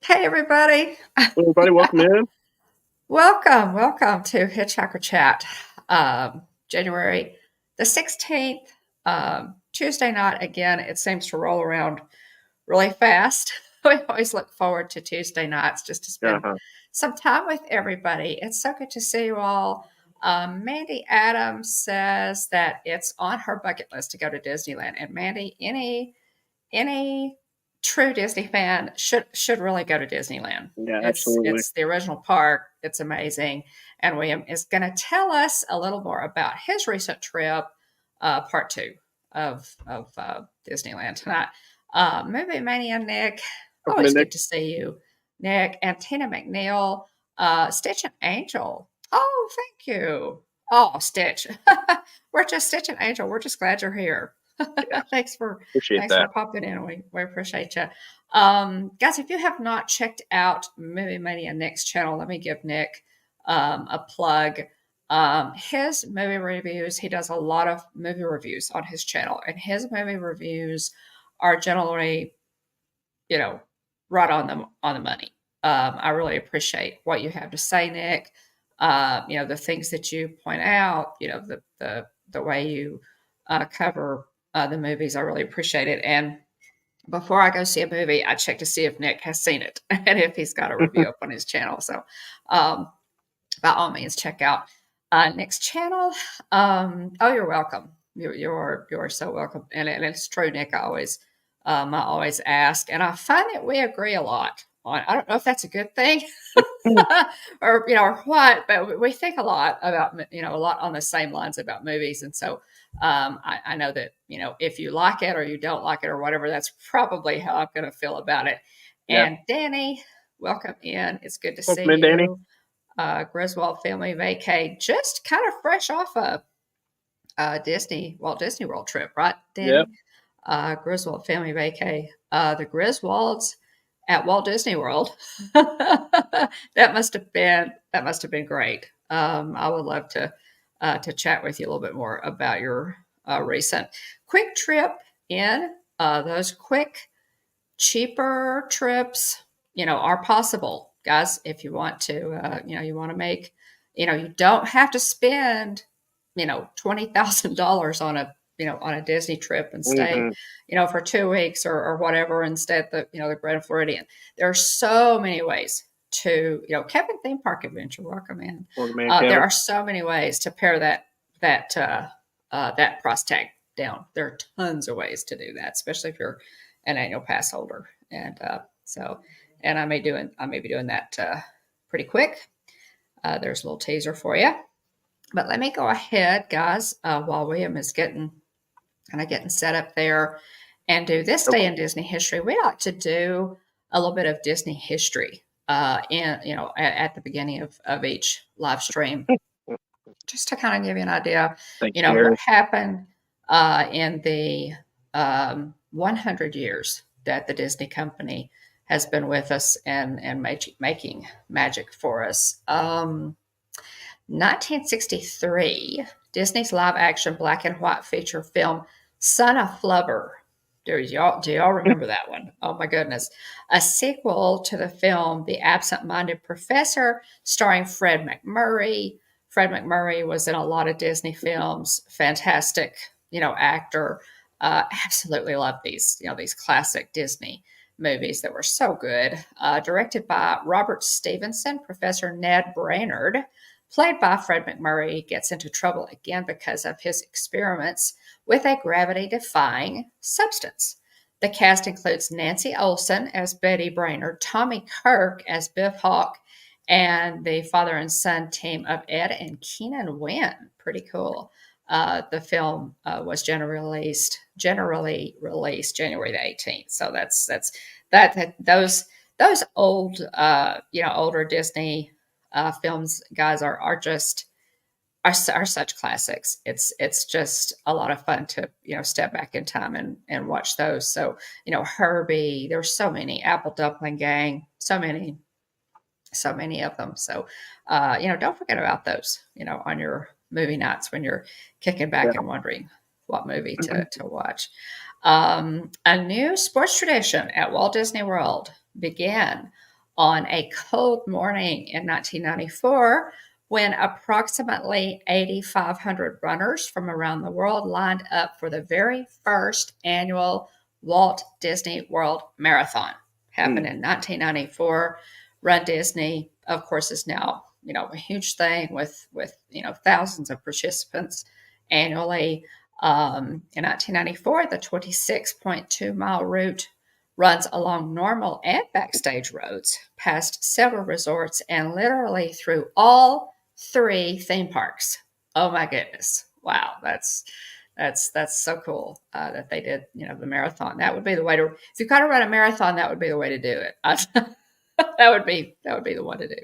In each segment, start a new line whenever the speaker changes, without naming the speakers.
Hey, everybody.
Everybody, welcome in.
Welcome to Hitchhiker Chat. January the 16th, Tuesday night. Again, it seems to roll around really fast. We always look forward to Tuesday nights just to spend
Uh-huh.
some time with everybody. It's so good to see you all. Mandy Adams says that it's on her bucket list to go to Disneyland. And Mandy, any true Disney fan should really go to Disneyland.
Yeah,
It's
absolutely.
it's the original park. It's amazing, and William is going to tell us a little more about his recent trip, part two of Disneyland tonight. Movie Mania Nick,
Welcome in,
always
Nick.
good to see you, Nick, and Tina McNeil, Stitch and Angel. Oh, thank you. Oh, Stitch. We're just Stitch and Angel. We're just glad you're here.
Yeah,
Thanks for
appreciate
Thanks for
that.
popping in. We appreciate you. Guys, if you have not checked out Movie Mania Nick's channel, let me give Nick a plug. His movie reviews, he does a lot of movie reviews on his channel, and his movie reviews are generally, you know, right on the money. I really appreciate what you have to say, Nick. The things that you point out, the way you cover the movies. I really appreciate it. And before I go see a movie, I check to see if Nick has seen it and if he's got a review up on his channel. So, um, by all means, check out Nick's channel. Oh, you're welcome. You're so welcome. And it's true, Nick. I always ask, and I find that we agree a lot on. I don't know if that's a good thing, or what, but we think a lot about a lot on the same lines about movies, and so I know that if you like it or you don't like it or whatever, that's probably how I'm going to feel about it.
Yeah,
And Danny, welcome in. It's good to
welcome
see
in, Danny.
you. Griswold family vacay, just kind of fresh off a Walt Disney World trip, right,
Yep.
Danny? Griswold family vacay. The Griswolds at Walt Disney World. That must have been great. I would love to chat with you a little bit more about your recent quick trip in. Those quick, cheaper trips, are possible, guys. If you want to, you want to make, you don't have to spend, $20,000 on a Disney trip and stay,
Mm-hmm.
for 2 weeks or whatever. Instead, the Grand Floridian. There are so many ways to, Kevin Theme Park Adventure. Welcome in.
Welcome in,
There
Kevin.
are so many ways to pare that price tag down. There are tons of ways to do that, especially if you're an annual pass holder. And and I may be doing that pretty quick. There's a little teaser for you. But let me go ahead, guys, while William is getting set up there and do this day
Okay.
in Disney history. We like to do a little bit of Disney history at the beginning of each live stream, just to kind of give you an idea,
Thank you,
what
Gary.
happened in the 100 years that the Disney company has been with us and making magic for us. 1963, Disney's live action black and white feature film Son of Flubber. Do y'all remember that one? Oh my goodness. A sequel to the film The Absent-Minded Professor, starring Fred MacMurray. Fred MacMurray was in a lot of Disney films. Fantastic, actor. Absolutely love these classic Disney movies that were so good. Directed by Robert Stevenson, Professor Ned Brainerd, played by Fred MacMurray, gets into trouble again because of his experiments with a gravity-defying substance. The cast includes Nancy Olson as Betty Brainerd, Tommy Kirk as Biff Hawk, and the father and son team of Ed and Keenan Wynn. Pretty cool. The film was generally released January the 18th. So those old older Disney films, guys, are such classics. It's just a lot of fun to step back in time and watch those. So Herbie, there's so many. Apple Dumpling Gang, so many of them. So don't forget about those. On your movie nights when you're kicking back
Yeah.
and wondering what movie to watch. A new sports tradition at Walt Disney World began on a cold morning in 1994 when approximately 8,500 runners from around the world lined up for the very first annual Walt Disney World Marathon. Happened in 1994. Run Disney, of course, is now, a huge thing with thousands of participants annually. In 1994, the 26.2-mile route runs along normal and backstage roads, past several resorts, and literally through all 3 theme parks. Oh my goodness! Wow, that's so cool that they did the marathon. That would be the way to. If you've got to run a marathon, that would be the way to do it. that would be the one to do.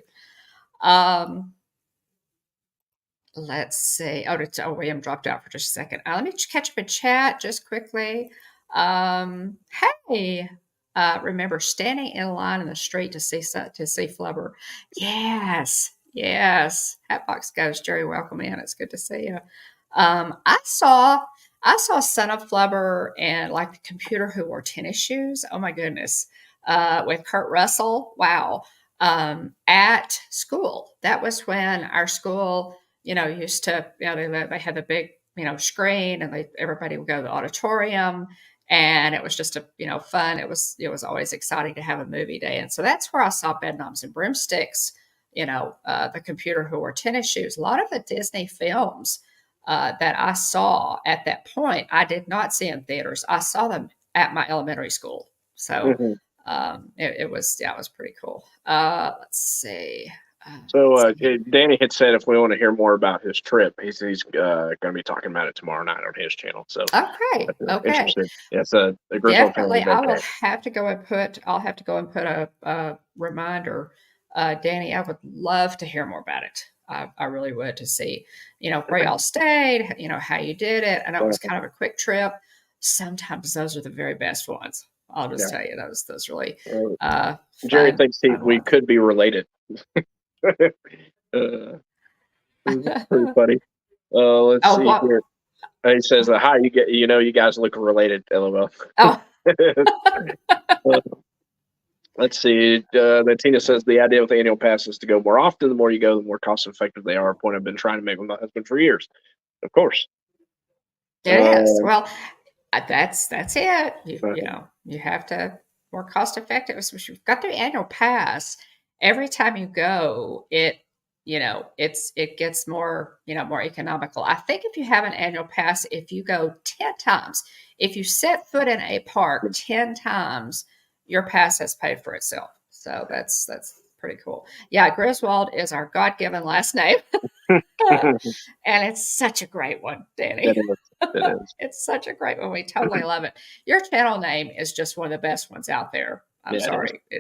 Let's see. William dropped out for just a second. Let me catch up in chat just quickly. Hey, remember standing in line in the street to see Flubber? Yes. Hatbox Ghost, Jerry, welcome in. It's good to see you. I saw Son of Flubber and like the computer who wore tennis shoes. Oh my goodness. With Kurt Russell. Wow. At school. That was when our school, used to, they had the big, screen, and everybody would go to the auditorium, and it was just fun. It was always exciting to have a movie day. And so that's where I saw Bedknobs and Broomsticks, the computer who wore tennis shoes. A lot of the Disney films that I saw at that point, I did not see in theaters. I saw them at my elementary school. So it was pretty cool. Let's see.
So Danny had said if we want to hear more about his trip, he's going to be talking about it tomorrow night on his channel. So
okay.
Interesting. Yeah, it's a
definitely. I will have to go and put. I'll have to go and put a reminder. Danny, I would love to hear more about it. I really would, to see where y'all stayed. How you did it. I know it was kind of a quick trip. Sometimes those are the very best ones. I'll just tell you those really.
Jerry thinks we could be related. Pretty funny. Let's see here. He says, "Hi, you guys look related." LOL.
Oh.
Let's see. Tina says the idea with the annual pass is to go more often. The more you go, the more cost effective they are. A point I've been trying to make with my husband for years. Of course.
It is. Well, that's it. You have to more cost effective. So you've got the annual pass. Every time you go, it gets more, more economical. I think if you have an annual pass, if you go 10 times, if you set foot in a park 10 times, your pass has paid for itself. So that's pretty cool. Yeah, Griswold is our God-given last name. And it's such a great one, Danny.
It is.
It's such a great one. We totally love it. Your channel name is just one of the best ones out there. I'm sorry. We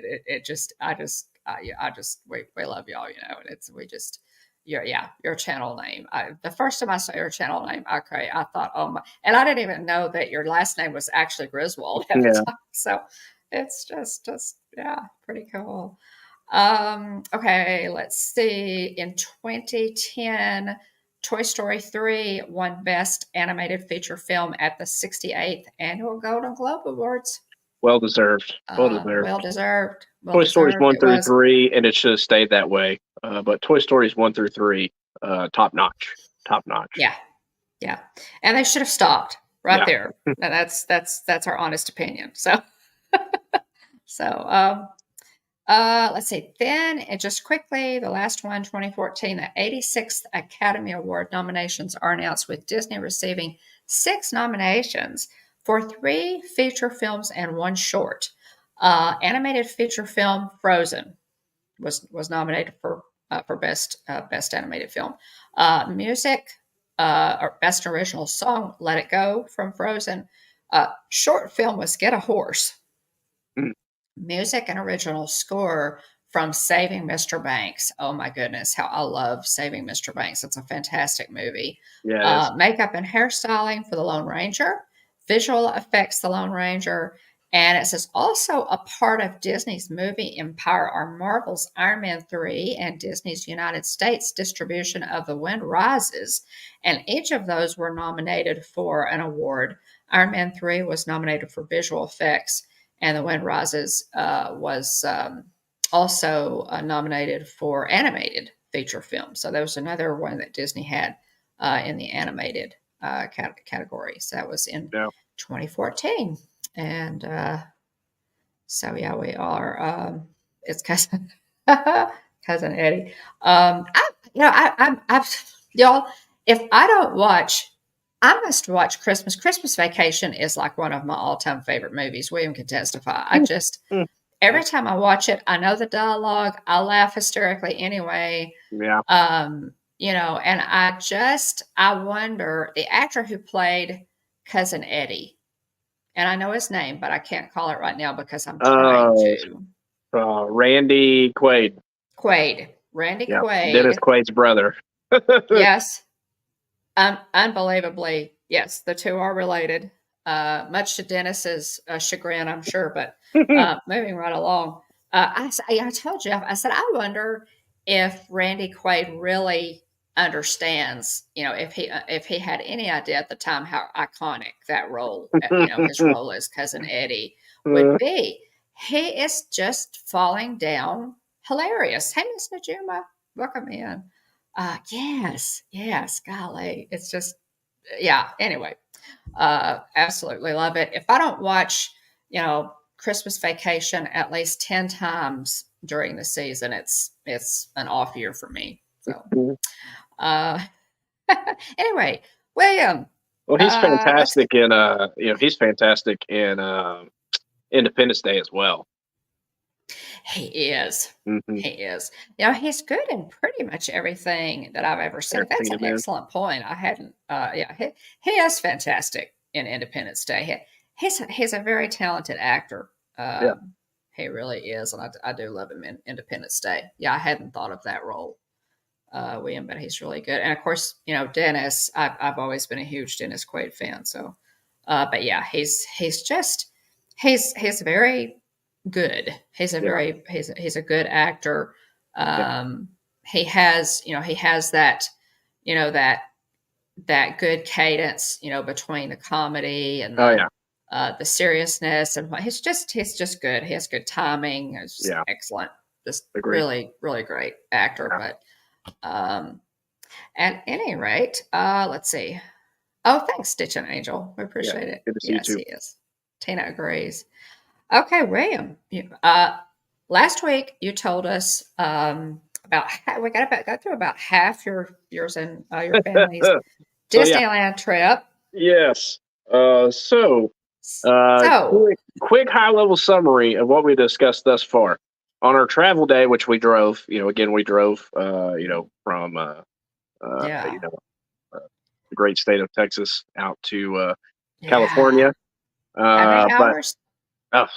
love y'all, and your channel name. The first time I saw your channel name, I thought, and I didn't even know that your last name was actually Griswold at the time. So it's just pretty cool. Okay, let's see. In 2010, Toy Story 3 won Best Animated Feature Film at the 68th Annual Golden Globe Awards.
Well deserved.
Well deserved.
Toy Stories 1 through 3, and it should have stayed that way. But Toy Stories 1 through 3, top notch.
Yeah. And they should have stopped right there. That's our honest opinion. So, let's see. Then, and just quickly, the last one, 2014, the 86th Academy Award nominations are announced, with Disney receiving 6 nominations for 3 feature films and 1 short. Animated feature film Frozen was nominated for best animated film. Music or best original song, Let It Go from Frozen. Short film was Get a Horse. Music and original score from Saving Mr. Banks. Oh my goodness, how I love Saving Mr. Banks. It's a fantastic movie.
Yeah.
Makeup and hairstyling for The Lone Ranger. Visual effects, The Lone Ranger. And it says also a part of Disney's movie empire are Marvel's Iron Man 3 and Disney's United States distribution of The Wind Rises. And each of those were nominated for an award. Iron Man 3 was nominated for visual effects, and The Wind Rises was also nominated for animated feature film. So there was another one that Disney had in the animated category. So that was in 2014. And so, yeah, we are. It's cousin cousin Eddie. Y'all, if I don't watch, I must watch Christmas. Christmas Vacation is like one of my all-time favorite movies. William can testify. I just every time I watch it, I know the dialogue. I laugh hysterically anyway.
Yeah.
And I wonder, the actor who played cousin Eddie, and I know his name, but I can't call it right now because I'm trying to.
Randy Quaid.
Randy
Yeah.
Quaid.
Dennis Quaid's brother.
Yes. Unbelievably, yes, the two are related. Much to Dennis's chagrin, I'm sure. But moving right along, I told you, I said, I wonder if Randy Quaid really understands, if he had any idea at the time how iconic that role, his role as cousin Eddie would be. He is just falling down hilarious. Hey, Miss Najuma, welcome in. Yes, golly, it's just, yeah. Anyway, absolutely love it. If I don't watch, Christmas Vacation at least 10 times during the season, it's an off year for me. So, anyway, William.
Well, he's fantastic he's fantastic in Independence Day as well.
He is.
Mm-hmm.
He is. He's good in pretty much everything that I've ever seen. That's an excellent point. I hadn't. He is fantastic in Independence Day. He's a very talented actor. He really is, and I do love him in Independence Day. Yeah, I hadn't thought of that role, William, but he's really good. And of course, Dennis. I've always been a huge Dennis Quaid fan. So, but yeah, he's very good. He's a good actor. He has that, that good cadence, between the comedy and the seriousness, and he's just good. He has good timing. It's just excellent. Just really, really great actor. But at any rate, let's see. Oh, thanks, Stitch and Angel. We appreciate it.
Good to see you too.
He is. Tina agrees. Okay, William. Last week you told us about we got through about half yours and your family's Disneyland trip.
Yes. Quick high level summary of what we discussed thus far on our travel day, which we drove. We drove. From the great state of Texas out to California.
How many hours?
I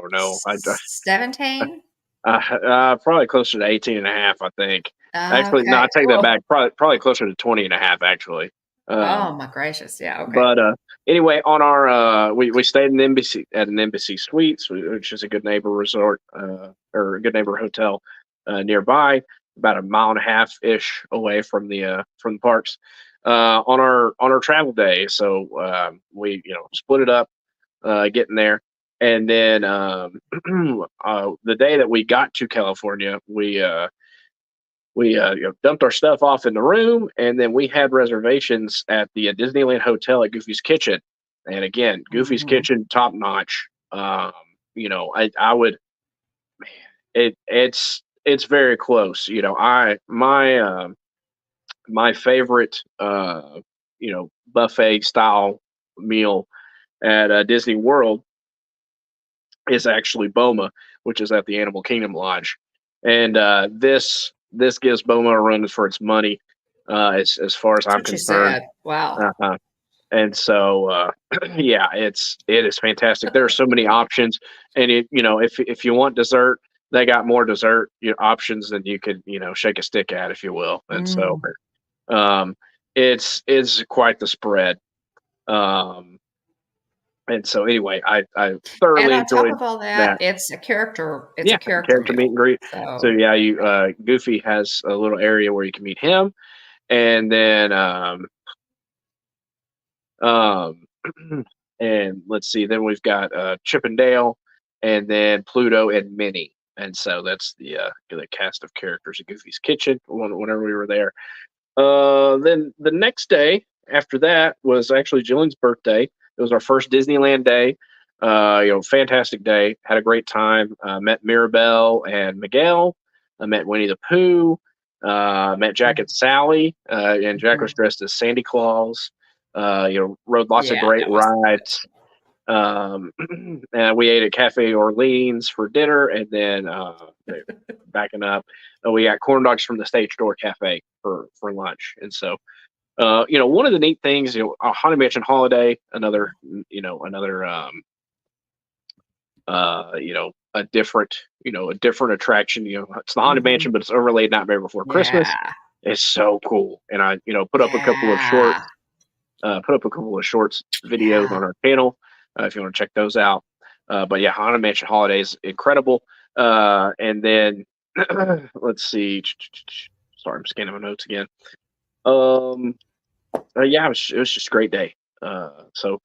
don't know.
17?
Probably closer to 18 and a half, I think. Actually, no, I take that back. Probably closer to 20 and a half, actually.
Oh, my gracious. Yeah, okay.
But anyway, on our we stayed in an Embassy Suites, which is a good neighbor resort or a good neighbor hotel nearby, about a mile and a half ish away from the parks. On our travel day, so we split it up, getting there, and then the day that we got to California, we dumped our stuff off in the room, and then we had reservations at the Disneyland Hotel at Goofy's Kitchen. And again, Goofy's Kitchen, top notch. I would, man, it's very close. My favorite, buffet style meal at Disney World is actually Boma, which is at the Animal Kingdom Lodge. And this gives Boma a run for its money, as far as I'm concerned.
Wow.
And so, it is fantastic. There are so many options, and if you want dessert, they got more dessert options than you could, shake a stick at, if you will. And so, it's quite the spread. And so anyway, I thoroughly enjoyed
top of all that. It's a character. It's
a character meet and greet. So you Goofy has a little area where you can meet him, and then and let's see, then we've got Chip and Dale, and then Pluto and Minnie and so that's the cast of characters at Goofy's Kitchen whenever we were there. Then the next day after that was actually Jillian's birthday. It was our first Disneyland day. Fantastic day. Had a great time. Met Mirabelle and Miguel. I met Winnie the Pooh. Met Jack and Sally. And Jack was dressed as Santa Claus. Rode lots of great rides. And we ate at Cafe Orleans for dinner, and then backing up, we got corn dogs from the Stage Door Cafe for lunch. And so, one of the neat things, Haunted Mansion Holiday, another a different attraction. It's the Haunted Mansion, but it's overlaid Nightmare Before Christmas. It's so cool, and I put up a couple of shorts videos on our channel. If you want to check those out. But yeah, Haunted Mansion Holiday is incredible. And then let's see. Sorry, I'm scanning my notes again. It was just a great day. So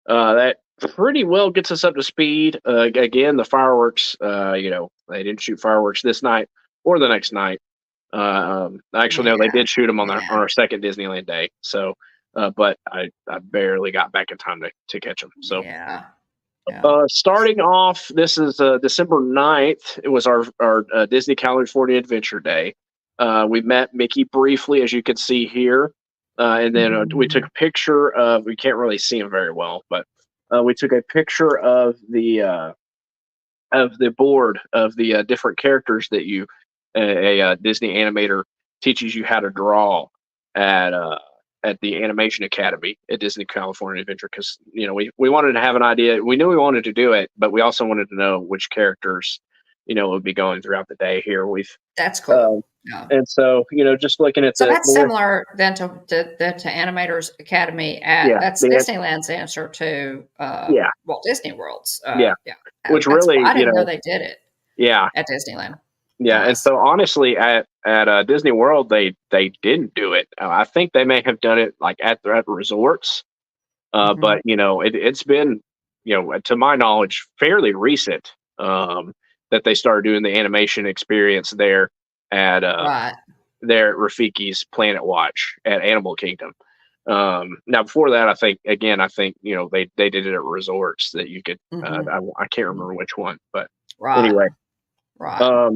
that pretty well gets us up to speed. Again, the fireworks, they didn't shoot fireworks this night or the next night. Actually, no, they did shoot them on our second Disneyland day. So, but I barely got back in time to catch them. So, starting off, this is December 9th. It was our Disney California Adventure Day. We met Mickey briefly, as you can see here. And then we took a picture of, we can't really see him very well, but we took a picture of the board of the different characters that a Disney animator teaches you how to draw at the Animation Academy at Disney California Adventure, because we wanted to have an idea. We knew we wanted to do it, but we also wanted to know which characters would be going throughout the day here.
That's cool.
And so just looking at
that's similar then to Animators Academy that's Disneyland's answer to Walt Disney World's
which really
I didn't know they did it at Disneyland.
And so honestly, at Disney World, they didn't do it. I think they may have done it like at resorts, but it's been to my knowledge fairly recent that they started doing the animation experience there at Rafiki's Planet Watch at Animal Kingdom. Now before that, I think they did it at resorts that you could. I can't remember which one, but anyway.
Right.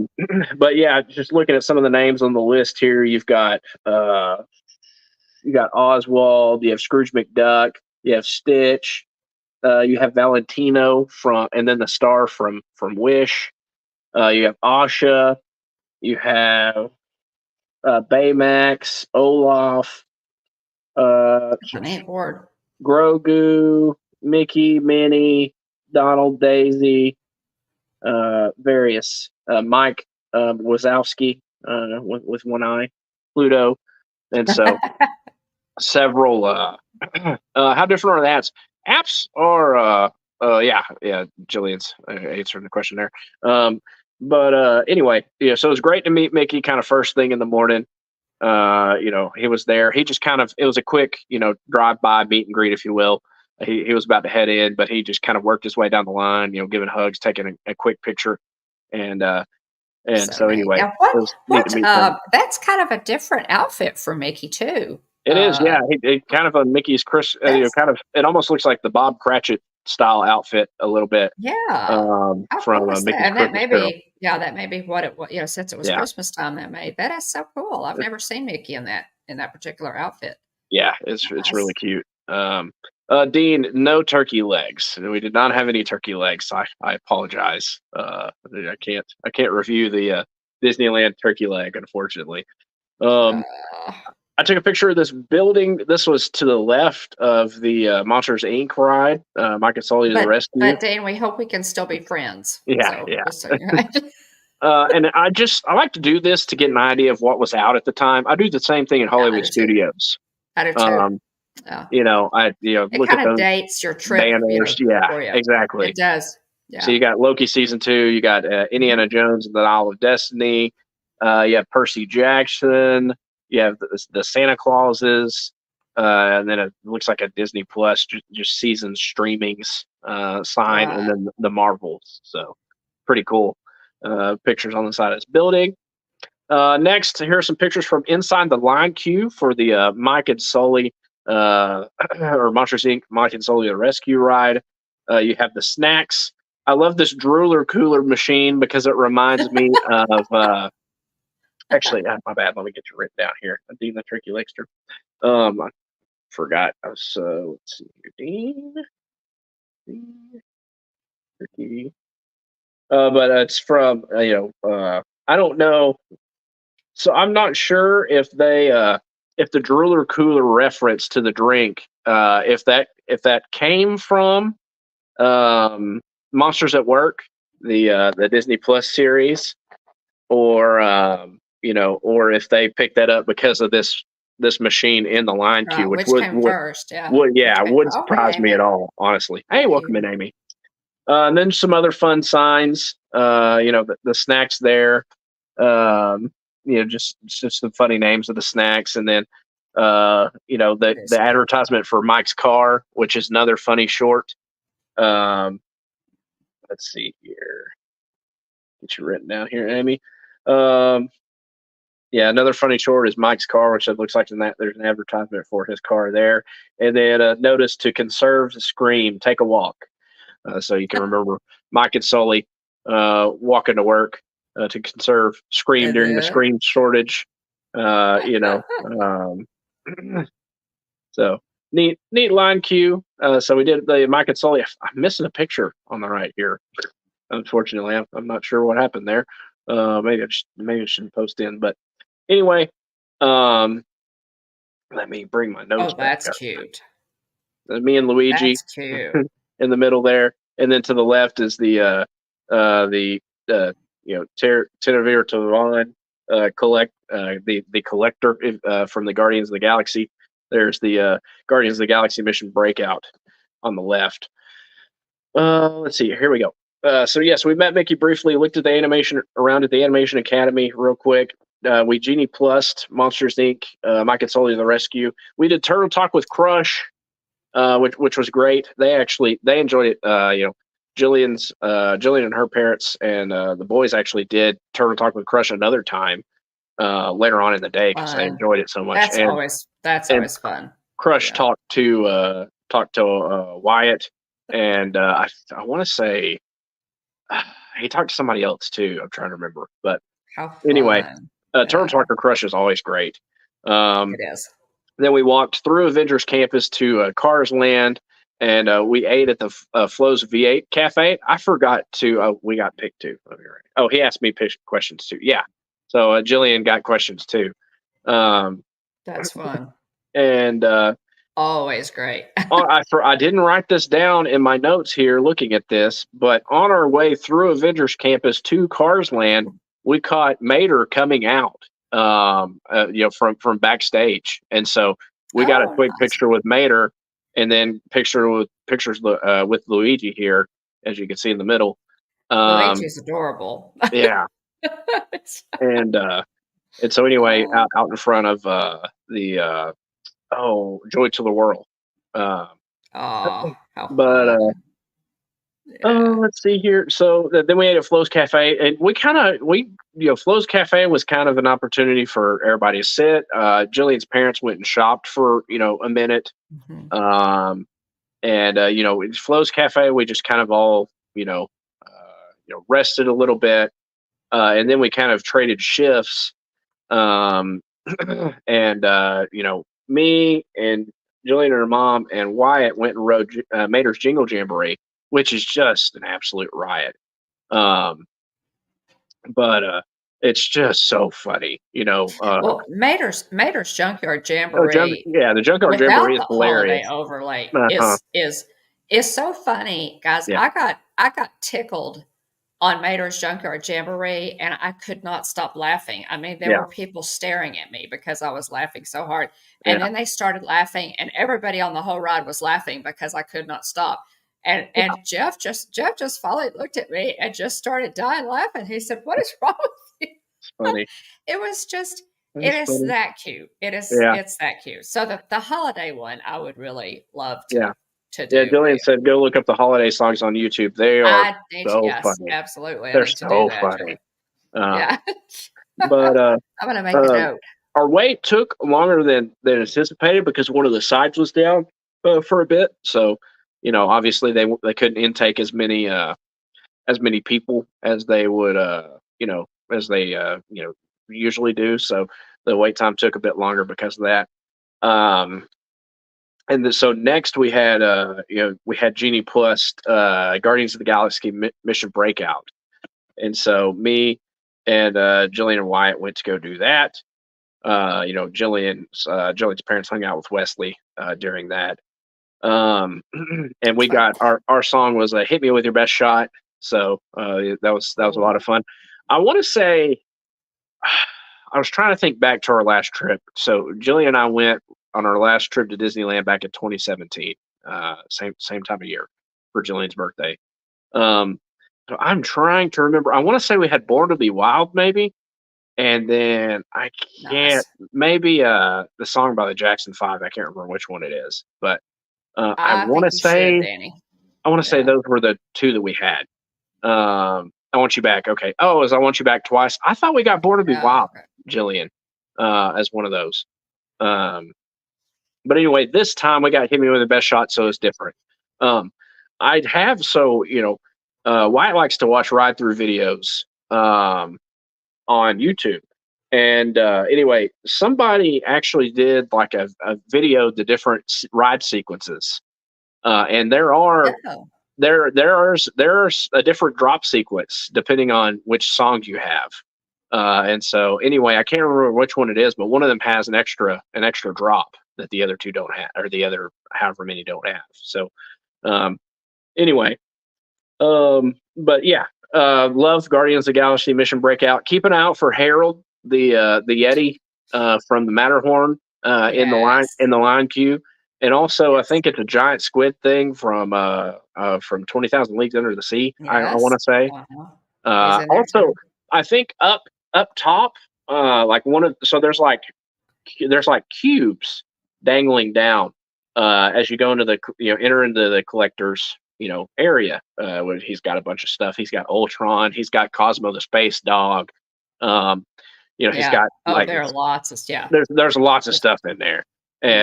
But yeah, just looking at some of the names on the list here, you've got Oswald, you have Scrooge McDuck, you have Stitch, you have Valentino and then the star from Wish. You have Asha, you have Baymax, Olaf, Grogu, Mickey, Minnie, Donald, Daisy. Various Mike Wazowski with one eye, Pluto, and so several. How different are the apps? Apps are Jillian's answering the question there. But anyway, so it was great to meet Mickey kind of first thing in the morning. He was there. He just it was a quick drive by meet and greet, if you will. He was about to head in, but he just kind of worked his way down the line, giving hugs, taking a quick picture. And so anyway,
that's kind of a different outfit for Mickey too.
It is. Yeah. He kind of a Mickey's Chris, it almost looks like the Bob Cratchit style outfit a little bit.
Yeah.
From Mickey's
and that may
Carol.
be, that may be what it was, since it was Christmas time that is so cool. I've never seen Mickey in that particular outfit.
Yeah. It's really cute. Dean, no turkey legs. We did not have any turkey legs. I apologize. I can't review the Disneyland turkey leg, unfortunately. I took a picture of this building. This was to the left of the Monsters Inc. ride. Mike and Sully to the rescue.
But Dean, we hope we can still be friends.
Yeah. And I like to do this to get an idea of what was out at the time. I do the same thing in Hollywood Studios.
I do too.
It
look at those dates, your trip
banners. Exactly.
It does. Yeah.
So you got Loki season 2, you got Indiana Jones and the Isle of Destiny, you have Percy Jackson, you have the Santa Clauses, and then it looks like a Disney Plus just season streamings sign, and then the Marvels. So pretty cool. pictures on the side of this building. Next, here are some pictures from inside the line queue for the Mike and Sully or Monsters Inc. Mike and Sully the Rescue ride. You have the snacks. I love this drooler cooler machine because it reminds me of. Actually, my bad. Let me get you written down here. Dean the Tricky Lickster. I forgot. So let's see here. Dean Tricky. But it's from I don't know. So I'm not sure if they if the drooler cooler reference to the drink if that came from Monsters at Work, the Disney Plus series, or or if they picked that up because of this machine in the line queue, which
came first, yeah.
Wouldn't surprise me at all, honestly. Hey, welcome in, Amy. And then some other fun signs, the snacks there, just some funny names of the snacks, and then the advertisement for Mike's car, which is another funny short. Let's see here. Get you written down here, Amy. Another funny short is Mike's car, which it looks like there's an advertisement for his car there. And then notice to conserve the scream, take a walk. So you can remember Mike and Sully walking to work to conserve scream during the scream shortage. So neat line queue. So we did the Mike and Sully. I'm missing a picture on the right here. Unfortunately, I'm not sure what happened there. Maybe I shouldn't post in, but anyway, let me bring my notes.
Oh, that's cute.
Me and Luigi.
That's cute.
In the middle there, and then to the left is the Tenevere Tavan the collector from the Guardians of the Galaxy. There's the Guardians of the Galaxy mission Breakout on the left. Let's see. Here we go. So yes, we met Mickey briefly. Looked at the animation around at the Animation Academy real quick. We Genie Plussed Monsters Inc. Mike and Sully the Rescue. We did Turtle Talk with Crush. Which was great. They enjoyed it. Jillian and her parents and the boys actually did Turtle Talk with Crush another time later on in the day because they enjoyed it so much.
That's always fun.
Crush talked to Wyatt, and I want to say he talked to somebody else too. I'm trying to remember, but anyway, Turtle Talk with Crush is always great.
It is.
Then we walked through Avengers Campus to Cars Land, and we ate at the Flo's V8 Cafe. I forgot to. We got picked too. Oh, he asked me questions too. Yeah. So Jillian got questions too.
That's fun.
And
always great.
I didn't write this down in my notes here looking at this, but on our way through Avengers Campus to Cars Land, we caught Mater coming out. From backstage, and so we got a quick picture with Mater, and then pictures with Luigi here, as you can see in the middle.
Luigi's adorable.
Yeah, and so anyway, out in front of the Joy to the World.
How fun.
Let's see here. So then we ate at Flo's Cafe, and Flo's Cafe was kind of an opportunity for everybody to sit. Jillian's parents went and shopped for a minute, and Flo's Cafe, we just kind of all rested a little bit, and then we kind of traded shifts, and me and Jillian and her mom and Wyatt went and rode Mater's Jingle Jamboree, which is just an absolute riot. But it's just so funny,
well, Mater's Junkyard Jamboree.
The Junkyard Jamboree is hilarious.
Overlay is so funny, guys.
Yeah.
I got tickled on Mater's Junkyard Jamboree, and I could not stop laughing. I mean, there were people staring at me because I was laughing so hard, and then they started laughing, and everybody on the whole ride was laughing because I could not stop. And Jeff just finally looked at me and just started dying laughing. He said, "What is wrong with you?"
It's funny.
It was just, it is that cute. It's that cute. So the holiday one, I would really love to.
Yeah.
to
Yeah,
do.
Jillian said go look up the holiday songs on YouTube. They are so
Yes,
funny.
absolutely. I
They're
need to do
so
that,
funny.
Julie. Yeah.
But
I'm gonna make a note.
our wait took longer than anticipated because one of the sides was down for a bit. So, obviously they couldn't intake as many people as they would as they usually do. So the wait time took a bit longer because of that. So next we had Genie Plus Guardians of the Galaxy Mission Breakout, and so me and Jillian and Wyatt went to go do that. Jillian's parents hung out with Wesley during that. And we got our song was "Hit Me with Your Best Shot," so that was a lot of fun. I want to say I was trying to think back to our last trip. So Jillian and I went on our last trip to Disneyland back in 2017, same time of year for Jillian's birthday. So I'm trying to remember. I want to say we had Born to Be Wild, maybe, and then I can't.
Nice.
Maybe the song by the Jackson Five. I can't remember which one it is, but I
I
want
think
to
you should,
say
Danny.
say those were the two that we had. I Want You Back. Okay. Oh, as I Want You Back twice. I thought we got Born to Be Wild,
Okay.
Jillian, as one of those. But anyway, this time we got Hit Me with the Best Shot, so it's different. I'd have Wyatt likes to watch ride through videos on YouTube. And anyway, somebody actually did like a video the different ride sequences, and there's a different drop sequence depending on which song you have. And so anyway, I can't remember which one it is, but one of them has an extra drop that the other two don't have, or the other however many don't have. So anyway, but yeah, love Guardians of the Galaxy Mission Breakout. Keep an eye out for Harold, the Yeti from the Matterhorn in the line queue. And also, I think it's a giant squid thing from 20,000 Leagues Under the Sea. I want to say. Also, I think up top, like there's like cubes dangling down as you go into enter into the collector's area. Where he's got a bunch of stuff. He's got Ultron. He's got Cosmo the space dog. He's got
there are lots of
There's lots of stuff in there,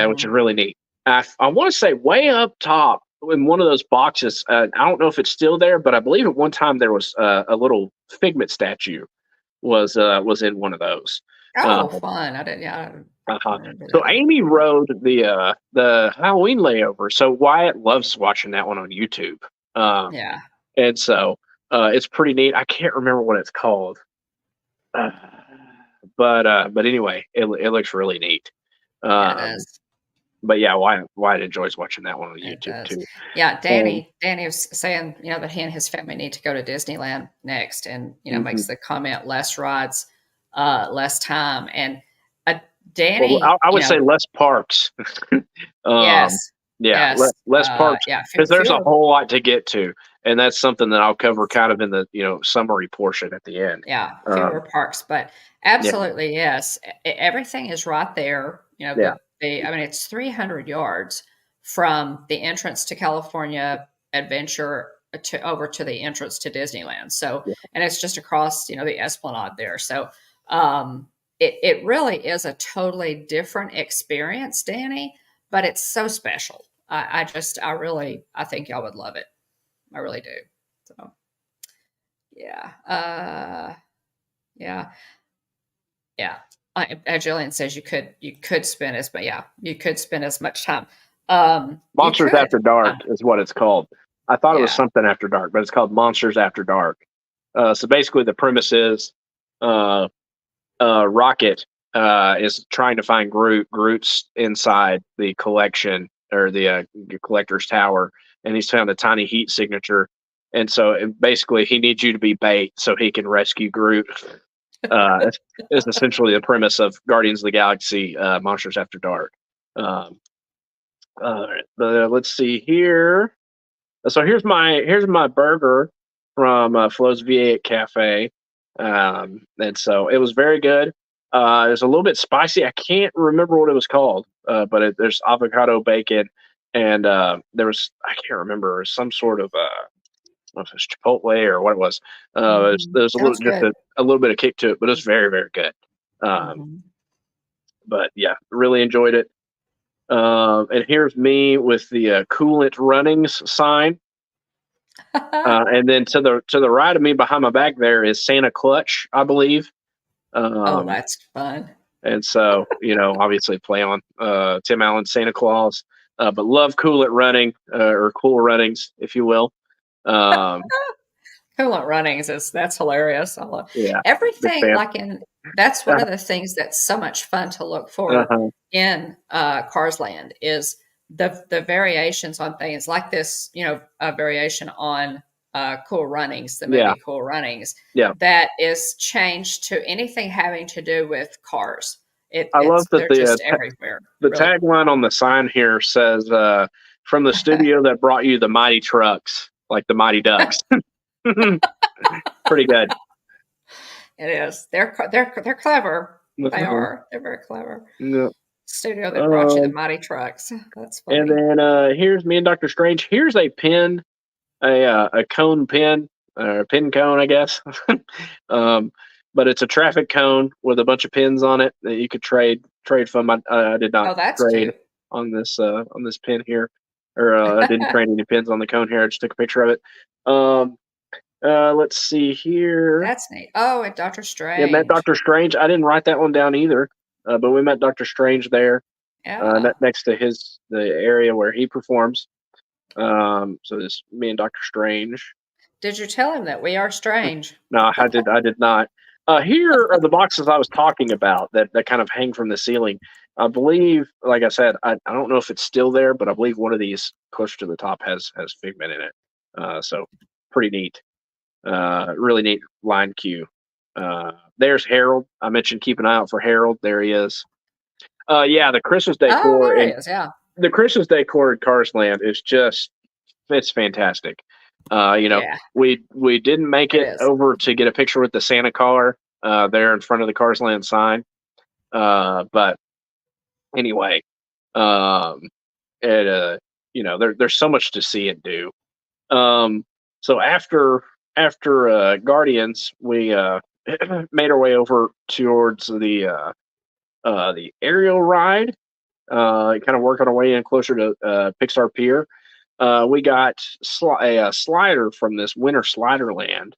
which is really neat. I want to say way up top in one of those boxes. I don't know if it's still there, but I believe at one time there was a little Figment statue was in one of those.
Fun! I didn't. Yeah.
So Amy rode the Halloween layover. So Wyatt loves watching that one on YouTube. And so it's pretty neat. I can't remember what it's called, but anyway, it looks really neat.
It is.
But yeah, Wyatt enjoys watching that one on YouTube too.
Yeah, Danny was saying, that he and his family need to go to Disneyland next, and makes the comment, less rides, less time, and Danny.
Well, I would say less parks.
Yes.
Less parks. Because there's a whole lot to get to, and that's something that I'll cover kind of in the summary portion at the end.
Yeah, fewer parks, but absolutely yes, everything is right there. It's 300 yards from the entrance to California Adventure over to the entrance to Disneyland. So, and it's just across, the Esplanade there. So, it really is a totally different experience, Danny, but it's so special. I think y'all would love it. I really do. So, yeah. Jillian says you could spend as much time.
Monsters After Dark is what it's called. I thought it was something after dark, but it's called Monsters After Dark. So basically the premise is Rocket is trying to find Groot's inside the collection or the collector's tower, and he's found a tiny heat signature. And so basically he needs you to be bait so he can rescue Groot. Is essentially the premise of Guardians of the Galaxy Monsters After Dark. Let's see here. So here's my burger from Flo's V8 Cafe. And so it was very good. It was a little bit spicy. I can't remember what it was called, but there's avocado bacon and there was, I can't remember, some sort of I don't know if it was Chipotle or what it was. There's a little
Sounds good.
a little bit of kick to it, but it was very, very good. But yeah, really enjoyed it. And here's me with the Coolant Runnings sign. And then to the right of me, behind my back, there is Santa Clutch, I believe.
Oh, that's fun.
And so, obviously play on Tim Allen's Santa Claus, but love Coolant Running, or Cool Runnings, if you will.
Coolant Runnings that's hilarious. I love
Yeah,
everything. That's one of the things that's so much fun to look for in Cars Land is the variations on things like this. A variation on Cool Runnings, the movie Cool Runnings.
Yeah,
that is changed to anything having to do with cars.
I love that
they're just everywhere.
The tagline on the sign here says, "From the studio that brought you the mighty trucks, like the Mighty Ducks." Pretty good.
It is. They're clever. They are. They're very clever.
Yeah.
Studio that brought you the mighty trucks. That's funny.
And then here's me and Dr. Strange. Here's a pin, a cone pin, or a pin cone, I guess. But it's a traffic cone with a bunch of pins on it that you could trade from. I did not trade
cute.
on this pin here, or I didn't trade any pins on the cone here. I just took a picture of it. Let's see here.
That's neat. Oh, and Dr. Strange.
Yeah, met Dr. Strange. I didn't write that one down either, but we met Dr. Strange there.
Yeah.
Next to the area where he performs. So this me and Dr. Strange.
Did you tell him that we are strange?
No, I did not. Here are the boxes I was talking about that kind of hang from the ceiling. I believe, like I said, I don't know if it's still there, but I believe one of these close to the top has Figment in it. So pretty neat. Really neat line queue. There's Harold. I mentioned keep an eye out for Harold. There he is. Yeah, the Christmas decor.
There he is, yeah.
The Christmas decor at Cars Land is it's fantastic. We didn't make it over to get a picture with the Santa car there in front of the Cars Land sign. But anyway, there's so much to see and do. So after Guardians, we made our way over towards the aerial ride. Kind of working our way in closer to Pixar Pier. We got a slider from this Winter Sliderland,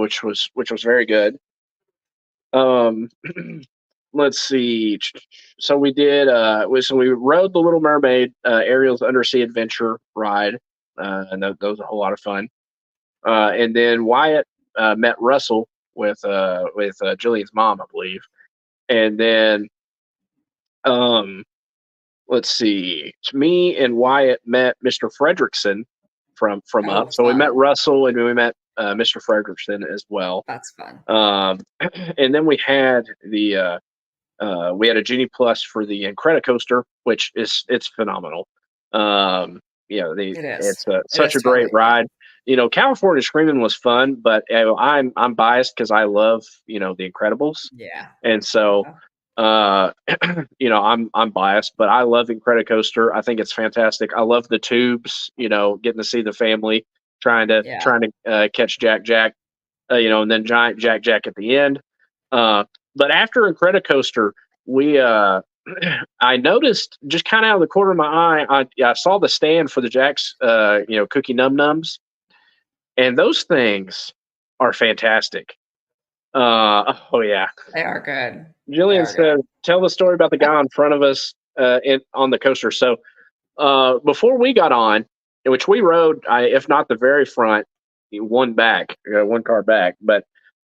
which was very good. Let's see. So we did. We rode the Little Mermaid Ariel's Undersea Adventure ride, and that was a whole lot of fun. And then Wyatt met Russell with Jillian's mom, I believe, and then let's see. Me and Wyatt met Mr. Fredrickson from Up. So we met Russell and we met Mr. Fredrickson as well.
That's fun.
And then we had a Genie Plus for the Incredicoaster, which it's phenomenal. It's such a great ride. California Screaming was fun, but I'm biased because I love the Incredibles.
Yeah.
And so. I'm biased, but I love Incredicoaster. I think it's fantastic. I love the tubes, getting to see the family trying to catch Jack, and then giant Jack at the end. But after Incredicoaster, I noticed just kind of out of the corner of my eye, I saw the stand for the Jack's, cookie num nums, and those things are fantastic. Oh yeah,
they are good.
Jillian said, "Tell the story about the guy in front of us on the coaster." So before we got on, which we rode, if not the very front, one car back, but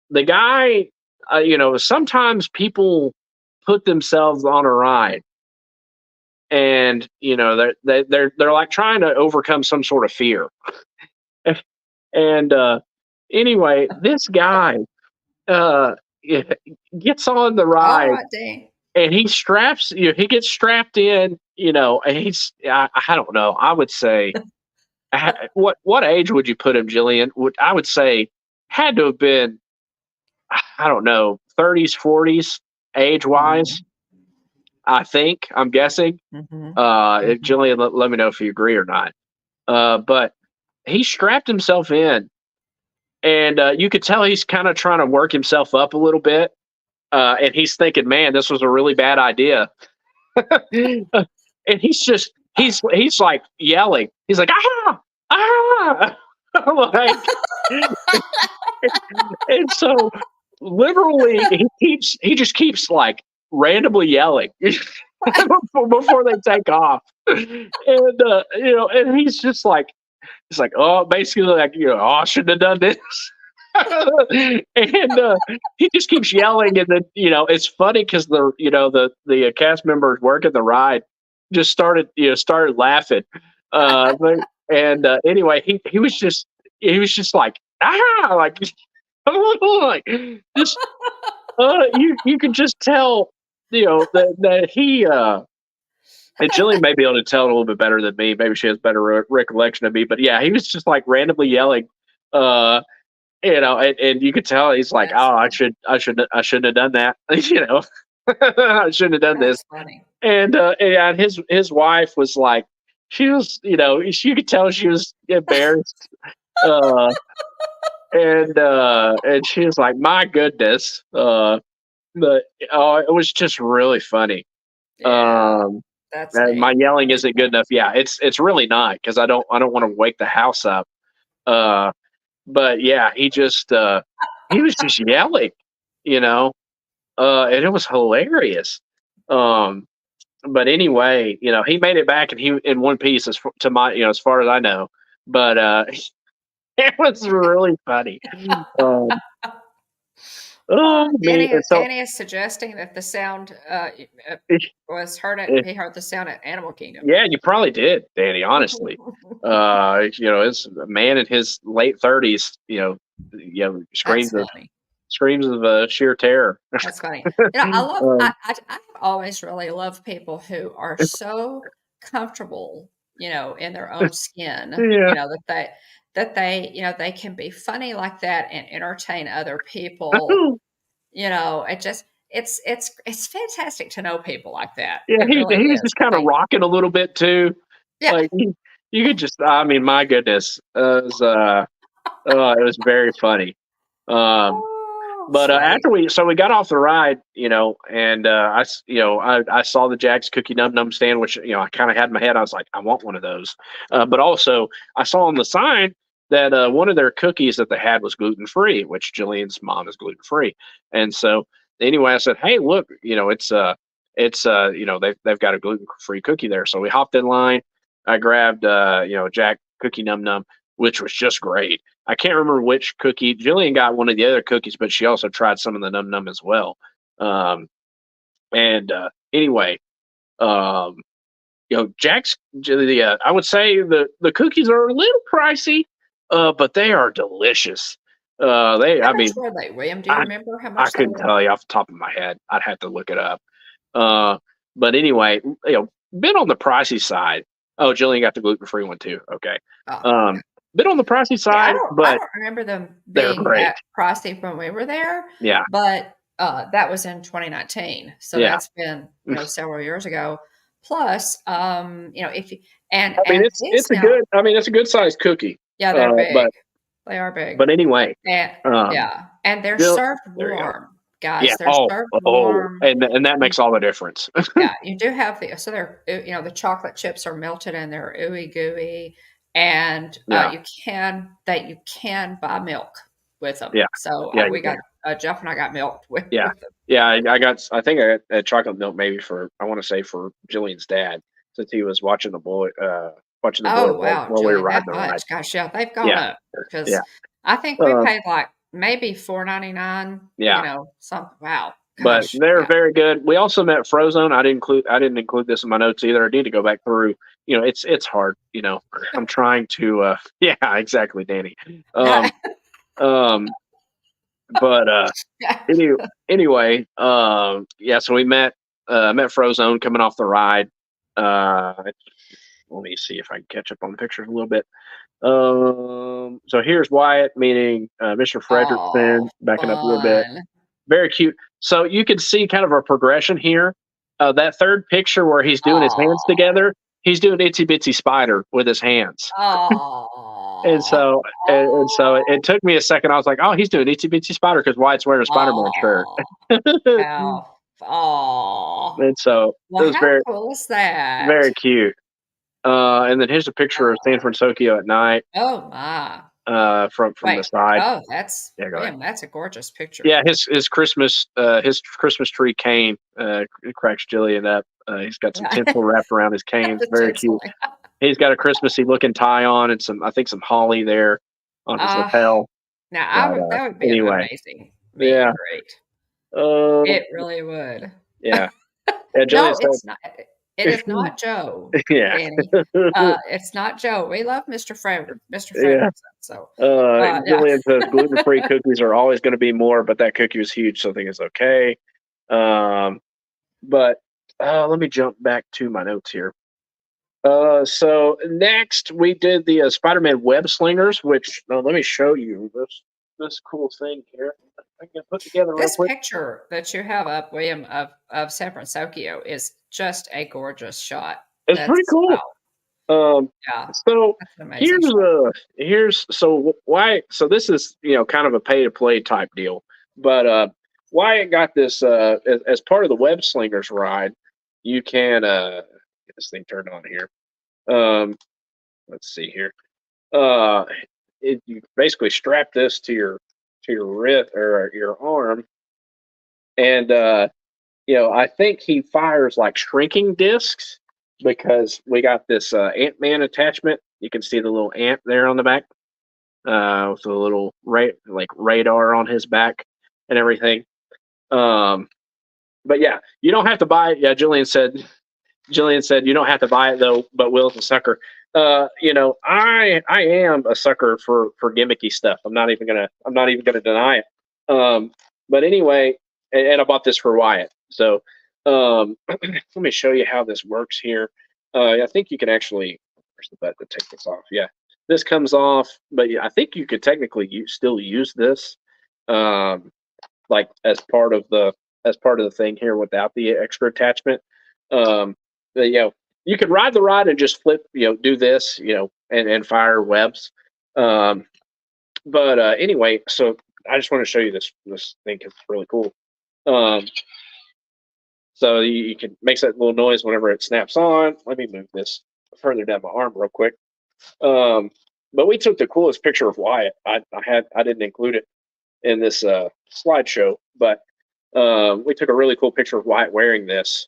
the guy, sometimes people put themselves on a ride, and they're like trying to overcome some sort of fear. And anyway, this guy. Gets on the ride and he gets strapped in, and he's, I don't know. I would say, what age would you put him, Jillian? I would say had to have been, I don't know, 30s, 40s age wise. I think. I'm guessing.
Mm-hmm.
If Jillian, let me know if you agree or not. But he strapped himself in, and you could tell he's kind of trying to work himself up a little bit. And he's thinking, "Man, this was a really bad idea." And he's like yelling. He's like, "Ah, ah!" like, and so literally he just keeps like randomly yelling before they take off, and and he's just like, oh, basically like, oh, I shouldn't have done this. And he just keeps yelling, and then it's funny because the cast members working the ride just started laughing. Anyway, he was just like, ah, like like just you could just tell that he and Jillian may be able to tell it a little bit better than me. Maybe she has better recollection of me. But yeah, he was just like randomly yelling, and you could tell he's like,
That's
"Oh,
funny.
I shouldn't have done that." I shouldn't have done this.
That's funny.
And his wife was like, she was, you could tell she was embarrassed, uh, and she was like, "My goodness," but it was just really funny.
Yeah,
Um,
that's
and my
neat.
yelling
That's
isn't good
neat.
enough. Yeah, it's really not because I don't want to wake the house up. Uh, but yeah, he was just yelling, you know, and it was hilarious. Um, but anyway, he made it back and he in one piece to my as far as I know. But it was really funny. Um, oh man,
Danny,
and so
Danny is suggesting that the sound was heard at
it,
he heard the sound at Animal Kingdom.
yeah, you probably did, Danny. Honestly, it's a man in his late 30s.
That's
Screams of
funny.
sheer terror.
That's funny. I love.
um,
I've always really loved people who are so comfortable, in their own skin.
yeah,
They can be funny like that and entertain other people. It's fantastic to know people like that.
yeah.
It really
He was
is.
just kind of rocking a little bit too.
Yeah.
Like you could just, I mean, my goodness, it was very funny. Um,
Oh,
But
sweet.
so we got off the ride, and I saw the Jack's Cookie Num Num stand, which I kind of had in my head. I was like, I want one of those. But also, I saw on the sign that one of their cookies that they had was gluten free, which Jillian's mom is gluten free. And so anyway, I said, hey, look, they've got a gluten free cookie there. So we hopped in line. I grabbed Jack Cookie Num Num, which was just great. I can't remember which cookie. Jillian got one of the other cookies, but she also tried some of the Num Num as well. And anyway, um, Jack's. I would say the cookies are a little pricey, but they are delicious. I
How much
mean,
were they, William? Do you
I
remember how
I
much they
couldn't
were?
tell you off the top of my head. I'd have to look it up. Uh, but anyway, been on the pricey side. Oh, Jillian got the gluten free one too. Okay.
Oh, okay.
Been on the pricey
Yeah,
side,
I
but
don't remember them
they're
being
great.
that pricey when we were there,
Yeah.
but that was in 2019, so
Yeah.
that's been several years ago. Plus, if you
I mean,
and these now,
it's a good sized cookie.
yeah, they're big.
But
They are big,
anyway,
and
um,
yeah, and they're
Jill,
served
there you go.
warm, guys.
Yeah.
They're served warm.
And that makes all the difference.
Yeah, you do have they're the chocolate chips are melted and they're ooey gooey, and
Yeah.
you can buy milk with them.
Yeah.
So
Yeah. You
we got
can.
Jeff and I got milk with,
Yeah.
with them.
Yeah. I think I got chocolate milk maybe I want to say for Jillian's dad, since he was watching watching the boy
Oh wow,
while we were
Jillian,
riding
that
the ride.
much? Gosh, yeah, they've gone
Yeah.
up because
Yeah.
I think we
Um,
paid like maybe $4.99.
yeah.
Some wow,
But
gosh,
they're
yeah.
very good. We also met Frozone. I didn't include this in my notes either. I need to go back through. It's hard. I'm trying to. Yeah, exactly, Danny. Um, um, but any, anyway, yeah. So we met Frozone coming off the ride. Let me see if I can catch up on the pictures a little bit. So here's Wyatt meeting Mr.
Oh,
Fredrickson, backing up a little bit.
fun.
Very cute. So you can see kind of a progression here. That third picture where he's doing his hands
Aw.
together, he's doing Itsy Bitsy Spider with his hands. And
Aw.
so and so it took me a second. I was like, "Oh, he's doing Itsy Bitsy Spider because Wyatt's wearing a Spider-Man shirt."
Aw. How aw.
And so it
Well,
was
how
very,
cool is that?
very cute. And then here's a picture of San Fransokyo at night
Oh my.
from the
Wait.
side.
Oh, that's
Yeah, go ahead.
man, that's a gorgeous picture.
Yeah, his Christmas tree cane cracks Jillian up. He's got some tinsel wrapped around his cane. It's very cute. He's got a Christmassy looking tie on and some holly there on his lapel.
Now that would be
anyway,
an amazing meet and great. It really would.
Yeah. Yeah,
No,
Jillian
it's not. It is not Joe.
Yeah.
Danny. It's not Joe. We love Mr. Mr.
Yeah.
Fredrickson. So yeah.
Jillian says gluten-free cookies are always going to be more, but that cookie was huge, so I think it's okay. But let me jump back to my notes here. So next we did the Spider-Man Web Slingers, which let me show you this cool thing here. I can put together
this picture that you have up, William, of San Fransokyo is just a gorgeous shot.
It's pretty cool. Wow.
Yeah.
So so this is kind of a pay to play type deal, but Wyatt got this as part of the Web Slingers ride. You can get this thing turned on here. Let's see here. You basically strap this to your wrist or your arm, and I think he fires like shrinking discs because we got this Ant-Man attachment. You can see the little ant there on the back with a little radar on his back and everything. But yeah, you don't have to buy it. Yeah, Jillian said you don't have to buy it though, but Will's a sucker. I am a sucker for gimmicky stuff. I'm not even gonna deny it. But anyway, and I bought this for Wyatt. So let me show you how this works here. I think you can actually, where's the button to take this off? Yeah, this comes off, but I think you could technically still use this like as part of the thing here without the extra attachment. But, you could ride the ride and just flip, do this, and fire webs. But anyway, so I just want to show you this thing because it's really cool. So you can make that little noise whenever it snaps on. Let me move this further down my arm real quick. But we took the coolest picture of Wyatt. I didn't include it in this slideshow, but we took a really cool picture of Wyatt wearing this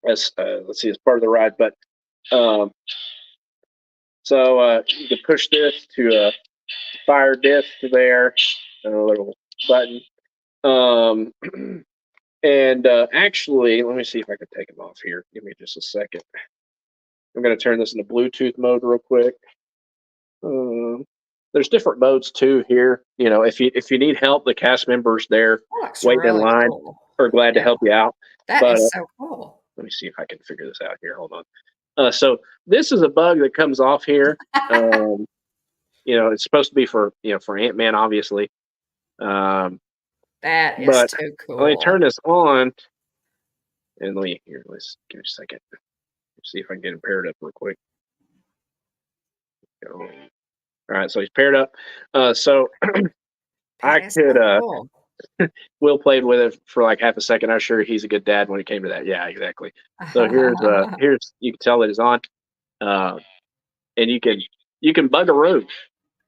as let's see, as part of the ride. But so you can push this to a fire disc there, and a little button. And actually, let me see if I can take them off here. Give me just a second. I'm going to turn this into Bluetooth mode real quick. There's different modes too here. If you need help, the cast members there waiting in line are glad to help you out.
That is so cool.
Let me see if I can figure this out here. Hold on. So this is a bug that comes off here. It's supposed to be for Ant-Man, obviously.
That is too cool.
Let me turn this on, and let's give me a second. Let's see if I can get it paired up real quick. All right, so he's paired up. So I could. Cool. Will played with it for like half a second. I'm sure he's a good dad when it came to that. Yeah, exactly. So here's you can tell it is on, and you can bug a room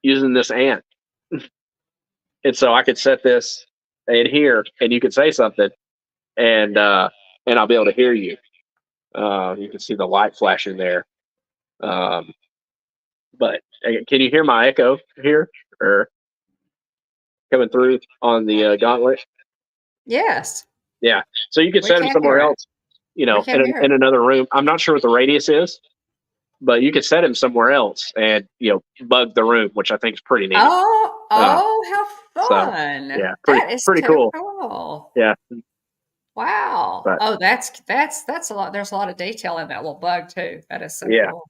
using this ant. And so I could set this in here, and you could say something, and I'll be able to hear you. You can see the light flashing there. But can you hear my echo here, or coming through on the gauntlet?
Yes.
Yeah. So you could set him somewhere else, in another room. I'm not sure what the radius is, but you could set him somewhere else and bug the room, which I think is pretty neat.
How fun!
So, yeah, pretty cool. Yeah.
Wow. That's a lot. There's a lot of detail in that little bug too. That is so cool.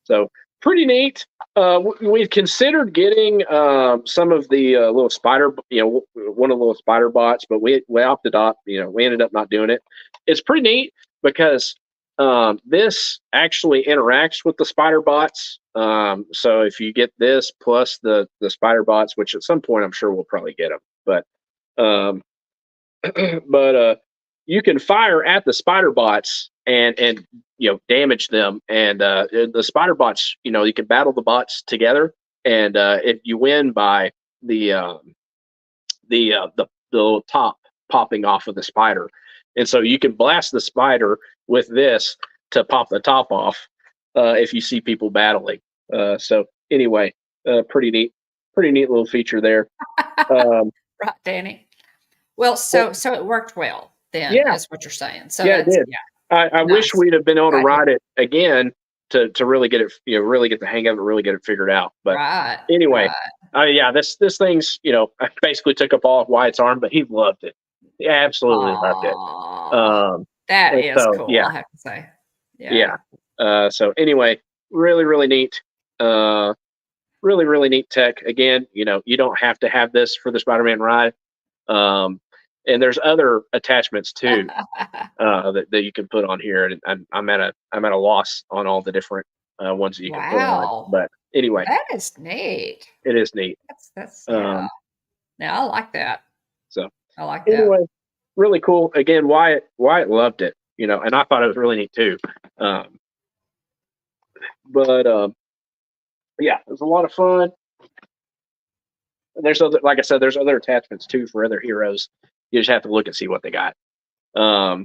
So Pretty neat. We've considered getting some of the little spider, one of the little spider bots, but we opted off. We ended up not doing it. It's pretty neat because this actually interacts with the spider bots. So if you get this plus the spider bots, which at some point I'm sure we'll probably get them, um, but you can fire at the spider bots and damage them, and the spider bots, you can battle the bots together, and if you win by the little top popping off of the spider, and so you can blast the spider with this to pop the top off if you see people battling. So anyway, pretty neat little feature there.
Right, Danny. Well, so it worked well then,
Yeah.
is what you're saying. So
Yeah, it did.
yeah.
I
Nice.
wish we'd have been able to ride it again to really get it, really get the hang of it, really get it figured out. But
Right.
anyway,
right.
yeah, this thing's, I basically took up all of Wyatt's arm, but he loved it. He absolutely loved it.
That
and
is
so,
cool,
yeah.
I have to say. Yeah.
So anyway, really neat. Really neat tech. Again, you don't have to have this for the Spider-Man ride. And there's other attachments too that you can put on here, and I'm at a loss on all the different ones that you can put on. But anyway,
that is neat.
It is neat.
That's yeah. Now I like that.
So
I like
anyway,
that.
Really cool. Again, Wyatt loved it, and I thought it was really neat too. Yeah, it was a lot of fun. And there's other, like I said, there's other attachments too for other heroes. You just have to look and see what they got. Yeah.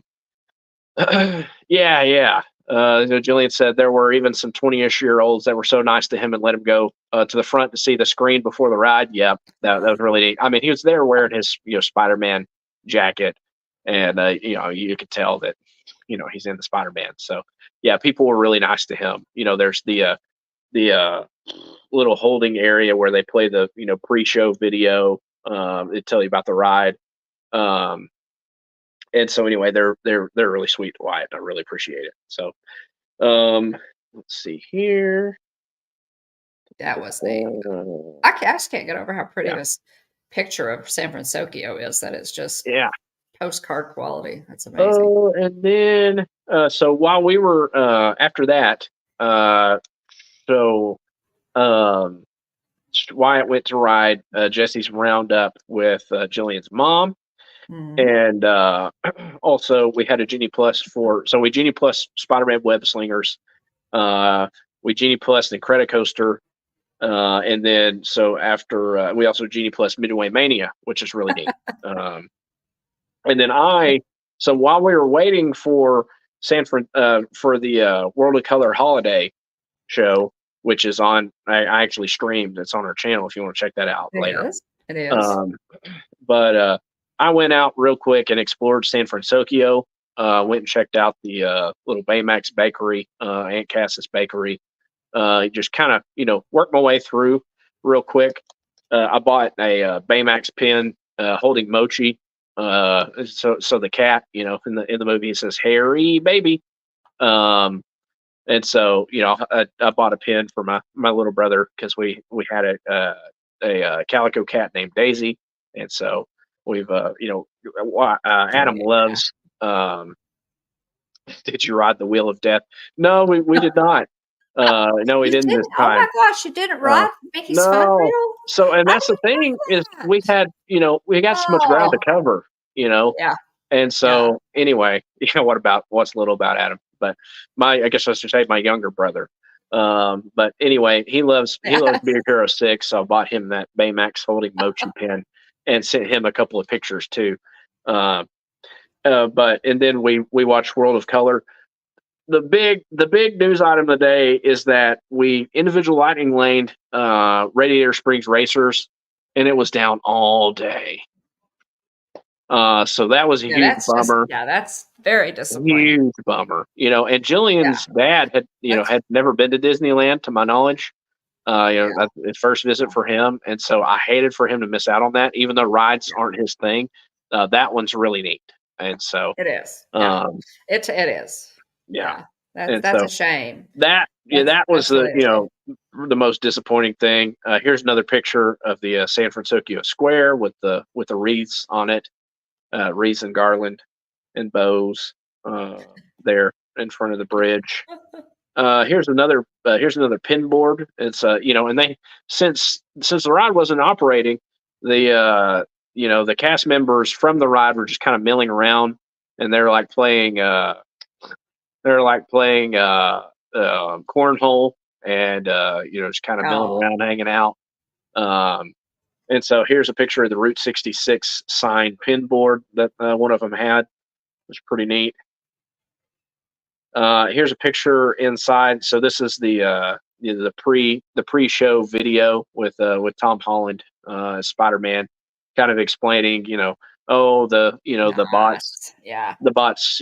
Jillian said there were even some 20-ish-year-olds that were so nice to him and let him go to the front to see the screen before the ride. Yeah, that was really neat. I mean, he was there wearing his Spider-Man jacket, and you could tell that he's in the Spider-Man. So yeah, people were really nice to him. There's the little holding area where they play the pre-show video. They tell you about the ride. And so anyway, they're really sweet to Wyatt. I really appreciate it. So let's see here.
That was neat. I just can't get over how pretty this picture of San Fransokyo is. That it's just postcard quality. That's amazing.
Oh, and then so while we were after that, Wyatt went to ride Jesse's Roundup with Jillian's mom. And also we had a Genie Plus we Genie Plus Spider-Man Web Slingers. We Genie Plus Incredicoaster. And then so after we also Genie Plus Midway Mania, which is really neat. And then so while we were waiting for for the World of Color holiday show, which is on, I actually streamed. It's on our channel if you want to check that out later.
It is.
But I went out real quick and explored San Fransokyo. Went and checked out the little Baymax bakery, Aunt Cass's bakery. Just kind of, worked my way through real quick. I bought a Baymax pin holding Mochi. So the cat, in the movie, it says "Harry baby." And so, I bought a pin for my little brother because we had a calico cat named Daisy, and so we've Adam loves. Did you ride the Wheel of Death? No, we did not. No, we didn't this time.
Oh my gosh, you didn't ride Mickey's Fun Wheel?
So, and that's the thing is we had, we got so much ground to cover,
Yeah.
And so anyway, what's little about Adam? But I guess I should say my younger brother. But anyway, he loves Big Hero 6, so I bought him that Baymax holding Mochi pin and sent him a couple of pictures too. And then we watched World of Color. The big news item of the day is that we individual lightning laned Radiator Springs Racers, and it was down all day. So that was a huge bummer.
That's very disappointing.
Huge bummer. And Jillian's dad had never been to Disneyland, to my knowledge. That's his first visit for him, and so I hated for him to miss out on that. Even though rides aren't his thing, that one's really neat, and so
it is. It is.
Yeah.
That's a shame.
That was the most disappointing thing. Here's another picture of the San Fransokyo Square with the wreaths on it, wreaths and garland and bows there in front of the bridge. Here's another pin board. It's and they since the ride wasn't operating, the cast members from the ride were just kind of milling around, and they're like playing cornhole and just kind of milling around, hanging out. And so here's a picture of the Route 66 sign pin board that one of them had. It was pretty neat. Here's a picture inside. So this is the pre-show video with Tom Holland, Spider-Man, kind of explaining, the bots, the bots,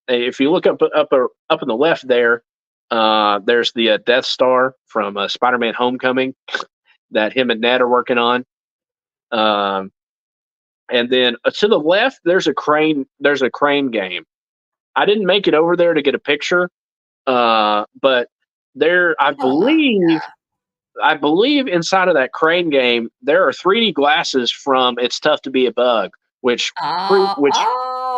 if you look up in the left there, there's the Death Star from Spider-Man Homecoming that him and Ned are working on. And then to the left, there's a crane game. I didn't make it over there to get a picture, but there, I believe inside of that crane game, there are 3D glasses from It's Tough to Be a Bug, which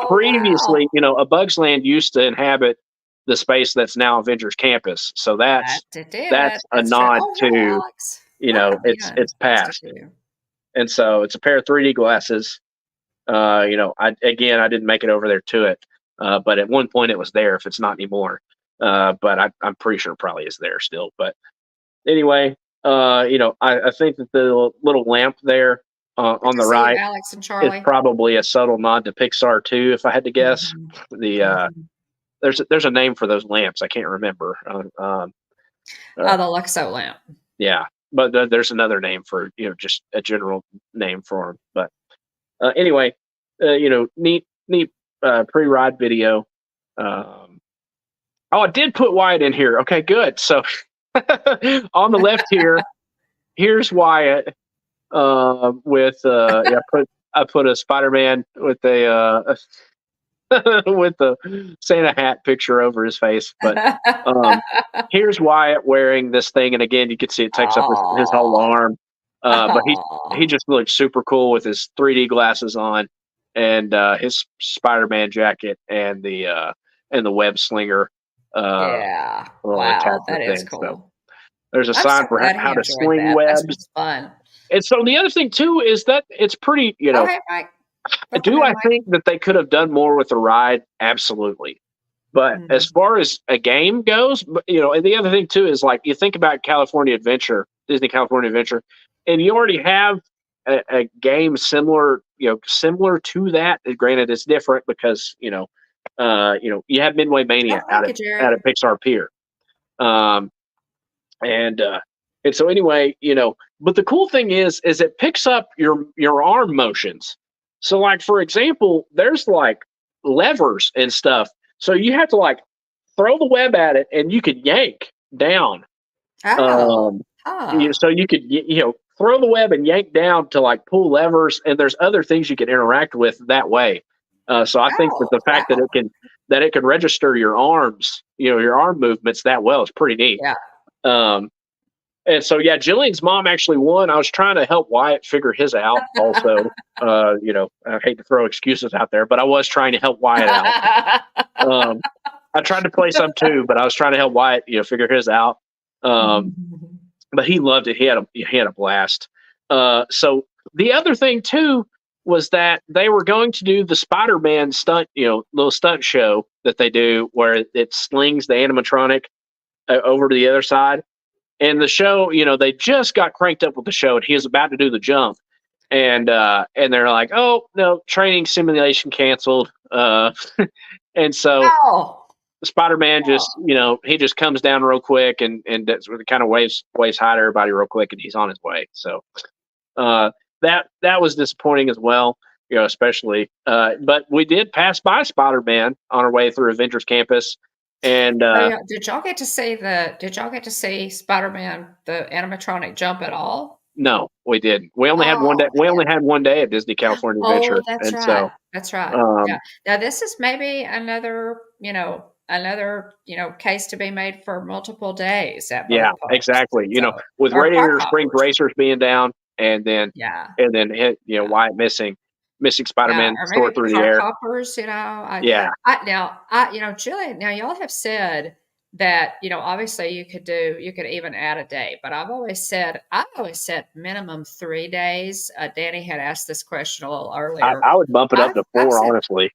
previously, A Bug's Land used to inhabit the space that's now Avengers Campus. So that's a nod to, it's past. And so it's a pair of 3D glasses. I didn't make it over there to it. But at one point it was there, if it's not anymore. But I'm pretty sure it probably is there still. But anyway, I think that the little lamp there on the right
Alex and Charlie
is probably a subtle nod to Pixar too, if I had to guess. There's a name for those lamps. I can't remember.
The Luxo lamp.
Yeah, but there's another name for just a general name for them. But anyway, neat pre-ride video. I did put Wyatt in here. Okay, good. So on the left here's Wyatt with I put a Spider-Man with a with the Santa hat picture over his face. But here's Wyatt wearing this thing, and again you can see it takes up his whole arm. But he just looks super cool with his 3D glasses on and his Spider-Man jacket and the web slinger.
Wow, that is cool.
So there's a sign for how to sling webs.
That's fun.
And so the other thing too is that it's pretty, I think that they could have done more with the ride? Absolutely. But as far as a game goes, and the other thing too is like you think about California Adventure, Disney California Adventure, and you already have a game similar to that. Granted, it's different because you have Midway Mania out at Pixar Pier, and so anyway, but the cool thing is it picks up your arm motions. So like for example, there's like levers and stuff. So you have to like throw the web at it, and you could yank down. So you could throw the web and yank down to like pull levers, and there's other things you can interact with that way. So I think that the fact that it can register your arms, your arm movements that well is pretty neat.
Yeah.
And so Jillian's mom actually won. I was trying to help Wyatt figure his out also. I hate to throw excuses out there, but I was trying to help Wyatt out. I tried to play some too, but I was trying to help Wyatt, figure his out. But he loved it. He had a blast. So the other thing too was that they were going to do the Spider-Man stunt, little stunt show that they do where it slings the animatronic over to the other side. And the show, they just got cranked up with the show, and he was about to do the jump, and they're like, "Oh no, training simulation canceled." And so Spider-Man just, he just comes down real quick, and that's what kind of waves hi to everybody real quick, and he's on his way. So that was disappointing as well, especially. But we did pass by Spider-Man on our way through Avengers Campus. And
did y'all get to see Spider-Man the animatronic jump at all?
No, we didn't. We only had one day. We only had one day at Disney California Adventure.
That's right. That's right. Now this is maybe another another case to be made for multiple days at both
Yeah,
parks.
exactly.
So,
With
or park
Radiator Springs
hoppers.
Racers being down, and then
Yeah.
Wyatt missing
Yeah,
Spider-Man
or
soar
maybe
through the
park
air.
hoppers,
Yeah,
Jillian, now y'all have said that, obviously you could even add a day, but I always said minimum 3 days. Danny had asked this question a little earlier.
I would bump it up to
I've
4,
said,
honestly.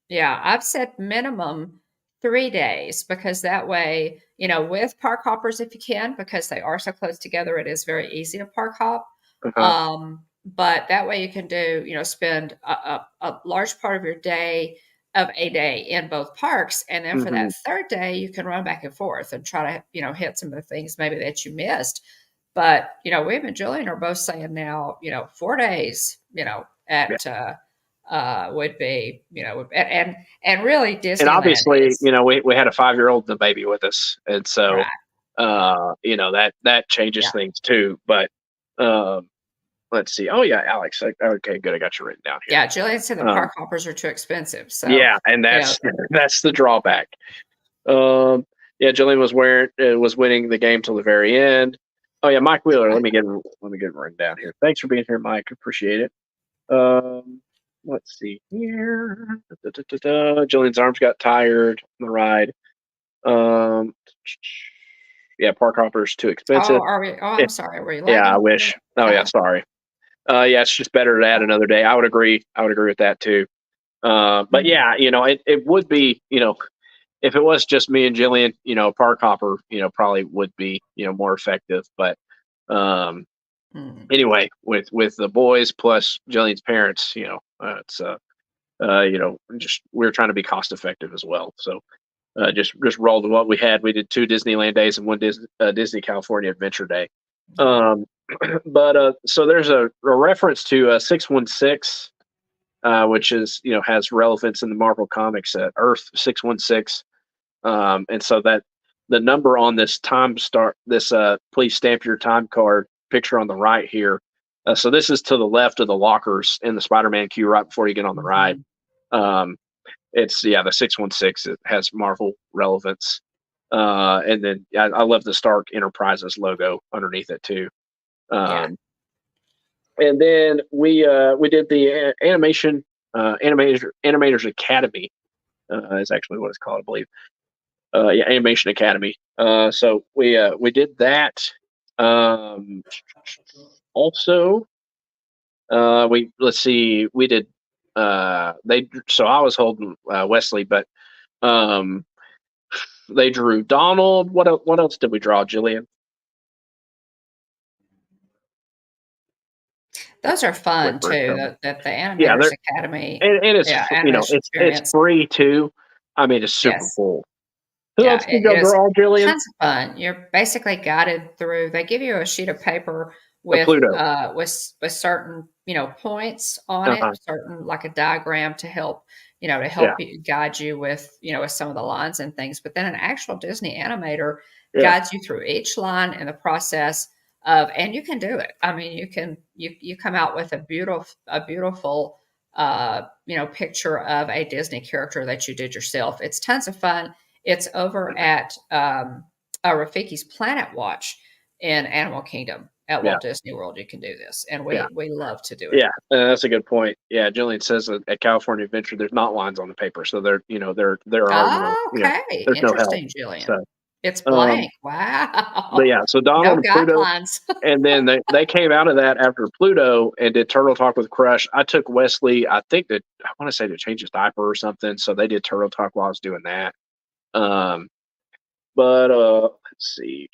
yeah, I've said minimum 3 days because that way, with park hoppers, if you can, because they are so close together, it is very easy to park hop.
Uh-huh.
But that way you can spend a large part of your day of a day in both parks. And then for that third day, you can run back and forth and try to, hit some of the things maybe that you missed. But, we and Jillian are both saying now, 4 days, at, would be, and really
And
Disneyland
obviously,
is
we had a 5-year-old and a baby with us, and so
right.
that changes
Yeah.
things too. But let's see. Oh yeah, Alex. Okay, good. I got you written down here.
Yeah. Jillian said the park hoppers are too expensive. So
yeah, and that's the drawback. Yeah, Jillian was winning the game till the very end. Oh yeah, Mike Wheeler. Let me get him written down here. Thanks for being here, Mike. Appreciate it. Let's see here. Jillian's arms got tired on the ride. Yeah, park hoppers too expensive.
Oh, are we? Oh, I'm sorry. Were you
Yeah,
lagging?
I wish. Oh yeah, sorry. Yeah, it's just better to add another day. I would agree. With that too. But yeah, it would be, if it was just me and Jillian, a park hopper, probably would be, more effective. But anyway, with the boys plus Jillian's parents, it's just we're trying to be cost effective as well. So just rolled with what we had. We did 2 Disneyland days and 1 Disney California Adventure Day. But so there's a reference to 616, which is has relevance in the Marvel Comics at Earth 616, and so that the number on this please stamp your time card picture on the right here. So this is to the left of the lockers in the Spider-Man queue right before you get on the ride. It's the 616. It has Marvel relevance, and then I love the Stark Enterprises logo underneath it too. And then we did the Animators Academy is actually what it's called, I believe. Animation Academy. So we did that. Also, let's see, we did. So I was holding Wesley, but they drew Donald. What else did we draw, Jillian?
Those are fun too. The Animators Academy.
And it's it's free too. I mean, it's super cool. Who else can go draw, Jillian?
Tons of fun. You're basically guided through. They give you a sheet of paper with certain points on it, certain like a diagram to help you guide you with with some of the lines and things. But then an actual Disney animator guides you through each line in the process of, and you can do it. I mean, you come out with a beautiful picture of a Disney character that you did yourself. It's tons of fun. It's over at Rafiki's Planet Watch in Animal Kingdom at Walt Disney World. You can do this, and we love to do it.
Yeah, that's a good point. Yeah, Jillian says that at California Adventure, there's not lines on the paper, so there are
okay.
There's
Interesting,
no help.
Jillian.
So,
it's blank. Wow.
But yeah, so Donald
no
and Pluto,
guidelines.
and then they came out of that after Pluto and did Turtle Talk with Crush. I took Wesley. I want to say to change his diaper or something. So they did Turtle Talk while I was doing that. But let's see.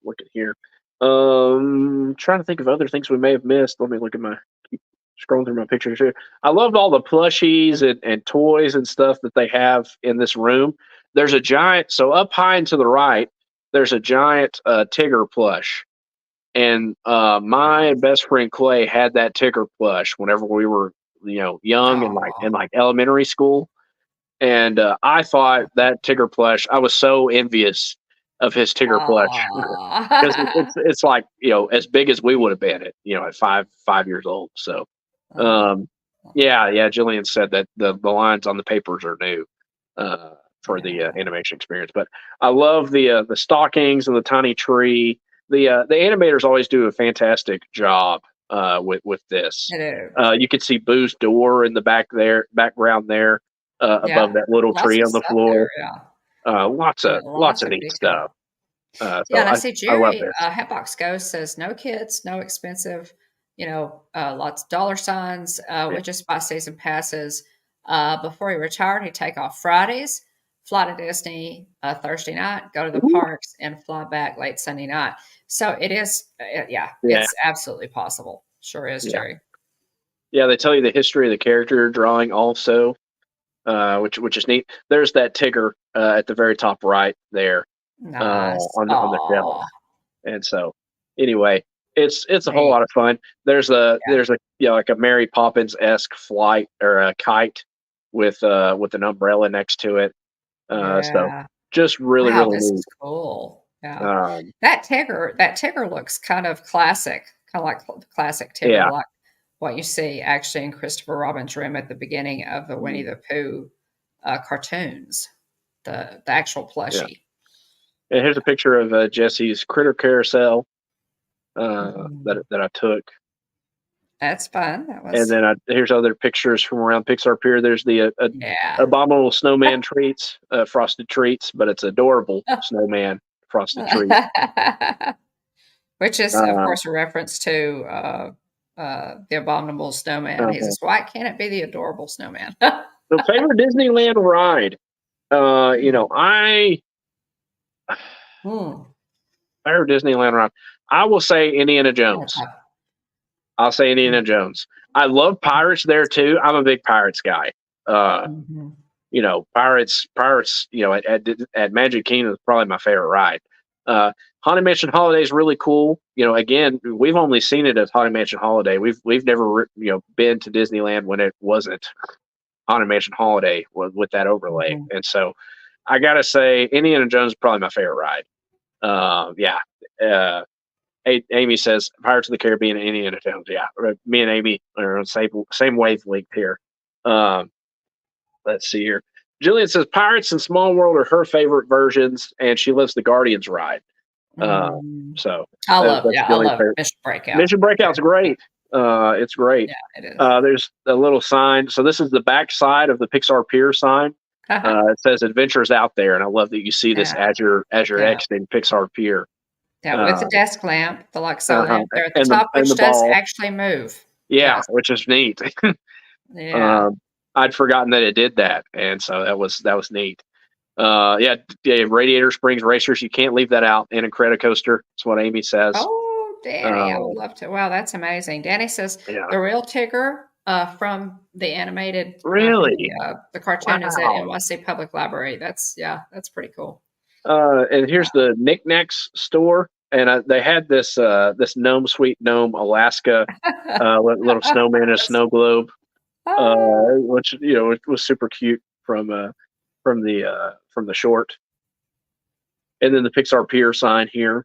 Look at here. Trying to think of other things we may have missed. Let me look at keep scrolling through my pictures here. I loved all the plushies and toys and stuff that they have in this room. There's a giant, so up high and to the right, there's a giant Tigger plush. And my best friend Clay had that Tigger plush whenever we were, young and like elementary school. And I thought that Tigger plush, I was so envious of his Tigger plush because it's like as big as we would have been at 5 years old. So Jillian said that the lines on the papers are new. for the animation experience. But I love the stockings and the tiny tree. The animators always do a fantastic job with this.
I do.
You can see Boo's door in the background there, above that little
Lots
tree
of
on the
stuff
floor.
there. Yeah.
Lots of neat
detail.
stuff. So
Yeah, and I see
I love
Jerry,
this.
Hitbox Ghost says no kids, no expensive, lots of dollar signs. We just buy season passes. Before he retired, he'd take off Fridays, fly to Disney Thursday night, go to the parks, and fly back late Sunday night. So it is, it's absolutely possible. Sure is, Jerry.
Yeah, they tell you the history of the character drawing also, which is neat. There's that Tigger at the very top right there.
Nice.
On the shelf. And so anyway, it's a whole lot of fun. There's a like a Mary Poppins-esque flight or a kite with an umbrella next to it. So just really
this
neat.
is cool. Yeah. That Tigger looks kind of classic, kind of like classic Tigger, like what you see actually in Christopher Robin's room at the beginning of the Winnie the Pooh cartoons, the actual plushie.
And here's a picture of Jesse's Critter Carousel that I took.
That's fun.
And then here's other pictures from around Pixar Pier. There's the abominable snowman treats, frosted treats, but it's adorable snowman frosted treats.
Which is, of course, a reference to the abominable snowman. He says, why can't it be the adorable snowman?
The favorite Disneyland ride. Favorite Disneyland ride. I will say Indiana Jones. I'll say Indiana Jones. I love Pirates there too. I'm a big Pirates guy. Pirates. At Magic Kingdom is probably my favorite ride. Haunted Mansion Holiday is really cool. Again, we've only seen it as Haunted Mansion Holiday. We've never been to Disneyland when it wasn't Haunted Mansion Holiday with that overlay. And so I gotta say Indiana Jones is probably my favorite ride. Amy says Pirates of the Caribbean and Indiana Jones. Yeah, me and Amy are on same wavelength here. Let's see here. Jillian says Pirates and Small World are her favorite versions, and she loves the Guardians ride. So
I love Mission Breakout.
Mission Breakout's great. It's great.
Yeah, it is.
There's a little sign. So this is the back side of the Pixar Pier sign. It says Adventures Out There, and I love that you see this as you're exiting Pixar Pier.
Yeah, with the desk lamp, the Luxo lamp there at the top, which does actually move.
Yeah, which is neat. I'd forgotten that it did that, and so that was neat. Radiator Springs Racers, you can't leave that out in Incredicoaster. That's what Amy says.
Oh, Danny, I would love to. Wow, that's amazing. Danny says the real Tigger from the animated, the cartoon is at NYC Public Library. That's pretty cool.
And here's the Knickknacks store, and they had this Gnome Sweet Gnome Alaska little snowman and a snow globe, which it was super cute from the short. And then the Pixar Pier sign here.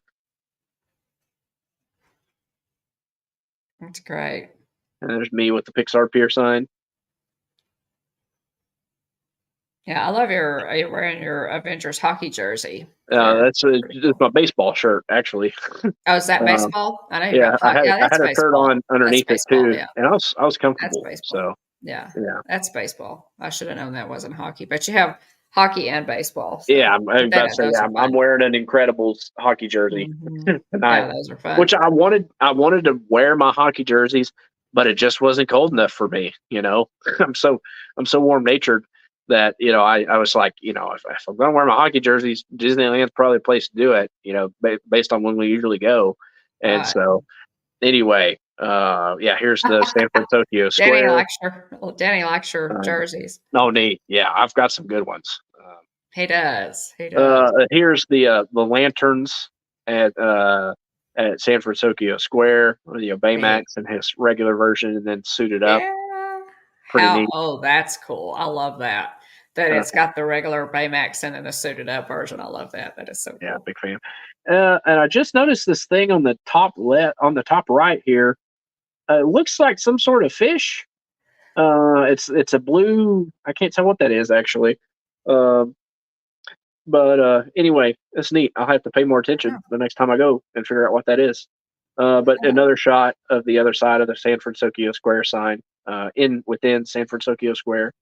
That's great.
And there's me with the Pixar Pier sign.
Yeah, I love you're wearing your Avengers hockey jersey.
That's my baseball shirt, actually.
Oh, is that baseball? I know.
I had a shirt on underneath it too, and I was comfortable.
That's
baseball.
So that's baseball. I should have known that wasn't hockey, but you have hockey and baseball. So
I'm about to say I'm wearing an Incredibles hockey jersey tonight.
Yeah, those are fun.
Which I wanted to wear my hockey jerseys, but it just wasn't cold enough for me. I'm so warm natured that I was like, if I'm going to wear my hockey jerseys, Disneyland's probably a place to do it. Based on when we usually go. And so anyway, here's the San Fransokyo Square.
Danny likes your jerseys.
Oh, neat. Yeah, I've got some good ones.
He does.
Here's the lanterns at San Fransokyo Square, Baymax in his regular version, and then suited up.
Yeah.
Pretty neat.
Oh, that's cool. I love that. That it's got the regular Baymax and then the suited up version. I love that. That is so cool.
Yeah, big fan. And I just noticed this thing on the top right here. It looks like some sort of fish. It's a blue. I can't tell what that is actually. But anyway, that's neat. I'll have to pay more attention the next time I go and figure out what that is. But another shot of the other side of the San Fransokyo Square sign within San Fransokyo Square.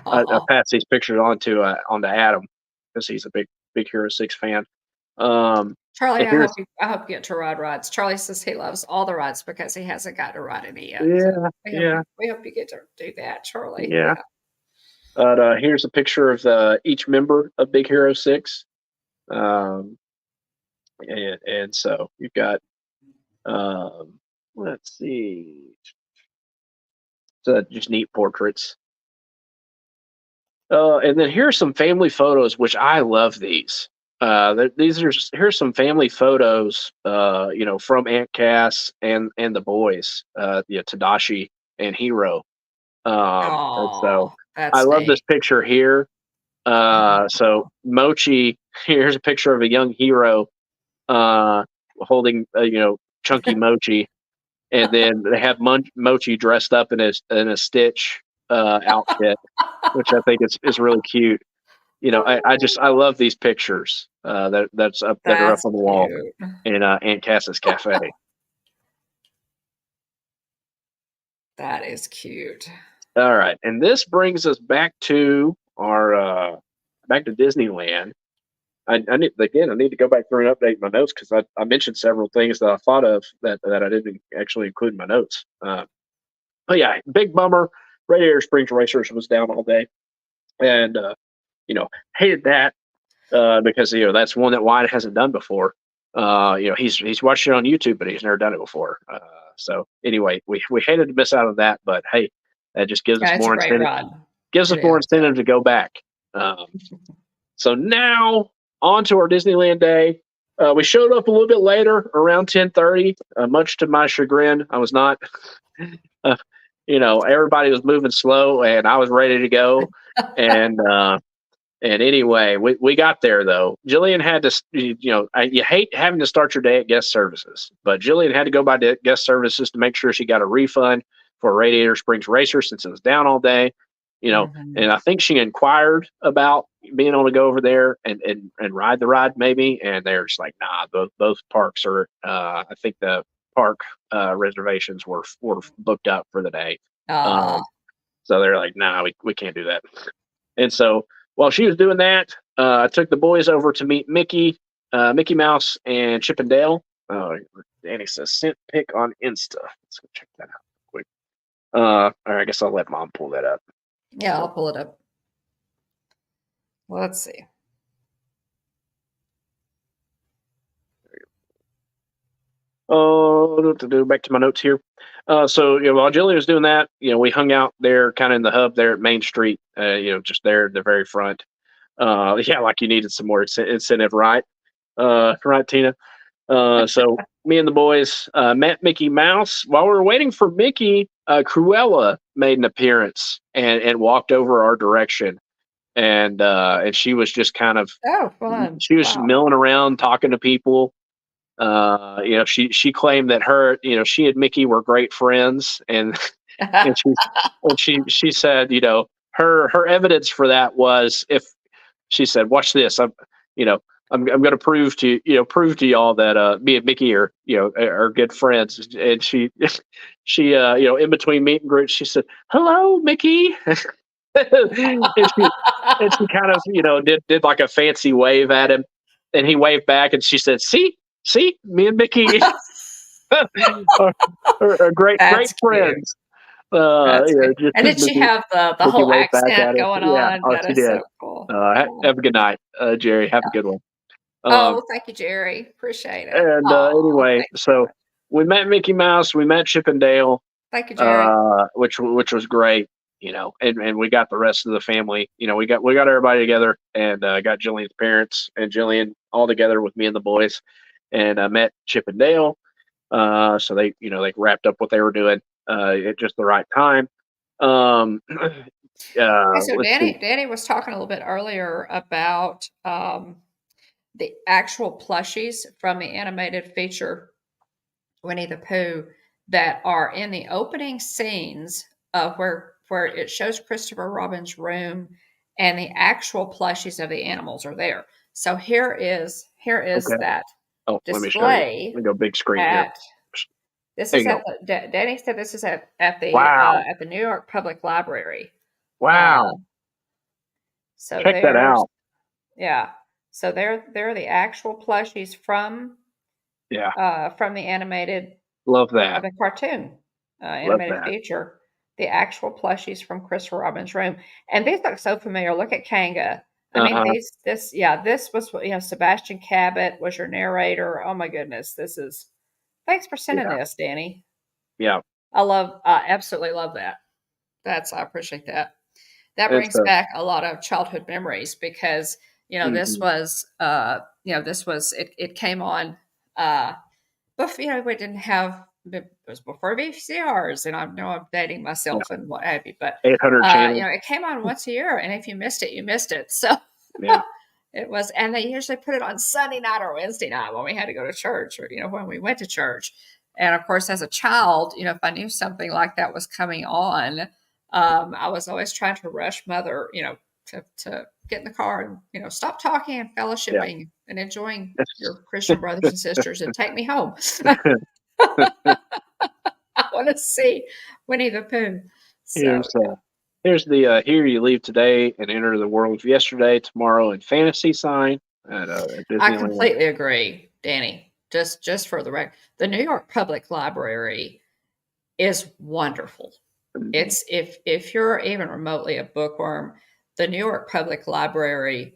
I passed these pictures onto Adam because he's a big Hero 6 fan.
Charlie, I hope you get to ride rides. Charlie says he loves all the rides because he hasn't got to ride any yet.
Yeah,
we hope you get to do that, Charlie.
Yeah. But here's a picture of each member of Big Hero 6. And so you've got, let's see, so just neat portraits. And then here's some family photos, which I love these. Here's some family photos, from Aunt Cass and the boys, Tadashi and Hiro. And so I love this picture here. So Mochi, here's a picture of a young Hiro, holding, chunky Mochi, and then they have Mochi dressed up in a Stitch outfit, which I think is really cute. I love these pictures that are up on the wall in Aunt Cass's cafe.
That is cute.
All right, and this brings us back to back to Disneyland. I need to go back through and update my notes because I mentioned several things that I thought of that I didn't actually include in my notes. But yeah, big bummer. Radiator Springs Racers was down all day, and hated that because that's one that Wyatt hasn't done before. He's watched it on YouTube, but he's never done it before. So anyway, we hated to miss out on that, but hey, that just gives us more incentive. Gives us more incentive to go back. So now on to our Disneyland day. We showed up a little bit later, around 10:30. Much to my chagrin, I was not. Everybody was moving slow, and I was ready to go. And anyway, we got there though. Jillian had to, you hate having to start your day at guest services, but Jillian had to go by guest services to make sure she got a refund for Radiator Springs Racer since it was down all day. And I think she inquired about being able to go over there and ride the ride maybe, and they're just like, nah, both parks are. I think the park reservations were booked up for the day. So they're like, nah, we can't do that. And so while she was doing that, I took the boys over to meet Mickey Mouse, and Chip and Dale. Danny says sent pic on Insta. Let's go check that out quick. Or I guess I'll let Mom pull that up.
Yeah, I'll pull it up. Let's see.
Back to my notes here. So while Jillian was doing that, we hung out there, kind of in the hub there at Main Street. Just there at the very front. Like you needed some more incentive, right? Right, Tina. So me and the boys met Mickey Mouse. While we were waiting for Mickey, Cruella made an appearance and walked over our direction, and she was just kind of
fun.
She was milling around talking to people. She claimed that she and Mickey were great friends, and she said, her evidence for that was, if she said, watch this, I'm going to prove to y'all that me and Mickey are good friends. And she in between meet and greets, she said, "Hello, Mickey." and she kind of did like a fancy wave at him, and he waved back, and she said, see, me and Mickey are great friends.
And did she have the whole accent going on?
Oh, she did. So
cool.
Have a good night, Jerry. Have a good one.
Thank you, Jerry. Appreciate it.
And anyway, so we met Mickey Mouse, we met Chip and Dale.
Thank you, Jerry.
Which was great, and we got the rest of the family. We got everybody together, and got Jillian's parents and Jillian all together with me and the boys, and met Chip and Dale. So they wrapped up what they were doing at just the right time.
So Danny was talking a little bit earlier about the actual plushies from the animated feature Winnie the Pooh that are in the opening scenes of where it shows Christopher Robin's room and the actual plushies of the animals are there. So here is
Okay.
that
Oh, let me show you.
display.
Let me go big screen here.
This
There
is
you
at
go.
Danny said this is at
Wow.
the New York Public Library.
Wow.
So
Check that
there's
out.
yeah. So they're the actual plushies from
Yeah.
the animated
Love that.
the cartoon
Love
animated
that.
feature, the actual plushies from Christopher Robin's room, and these look so familiar. Look at Kanga. I mean, this was Sebastian Cabot was your narrator. Oh my goodness, thanks for sending
Yeah.
this, Danny.
Yeah.
I absolutely love that. I appreciate that. That
It's
brings back a lot of childhood memories because this
mhm.
was it came on but we didn't have it was before VCRs, and I know I'm dating
Yeah.
myself and what have you, but
800 channels.
it came on once a year, and if you missed it, you missed it. So
Yeah.
it was, and they usually put it on Sunday night or Wednesday night when we had to go to church, or when we went to church. And of course, as a child, if I knew something like that was coming on, I was always trying to rush mother, to get in the car and stop talking and
Yeah.
fellowshipping and enjoying your Christian brothers and sisters and take me home. I want to see Winnie the Pooh. So
Here's the here you leave today and enter the world of yesterday, tomorrow, and fantasy sign at
I
Disneyland.
completely agree, Danny. Just for the record, the New York Public Library is wonderful. It's if you're even remotely a bookworm, the New York Public Library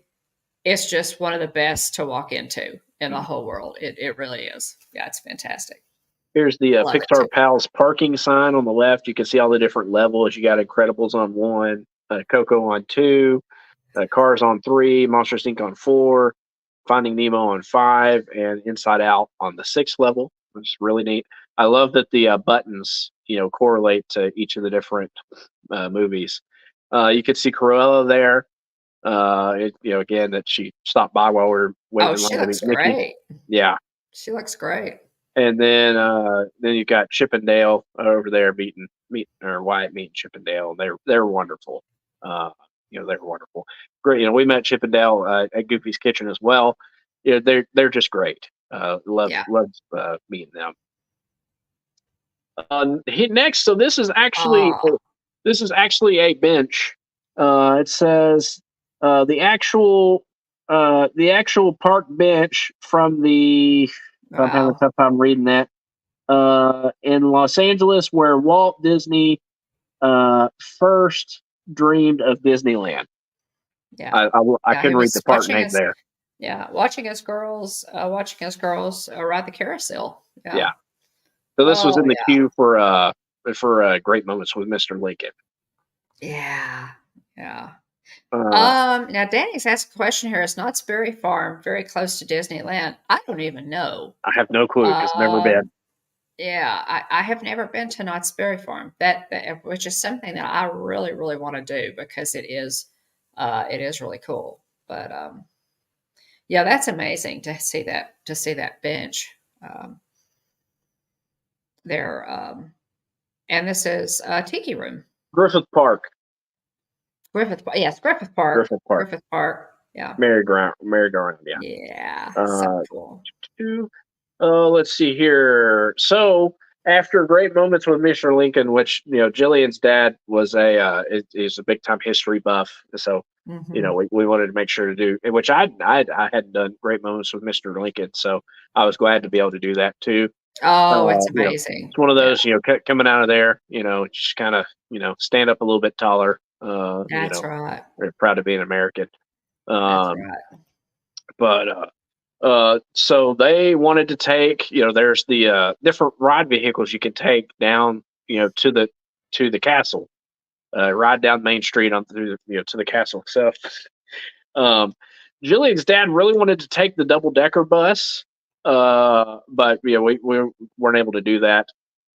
is just one of the best to walk into in the whole world. It really is. Yeah, it's fantastic.
Here's the
Love it
Pixar
too.
Pals parking sign on the left. You can see all the different levels. You got Incredibles on 1, Coco on 2, Cars on 3, Monsters Inc. on 4, Finding Nemo on 5, and Inside Out on the 6th level, which is really neat. I love that the buttons, correlate to each of the different movies. You could see Cruella there. Again, that she stopped by while we were waiting
Oh,
in line
she
to
looks
meet Mickey.
great.
Yeah.
She looks great.
And then you got Chip and Dale over there meeting Wyatt meeting Chip and Dale. They're wonderful. They're wonderful. Great. We met Chip and Dale at Goofy's Kitchen as well. They're just great. Love
Yeah.
meeting them. Next, so this is actually
Oh,
a bench. It says the actual park bench from the. I'm having a
wow.
tough time reading that. In Los Angeles, where Walt Disney first dreamed of Disneyland.
Yeah.
I
He
couldn't read the
was
park name there.
watching us girls ride the carousel. Yeah.
Yeah. So this was
Oh,
in the
yeah.
queue for Great Moments with Mr. Lincoln.
Yeah. Yeah.
Uh,
Now Danny's asked a question here. Is Knott's Berry Farm very close to Disneyland? I don't even know.
I have no clue because never been.
Um, yeah, I have never been to Knott's Berry Farm. Which is something that I really, really want to do because it is really cool. But yeah, that's amazing to see that bench there. And this is Tiki Room,
Griffith Park.
Yes, Griffith Park.
Griffith Park.
Griffith Park. Yeah.
Merry-go-round. Yeah.
Yeah. So
Uh,
cool.
let's see here. So after Great Moments with Mr. Lincoln, which Jillian's dad was is a big time history buff, so
Hmm.
we wanted to make sure to do, which I hadn't done Great Moments with Mr. Lincoln, so I was glad to be able to do that too.
Oh, it's
You know,
amazing.
it's one of
Yeah,
those coming out of there, just kind of stand up a little bit taller.
that's right.
Very proud to be an American.
That's
Um,
right.
but so they wanted to take, there's the different ride vehicles you can take down, to the castle, ride down Main Street on through to the castle. So, um, Jillian's dad really wanted to take the double decker bus, but we weren't able to do that.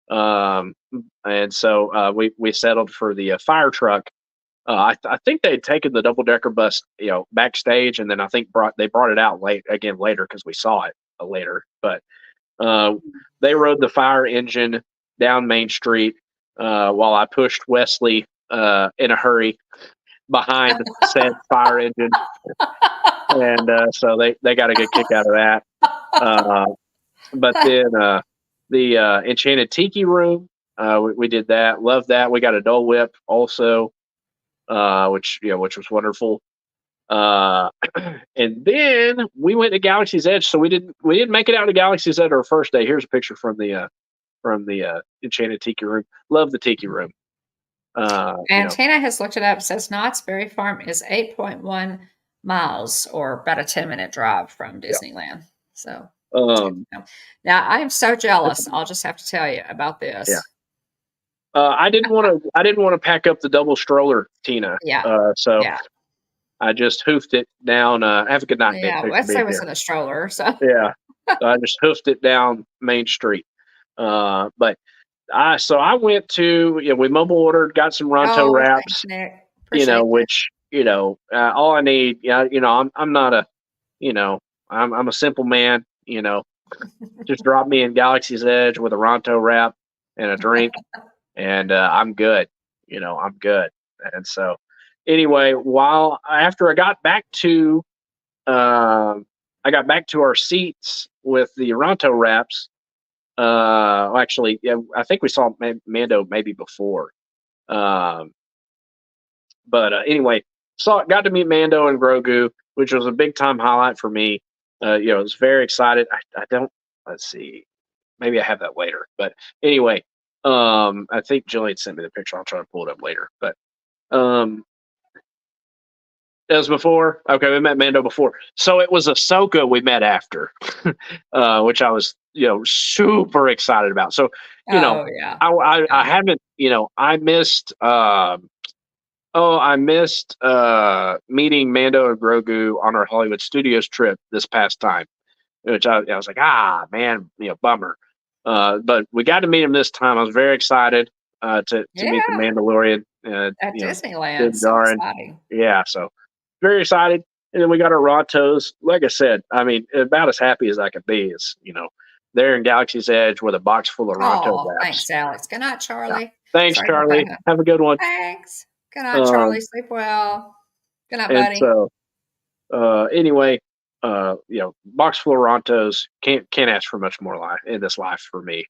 And so we settled for the fire truck. I think they had taken the double decker bus, backstage, and then I think they brought it out later because we saw it later. But uh, they rode the fire engine down Main Street while I pushed Wesley in a hurry behind said fire engine, and so they got a good kick out of that. But then the Enchanted Tiki Room, we did that. Loved that. We got a Dole Whip also, which was wonderful. And then we went to Galaxy's Edge. So we didn't make it out to Galaxy's Edge our first day. Here's a picture from the Enchanted Tiki Room. Love the Tiki Room.
And Tina has looked it up. Says Knott's Berry Farm is 8.1 miles, or about a 10-minute drive from Disneyland. So now I am so jealous. I'll just have to tell you about this.
Yeah. I didn't want to pack up the double stroller, Tina.
Yeah.
So I just hoofed it down. Have a good night.
Yeah, Wesley was in a stroller, so
yeah. So I just hoofed it down Main Street. But I went to we mobile ordered, got some Ronto wraps.
Thanks,
which all I need. I'm not a I'm a simple man. Just drop me in Galaxy's Edge with a Ronto wrap and a drink, and I'm good. I'm good. And so anyway, after I got back to our seats with the Ronto wraps. Actually, I think we saw Mando maybe before. But anyway, got to meet Mando and Grogu, which was a big time highlight for me. I was very excited. Let's see, maybe I have that later. But anyway, I think Jillian sent me the picture. I'll try to pull it up later. But it was before. Okay, we met Mando before. So it was Ahsoka we met after, which I was, super excited about. So, I haven't, I missed, meeting Mando and Grogu on our Hollywood Studios trip this past time, which I was like, man, bummer. But we got to meet him this time. I was very excited to meet the Mandalorian
at Disneyland. So exciting.
Yeah, so very excited. And then we got our Rontos. Like I said, I mean, about as happy as I could be is, there in Galaxy's Edge with a box full of Ronto wraps.
Thanks, Alex. Good night, Charlie.
Yeah. Thanks, Charlie. Have a good one.
Thanks. Good night, Charlie. Sleep well. Good night, buddy.
So, anyway, box full of Rontos. Can't ask for much more in this life for me.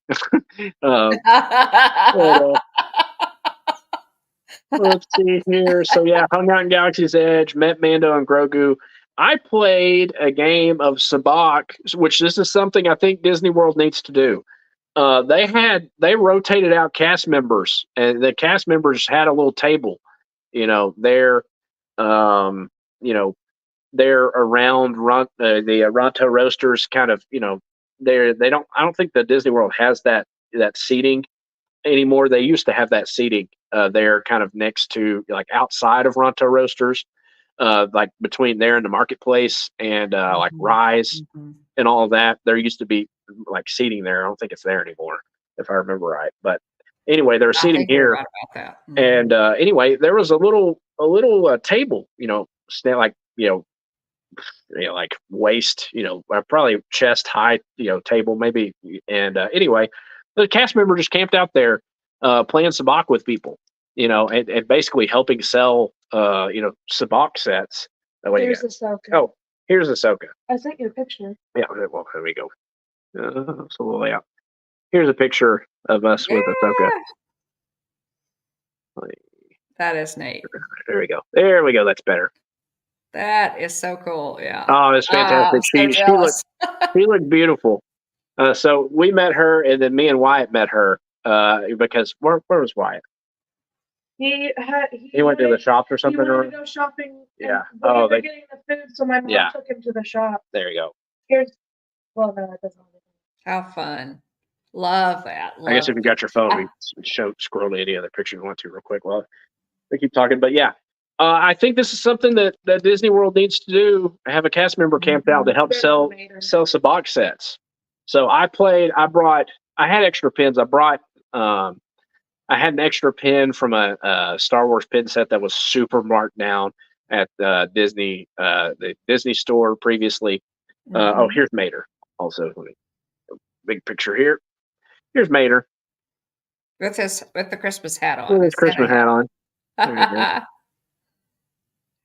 Let's see here. So hung out in Galaxy's Edge, met Mando and Grogu. I played a game of Sabacc, which this is something I think Disney World needs to do. They rotated out cast members, and the cast members had a little table. They're around the Ronto roasters, kind of. They don't. I don't think the Disney World has that seating anymore. They used to have that seating there, kind of next to, like, outside of Ronto roasters, like between there and the marketplace and like Rise and all of that. There used to be like seating there. I don't think it's there anymore, if I remember right. But anyway, there's seating here.
Right about that.
And anyway, there was a little table, like like waist, probably chest height, table maybe. And anyway, the cast member just camped out there playing Sabacc with people, and basically helping sell, Sabacc sets.
Here's Ahsoka.
Oh, here's Ahsoka.
I sent you a picture.
Yeah, well, here we go. So we'll lay out. Here's a picture of us with Ahsoka.
That is neat.
There we go. There we go. That's better.
That is so cool. Yeah.
Oh, it's fantastic. She looked beautiful. So we met her, and then me and Wyatt met her because where was Wyatt?
He
went to the shops or something.
He wanted to go shopping.
Yeah.
They're getting the food, so my mom took him to the shop.
There you go.
No, that doesn't.
How fun. Love that.
I guess if you got your phone, we scroll to any other picture you want to real quick while we keep talking. But yeah, I think this is something that Disney World needs to do. Have a cast member camped out to help sell Sabacc sets. So I had extra pins. I had an extra pin from a Star Wars pin set that was super marked down at the Disney store previously. Oh, here's Mater. Also, big picture here. Here's Mater
with the Christmas hat on.
With his Christmas hat on.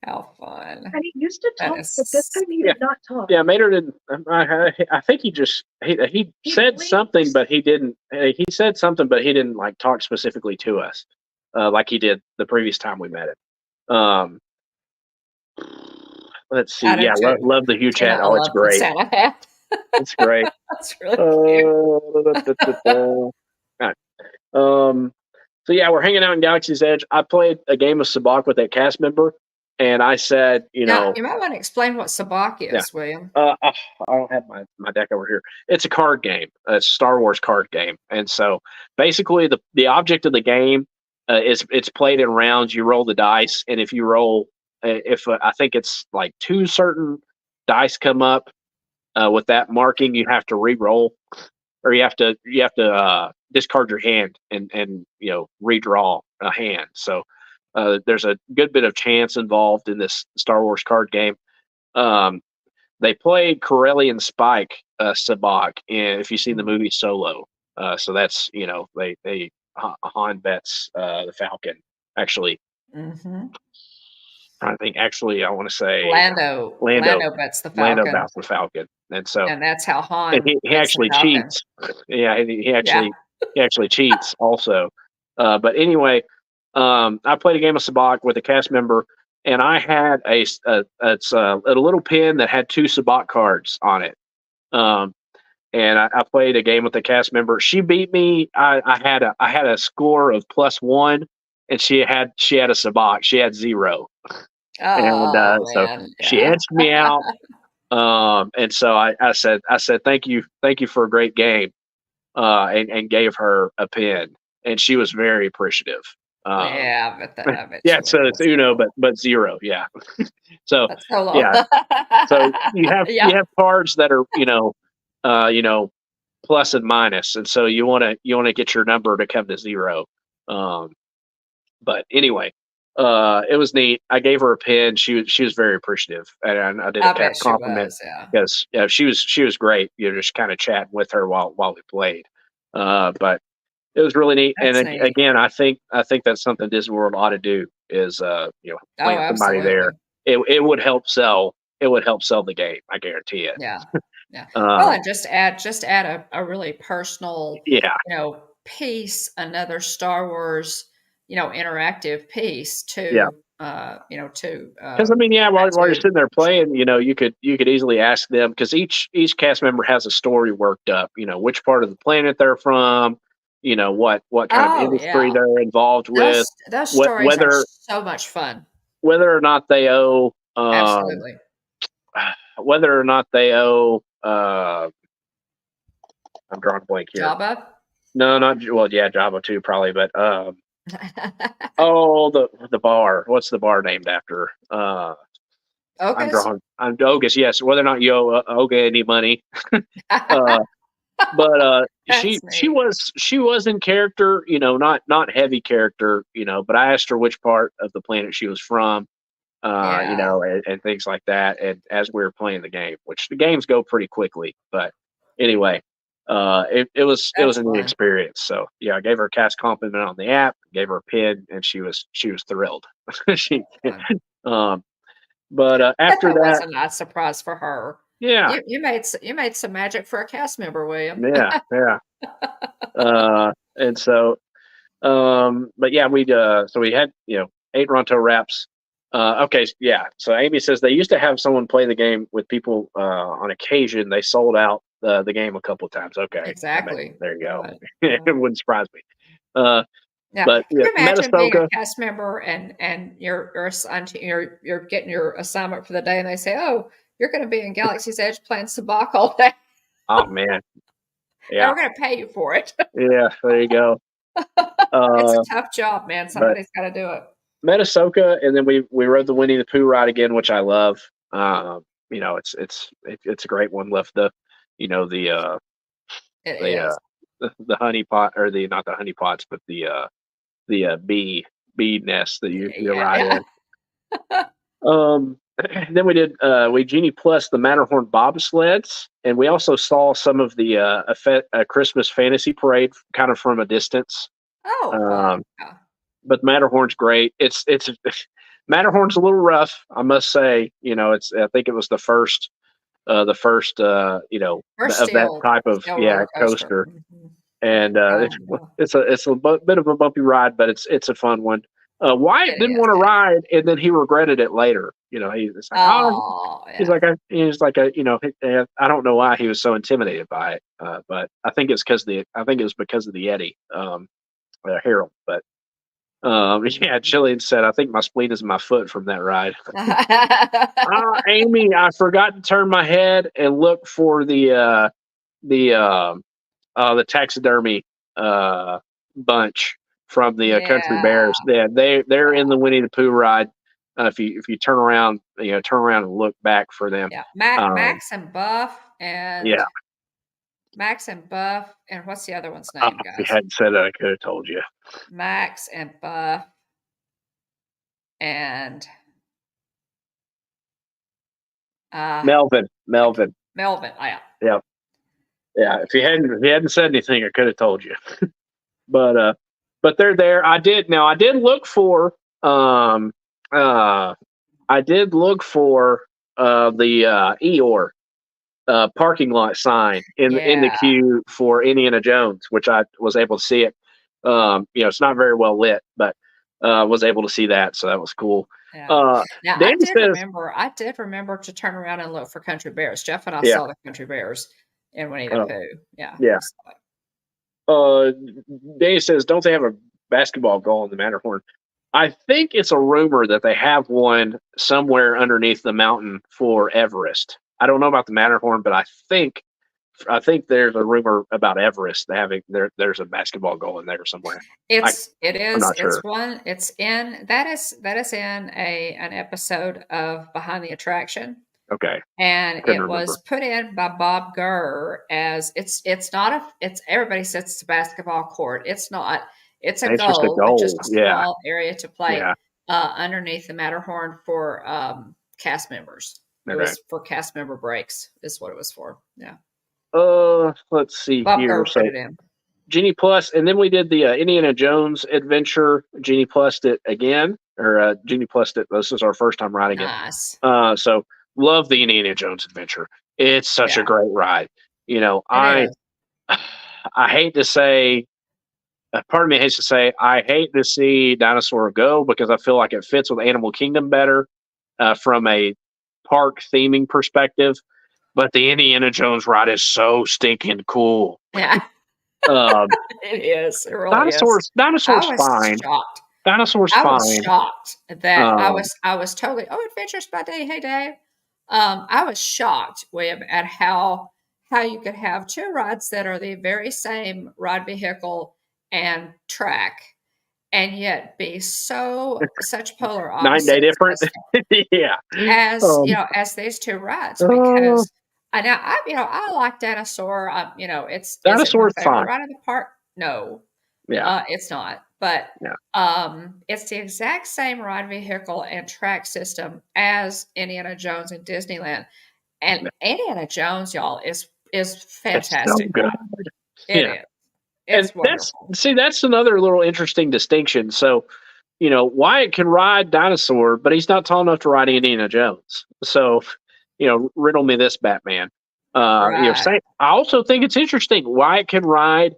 How fun.
And he used to
That
talk,
is-
but this time he
Yeah.
did not talk.
Yeah, Mater didn't. I think he just he said
blinked.
something, but he didn't. He said something, but he didn't like talk specifically to us, like he did the previous time we met him. Let's see.
I do
Yeah,
too.
love the huge
Tina,
hat.
I
Oh, it's
love the
great.
Santa hat.
It's great.
That's really cute.
All right. So yeah, we're hanging out in Galaxy's Edge. I played a game of Sabacc with that cast member, and I said,
Now, you might want to explain what Sabacc is,
Yeah.
William.
I don't have my deck over here. It's a card game, a Star Wars card game, and so basically the object of the game is it's played in rounds. You roll the dice, and if you roll, if I think it's like 2 certain dice come up with that marking, you have to re-roll, or you have to discard your hand and redraw a hand. So there's a good bit of chance involved in this Star Wars card game. They played Corellian Spike Sabacc, and if you've seen the movie Solo, so that's they Han bets the Falcon. Actually,
Mm-hmm.
I think I want to say
Lando bets the
Lando
Falcon.
bets the Falcon, and so
And that's how Han
and he
bets the
actually
Falcon.
cheats. Yeah, he actually cheats also. But anyway, I played a game of Sabacc with a cast member, and I had a little pin that had 2 Sabacc cards on it. And I played a game with the cast member. She beat me. I had a score of +1, and she had a Sabacc. She had 0, and so
Man.
she
Yeah.
edged me out. And so I said thank you for a great game, and gave her a pin, and she was very appreciative.
Yeah, I bet
Yeah,
you
so
would.
it's Uno, but 0. Yeah. So
That's so low.
yeah, so you have cards that are plus and minus, and so you want to get your number to come to 0. But anyway, it was neat. I gave her a pin. She was very appreciative, and I did a
bet she
compliment
was, yeah.
because she was great. Just kind of chatting with her while we played. But it was really neat.
That's
And
neat.
again, I think that's something Disney World ought to do is plant somebody there. It would help sell. It would help sell the game. I guarantee it.
Yeah. Yeah. Well, and just add a really personal, piece, another Star Wars, interactive piece to,
because I mean, while you're sitting there playing, you could easily ask them, because each cast member has a story worked up. Which part of the planet they're from, what kind of industry they're involved with.
Those stories are so much fun.
Whether or not they owe,
absolutely.
Whether or not they owe, I'm drawing a blank here.
Jabba?
No, Jabba too, probably, but the bar. What's the bar named after?
Ogus?
I'm Ogus. Yes, whether or not you owe Oga any money, but she was in character. Not heavy character. But I asked her which part of the planet she was from. And things like that. And as we were playing the game, which the games go pretty quickly, but anyway, it was a neat experience. So yeah, I gave her a cast compliment on the app, gave her a pin, and she was thrilled. But after that
was a nice surprise for her.
Yeah,
you made some magic for a cast member, William.
Yeah. And so, but yeah, we had 8 Ronto wraps. Okay, yeah. So Amy says they used to have someone play the game with people on occasion. They sold out the game a couple of times. Okay,
exactly.
There you go. It wouldn't surprise me.
But can you imagine being
Ahsoka,
a cast member and you're getting your assignment for the day, and they say, "Oh, you're going to be in Galaxy's Edge playing Sabacc all day."
Oh man,
yeah, we're going to pay you for it.
Yeah, there you go.
It's a tough job, man. Somebody's got to do it.
Met Ahsoka, and then we rode the Winnie the Pooh ride again, which I love. It's a great one. Left the honey pot, or not the honey pots, but the bee nest that you ride in. Then we did we Genie Plus the Matterhorn bobsleds, and we also saw some of the Christmas Fantasy Parade kind of from a distance.
Oh,
but Matterhorn's great. It's Matterhorn's a little rough, I must say. I think it was the first
First
of that type of
roller
coaster.
Mhm.
And
Yeah.
it's a bit of a bumpy ride, but it's a fun one. Wyatt
It
didn't
is.
want to ride, and then he regretted it later. He's like,
Oh,
he's
yeah.
like, I don't know why he was so intimidated by it, but I think it's because of the Eddie, Harold. But Jillian said, I think my spleen is in my foot from that ride. Amy, I forgot to turn my head and look for the taxidermy bunch from the Country Bears.
Yeah.
They're in the Winnie the Pooh ride. If you turn around, and look back for them.
Yeah. Max and Buff and Max and Buff and what's the other one's name,
If you
guys?
hadn't said that, I could have told you.
Max and Buff and
Melvin.
Yeah.
Yeah. If you hadn't said anything, I could have told you. But they're there. I did look for the Eeyore parking lot sign in the queue for Indiana Jones, which I was able to see it. It's not very well lit, but was able to see that, so that was cool.
Yeah. Now
Dan
I did remember to turn around and look for Country Bears. Jeff and I
Yeah.
saw the Country Bears in Winnie the Pooh. Yeah.
Yeah. Danny says, don't they have a basketball goal in the Matterhorn? I think it's a rumor that they have one somewhere underneath the mountain for Everest. I don't know about the Matterhorn, but I think there's a rumor about Everest having there's a basketball goal in there somewhere.
It is.
not sure.
It's in that is in an episode of Behind the Attraction.
Okay.
And it was put in by Bob Gurr as it's everybody says it's a basketball court. It's not. It's a
just a
goal.
goal.
Just a small area to play
Yeah.
Underneath the Matterhorn for cast members. It was for cast member breaks. Is what it was for. Yeah.
Let's see
Bob
here.
Gurr
So
put it in.
Genie Plus, and then we did the Indiana Jones adventure. Genie Plussed it again, or Genie Plussed it. This is our first time riding
Nice.
it. So love the Indiana Jones adventure. It's such a great ride. I hate to say, part of me hates to say, I hate to see Dinosaur go because I feel like it fits with Animal Kingdom better from a park theming perspective. But the Indiana Jones ride is so stinking cool.
Yeah. It is. It really
Dinosaurs fine.
Shocked.
Dinosaurs
I
fine.
was shocked that I was totally Adventures by Day. Hey Dave. I was shocked, William, at how you could have two rides that are the very same ride vehicle and track, and yet be such polar opposites.
9 day different. Yeah.
As these two rides, because I like Dinosaur. It's
Dinosaur's fine.
Ride in the park. No.
Yeah.
It's not. But it's the exact same ride vehicle and track system as Indiana Jones and Disneyland. And Indiana Jones, y'all, is fantastic.
It's so good.
It is. It's wonderful.
That's another little interesting distinction. So, Wyatt can ride Dinosaur, but he's not tall enough to ride Indiana Jones. So, riddle me this, Batman. I also think it's interesting. Wyatt can ride.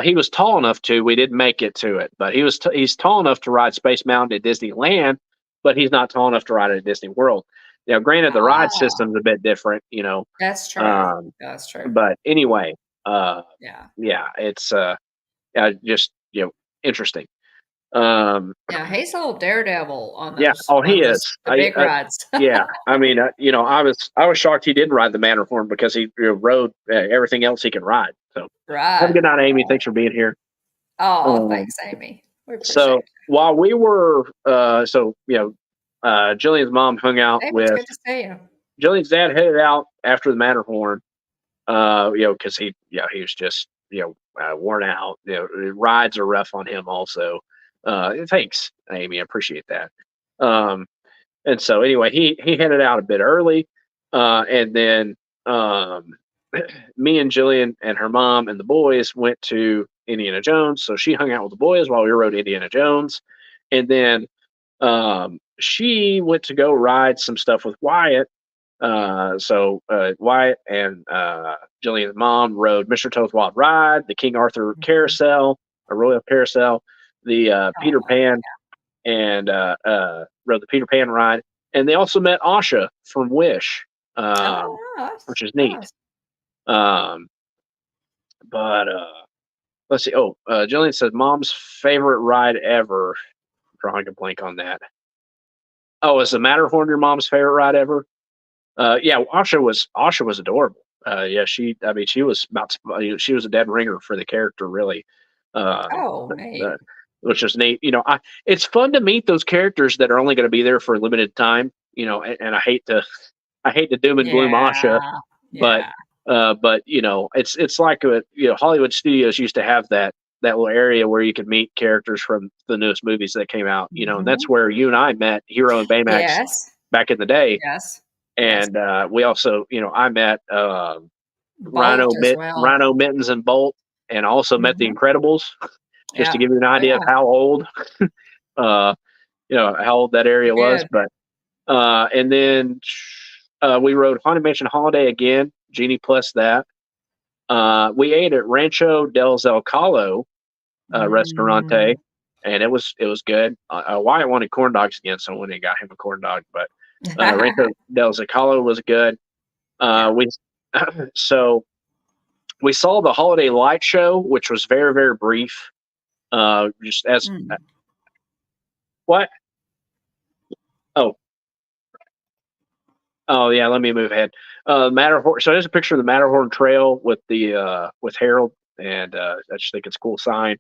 He was tall enough to. We didn't make it to it, but he's tall enough to ride Space Mountain at Disneyland, but he's not tall enough to ride it at Disney World. Granted, the ride system's a bit different.
That's true. That's true.
But anyway, it's just interesting.
He's a little daredevil on those.
Yeah. Oh, he is.
The big rides.
Yeah. I mean, I was shocked he didn't ride the Matterhorn because he rode everything else he could ride. So have a good night, Amy. Thanks for being here.
Oh, thanks, Amy.
So while we were, Jillian's mom hung out with.
Good to see you.
Jillian's dad headed out after the Matterhorn, because he was just worn out. Rides are rough on him also. Thanks, Amy. I appreciate that. And so anyway, he headed out a bit early, and then me and Jillian and her mom and the boys went to Indiana Jones. So she hung out with the boys while we rode Indiana Jones, and then she went to go ride some stuff with Wyatt. So Wyatt and Jillian's mom rode Mr. Toad's Wild Ride, the King Arthur Carousel, a Royal Carousel, the Peter Pan, and rode the Peter Pan ride. And they also met Asha from Wish, which is neat. But let's see. Oh, Jillian says mom's favorite ride ever. I'm drawing a blank on that. Oh, is the Matterhorn your mom's favorite ride ever? Yeah, Asha was adorable. Yeah, she was she was a dead ringer for the character, really.
Neat.
Which is neat. It's fun to meet those characters that are only going to be there for a limited time. And I hate to doom and gloom Asha, but it's like Hollywood Studios used to have that little area where you could meet characters from the newest movies that came out. And that's where you and I met Hero and Baymax back in the day.
Yes.
And we also, I met Rhino Mittens and Bolt, and also met the Incredibles, just to give you an idea of how old, how old that area was. But and then we rode Haunted Mansion Holiday again, Genie Plus that. We ate at Rancho del Zalcalo Restaurante, and it was good. Wyatt wanted corn dogs again, so I went and got him a corn dog, but. Rancho del Zocalo was good. So we saw the holiday light show, which was very, very brief. Just as what? Oh yeah. Let me move ahead. Matterhorn. So there's a picture of the Matterhorn Trail with the with Harold, and I just think it's a cool sign.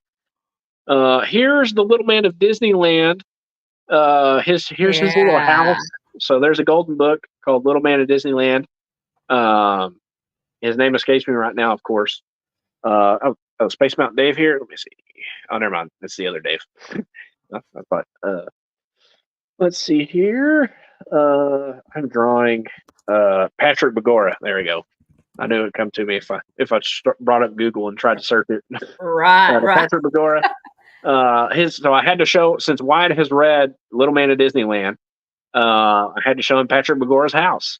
Here's the little man of Disneyland. Here's his little house. So there's a golden book called Little Man of Disneyland. His name escapes me right now, of course. Space Mountain Dave here. Let me see. Oh, never mind. It's the other Dave. I thought. Let's see here. I'm drawing Patrick Begorra. There we go. I knew it would come to me if I brought up Google and tried to search it.
Right.
Patrick Begorra. So I had to show, since Wyatt has read Little Man of Disneyland, I had to show him Patrick Begorra's house.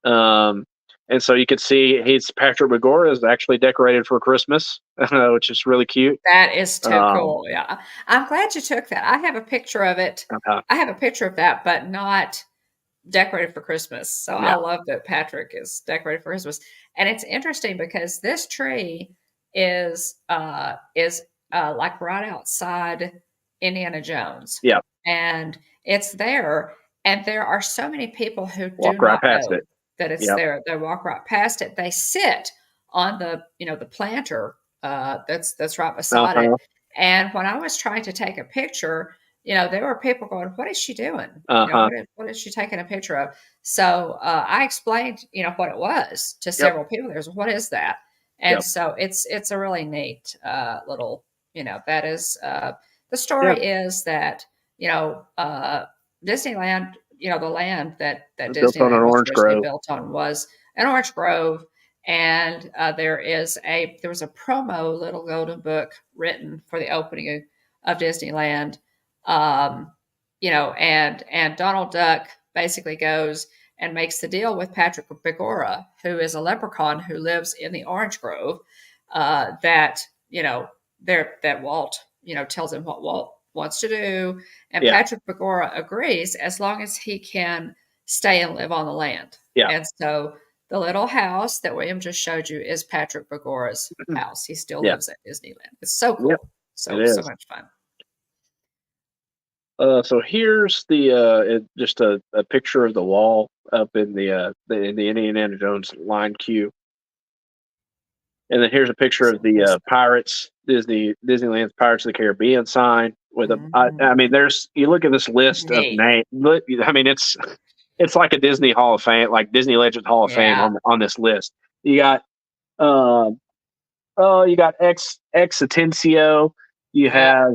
And so you can see Patrick Begorra is actually decorated for Christmas, which is really cute.
That is too cool. Yeah. I'm glad you took that. I have a picture of it. I have a picture of that, but not decorated for Christmas. So I love that Patrick is decorated for Christmas. And it's interesting because this tree is like right outside Indiana Jones.
Yeah.
And it's there. And there are so many people who
walk right past it.
That it's there. They walk right past it. They sit on the planter that's right beside it. And when I was trying to take a picture, there were people going, "What is she doing? What is she taking a picture of?" So I explained, what it was to several people. There's, what is that? And so it's a really neat little, that is the story is that Disneyland, the land that Disneyland was originally built on was an orange grove, and there was a promo little golden book written for the opening of Disneyland, and Donald Duck basically goes and makes the deal with Patrick Begorra, who is a leprechaun who lives in the orange grove, that Walt tells him what Walt wants to do, and Patrick Begorra agrees as long as he can stay and live on the land. And so the little house that William just showed you is Patrick Begorra's house. He still lives at Disneyland. It's so cool. So much fun.
So here's the just a picture of the wall up in the Indiana Jones line queue. And then here's a picture of the Pirates, Disneyland's Pirates of the Caribbean sign with I mean, you look at this list of names. I mean, it's like a Disney Hall of Fame, like Disney Legends Hall of Fame on this list. You got Ex Atencio. You have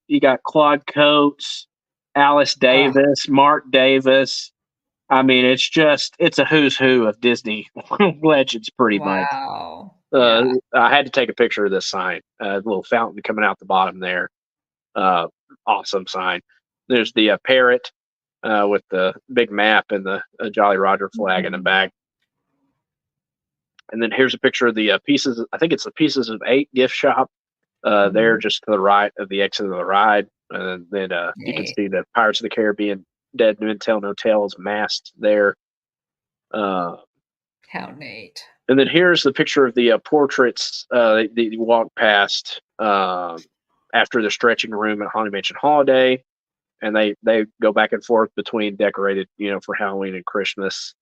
you got Claude Coates, Alice Davis, Mark Davis. I mean, it's a who's who of Disney legends, pretty much. I had to take a picture of this sign. A little fountain coming out the bottom there. Awesome sign. There's the parrot with the big map and the Jolly Roger flag in the back. And then here's a picture of the pieces. I think it's the Pieces of 8 gift shop. There, just to the right of the exit of the ride. And then you can see the Pirates of the Caribbean Dead Men Tell No Tales mast there.
How neat.
And then here's the picture of the portraits that you walk past after the stretching room at Haunted Mansion Holiday. And they go back and forth between decorated, for Halloween and Christmas.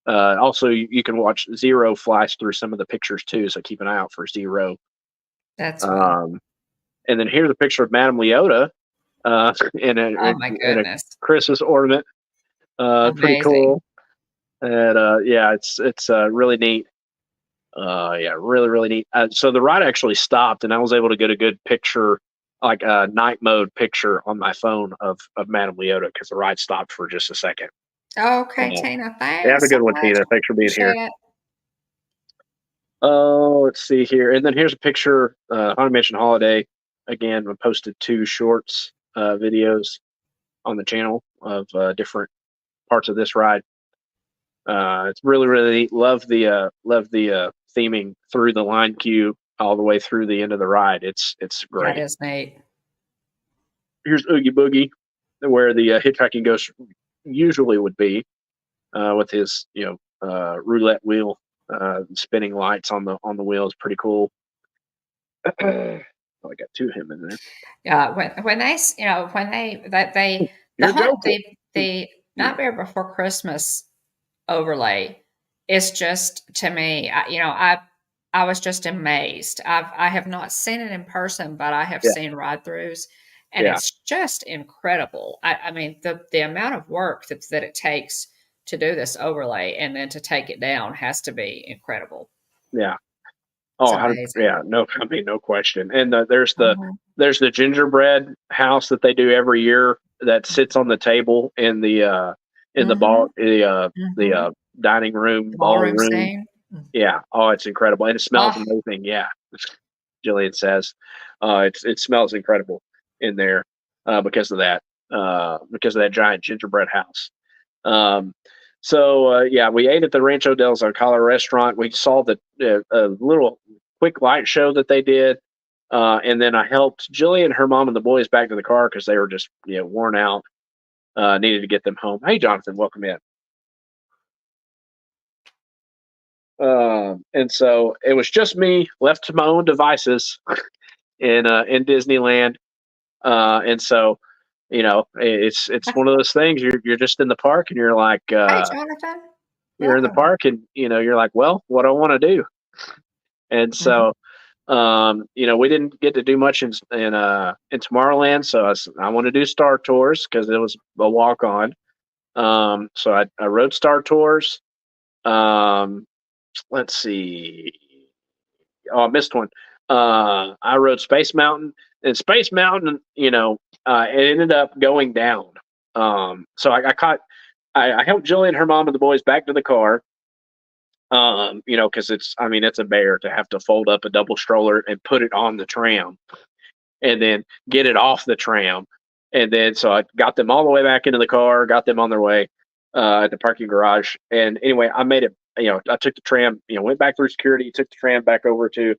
Also, you can watch Zero flash through some of the pictures too, so keep an eye out for Zero.
That's
and then here's a picture of Madame Leota in a Christmas ornament. Pretty cool. And it's really neat. Really neat. So the ride actually stopped, and I was able to get a good picture, like a night mode picture on my phone of Madame Leota, because the ride stopped for just a second.
Okay, Tina, thanks.
Have a good one, Tina. Thanks for being here. Oh, let's see here. And then here's a picture, Haunted Mansion Holiday. Again, I posted 2 shorts videos on the channel of different parts of this ride. It's really neat. Love the theming through the line queue all the way through the end of the ride. It's great.
That is neat.
Here's Oogie Boogie, where the Hitchhiking Ghost usually would be, with his roulette wheel, spinning lights on the wheel is pretty cool. I got 2 of him in there.
Yeah, when the Nightmare Before Christmas overlay is just, to me, I was just amazed. I have not seen it in person, but I have seen ride throughs, and it's just incredible. I mean, the amount of work that it takes to do this overlay and then to take it down has to be incredible.
Yeah. Oh, no question. And there's the gingerbread house that they do every year that sits on the table in the the dining room, ballroom. Yeah. Oh, it's incredible, and it smells amazing. Yeah, Jillian says it smells incredible in there because of that giant gingerbread house. We ate at the Rancho del Zocalo restaurant. We saw the little quick light show that they did, and then I helped Jillian, her mom, and the boys back to the car because they were just worn out. Needed to get them home. Hey, Jonathan, welcome in. And so it was just me left to my own devices in Disneyland, and so it's one of those things. You're just in the park, and you're like,
hey, Jonathan,
you're in the park, and you're like, well, what do I want to do? And so we didn't get to do much in Tomorrowland, so I want to do Star Tours because it was a walk on. So I rode Star Tours. Let's see. Oh, I missed one. I rode Space Mountain, and Space Mountain, it ended up going down. So I helped Jillian, her mom, and the boys back to the car. Because it's a bear to have to fold up a double stroller and put it on the tram and then get it off the tram. And then, so I got them all the way back into the car, got them on their way at the parking garage. And anyway, I made it, I took the tram, went back through security, took the tram back over to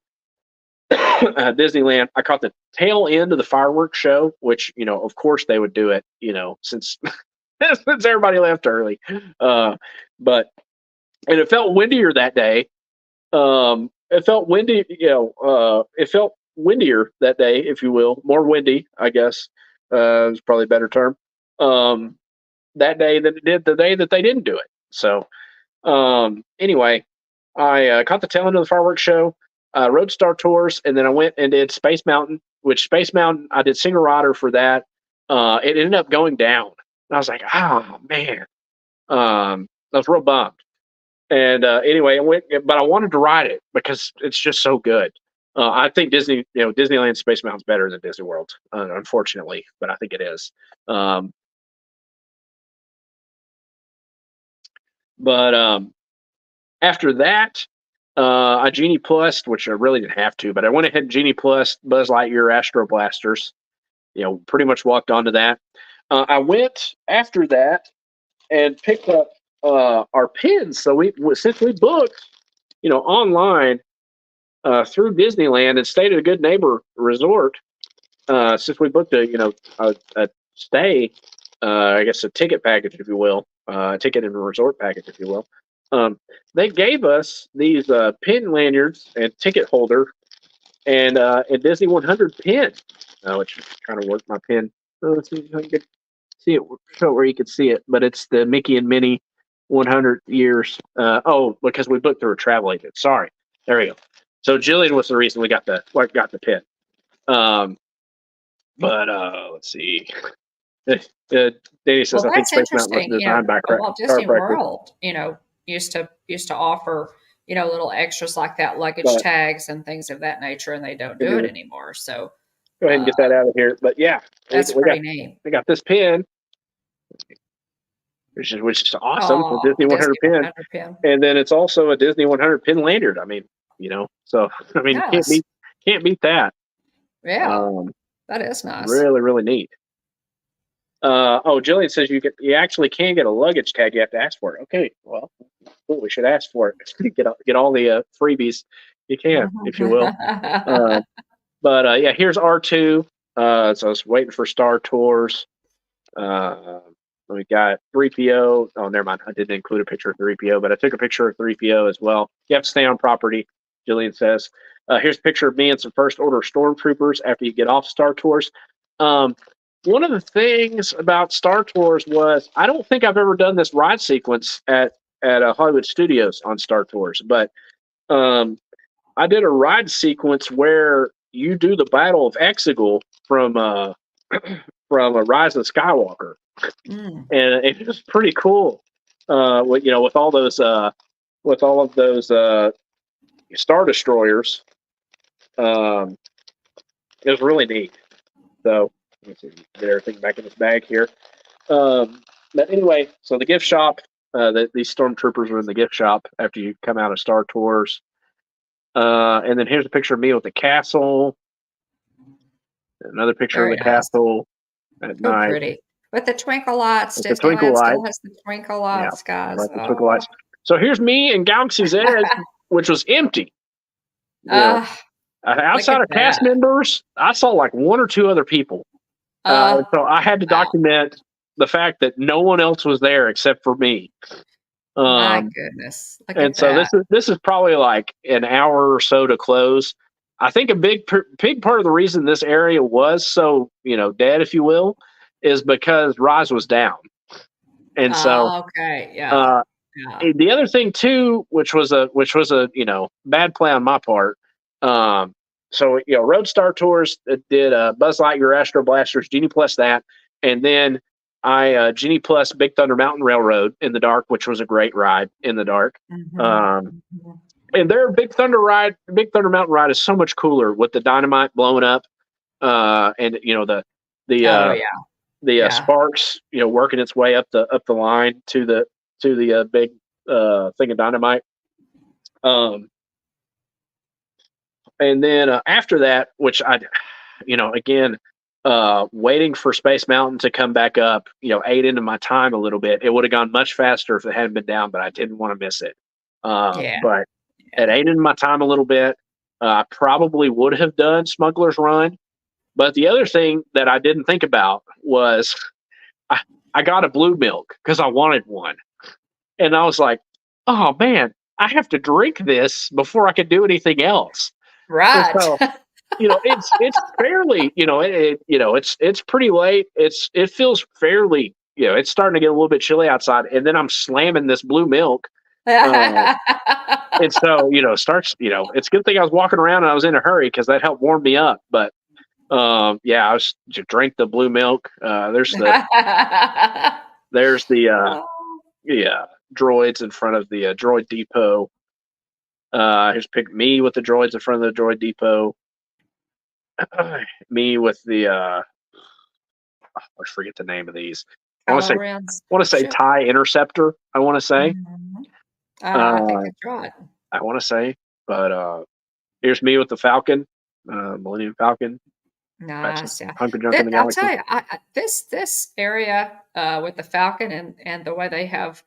Disneyland. I caught the tail end of the fireworks show, which, of course they would do it, since everybody left early. And it felt windier that day. It felt windy, it felt windier that day, if you will, more windy, I guess, is probably a better term, that day than it did the day that they didn't do it. So, anyway, I caught the tail end of the fireworks show, rode Star Tours, and then I went and did Space Mountain, which Space Mountain, I did Singer Rider for that. It ended up going down. And I was like, oh, man. I was real bummed. And anyway, but I wanted to ride it because it's just so good. I think Disneyland Space Mountain's better than Disney World, unfortunately, but I think it is. But after that, I Genie Plus, which I really didn't have to, but I went ahead and Genie Plus Buzz Lightyear Astro Blasters. Pretty much walked onto that. I went after that and picked up our pins. So since we booked, online through Disneyland and stayed at a Good Neighbor Resort, since we booked a stay, I guess a ticket package, if you will, a ticket and a resort package, if you will. They gave us these pin lanyards and ticket holder and a Disney 100 pin, which is trying to work my pin. Let's see if I can see it, show where you can see it, but it's the Mickey and Minnie 100 years. Because we booked through a travel agent. Sorry, there we go. So Jillian was the reason we got the pin. But let's see. Danny says,
Well,
I think
that's
Space Mountain was
interesting.
designed by
Walt Disney
chiropractor.
World, used to offer, little extras like that, luggage
But-
tags and things of that nature, and they don't do it anymore. So
Go ahead and get that out of here. But yeah,
that's
we
pretty neat.
got this pin, which is awesome.
Oh,
The Disney 100
Disney
pin.
100 pin.
And then it's also a Disney 100 pin lanyard. I mean, so I mean,
Yes.
can't beat that.
Yeah, that is nice.
Really, really neat. Jillian says you actually can get a luggage tag. You have to ask for it. Okay, well, we should ask for it. get all the freebies you can, if you will. But here's R2. So I was waiting for Star Tours. We got 3PO. Oh, never mind. I didn't include a picture of 3PO, but I took a picture of 3PO as well. You have to stay on property, Jillian says. Here's a picture of me and some First Order Stormtroopers after you get off Star Tours. One of the things about Star Tours was I don't think I've ever done this ride sequence at Hollywood Studios on Star Tours, but I did a ride sequence where you do the Battle of Exegol from from a Rise of Skywalker, and it was pretty cool. With all those Star Destroyers, it was really neat. So let's see, get everything back in this bag here. But anyway, so the gift shop, these stormtroopers were in the gift shop after you come out of Star Tours. And then here's a picture of me with the castle. Another picture of the castle at night.
Pretty. With the twinkle lights.
With the twinkle lights.
Still has the twinkle lights, guys.
Like the twinkle lights. So here's me in Galaxy's Edge, which was empty. Outside of cast members, I saw like one or two other people. So I had to document the fact that no one else was there except for me.
My goodness.
This is probably like an hour or so to close. I think a big part of the reason this area was so, dead, if you will, is because Rise was down. And so, the other thing too, which was a bad play on my part. Road Star Tours did Buzz Lightyear Astro Blasters, Genie Plus that, and then I Genie Plus Big Thunder Mountain Railroad in the dark, which was a great ride in the dark. And their Big Thunder Mountain ride is so much cooler with the dynamite blowing up, and the sparks, working its way up the line to the big thing of dynamite. And then after that, which again, waiting for Space Mountain to come back up, ate into my time a little bit. It would have gone much faster if it hadn't been down, but I didn't want to miss it. But it ate into my time a little bit. I probably would have done Smuggler's Run. But the other thing that I didn't think about was I got a blue milk because I wanted one. And I was like, oh, man, I have to drink this before I can do anything else.
Right.
And so, it's fairly, it's pretty late. It feels fairly, it's starting to get a little bit chilly outside. And then I'm slamming this blue milk. And so, it's a good thing I was walking around and I was in a hurry because that helped warm me up. But I was to drink the blue milk. There's the droids in front of the droid depot. Here's me with the droids in front of the droid depot. Me with the I forget the name of these. I want to say TIE Interceptor. I want to say.
I think that's right.
I want to say, but here's me with the Falcon, Millennium Falcon.
Nice. Yeah.
Hungry Junk in the
I'll
Galaxy.
tell you, this area with the Falcon and the way they have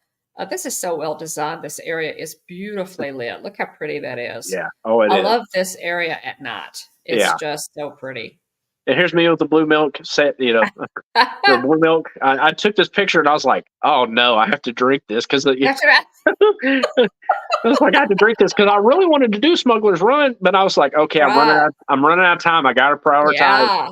this is so well designed. This area is beautifully lit. Look how pretty that is.
Yeah. Oh, it
I
is.
love this area at night. It's
Yeah.
just so pretty.
And here's me with the blue milk set, the blue milk. I took this picture and I was like, oh no, I have to drink this because
That's right.
I was like, I have to drink this because I really wanted to do Smuggler's Run, but I was like, okay, I'm running out of time. I got to prioritize.
Yeah.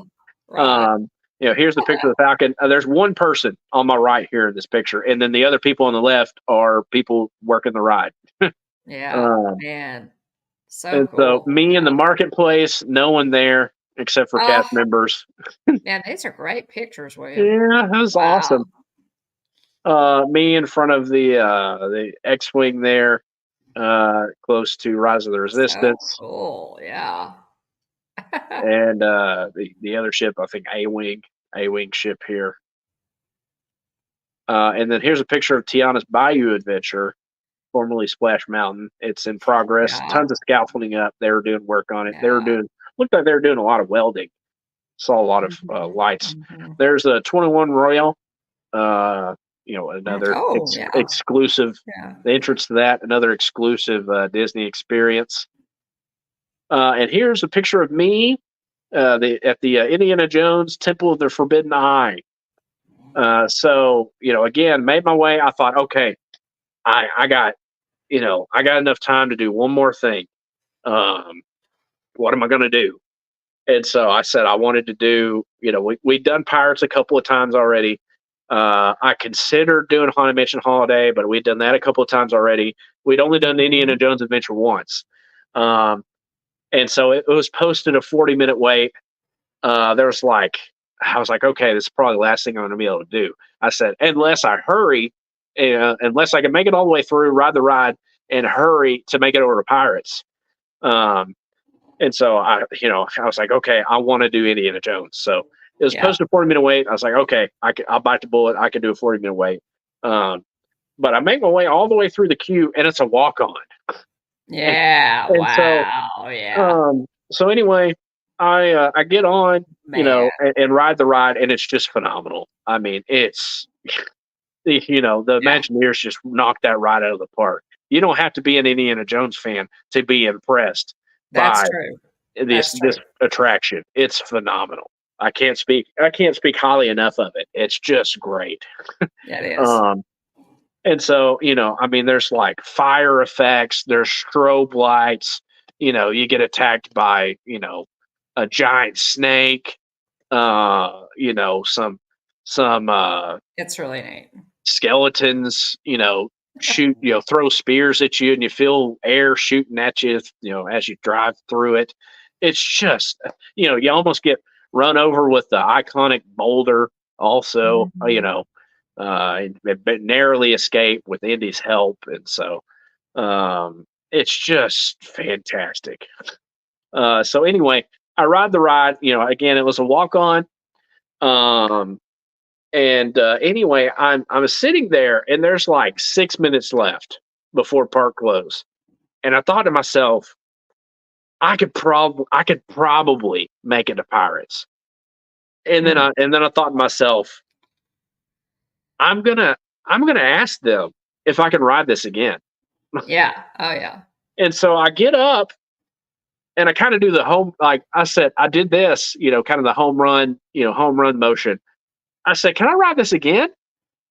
Right.
Here's the picture of the Falcon. There's one person on my right here in this picture, and then the other people on the left are people working the ride.
Yeah, man.
And
Cool.
so me in the marketplace, no one there except for cast members.
Man, these are great pictures, William.
Yeah, that was awesome. Me in front of the X-Wing there, close to Rise of the Resistance.
So cool, yeah.
And the other ship, I think A-Wing ship here. And then here's a picture of Tiana's Bayou Adventure, formerly Splash Mountain. It's in progress.
Yeah.
Tons of scaffolding up. They were doing work on it.
Yeah.
Looked like they were doing a lot of welding. Saw a lot of lights.
Mm-hmm.
There's a 21 Royal. Another exclusive. Yeah. The entrance to that, another exclusive Disney experience. And here's a picture of me at the Indiana Jones Temple of the Forbidden Eye. Again, made my way. I thought, okay, I got enough time to do one more thing. What am I going to do? And so I said I wanted to do, we'd done Pirates a couple of times already. I considered doing Haunted Mansion Holiday, but we'd done that a couple of times already. We'd only done the Indiana Jones Adventure once. And so it was posted a 40-minute wait. I was like, okay, this is probably the last thing I'm going to be able to do. I said, unless I hurry, unless I can make it all the way through, ride the ride, and hurry to make it over to Pirates. And so I was like, okay, I want to do Indiana Jones. So it was posted a 40-minute wait. I was like, okay, I'll bite the bullet. I can do a 40-minute wait. But I make my way all the way through the queue, and it's a walk-on.
Yeah. Wow.
So anyway, I get on, and ride the ride, and it's just phenomenal. I mean, it's, the Imagineers just knocked that ride out of the park. You don't have to be an Indiana Jones fan to be impressed by this attraction. It's phenomenal. I can't speak highly enough of it. It's just great.
Yeah, it is.
And so, there's like fire effects, there's strobe lights, you get attacked by, a giant snake, some
it's really neat.
Skeletons, shoot, throw spears at you, and you feel air shooting at you, as you drive through it. It's just, you almost get run over with the iconic boulder also, but narrowly escape with Indy's help. And so it's just fantastic. So anyway, I ride the ride, again, it was a walk-on. Anyway, I'm sitting there, and there's like 6 minutes left before park close. And I thought to myself, I could probably make it to Pirates. And then I thought to myself, I'm gonna ask them if I can ride this again.
Yeah. Oh yeah.
And so I get up, and I kind of do the home, like I said, I did this, kind of the home run motion. I said, can I ride this again?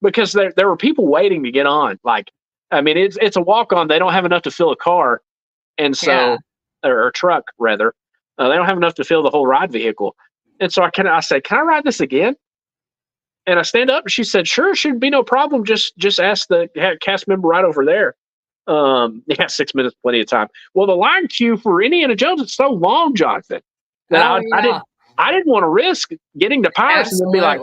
Because there were people waiting to get on. It's a walk on. They don't have enough to fill a car, and so or a truck rather. They don't have enough to fill the whole ride vehicle. And so I said, can I ride this again? And I stand up, and she said, sure, should be no problem. Just ask the cast member right over there. 6 minutes, plenty of time. Well, the line queue for Indiana Jones is so long, Jonathan, that I didn't want to risk getting to Pirates and then be like,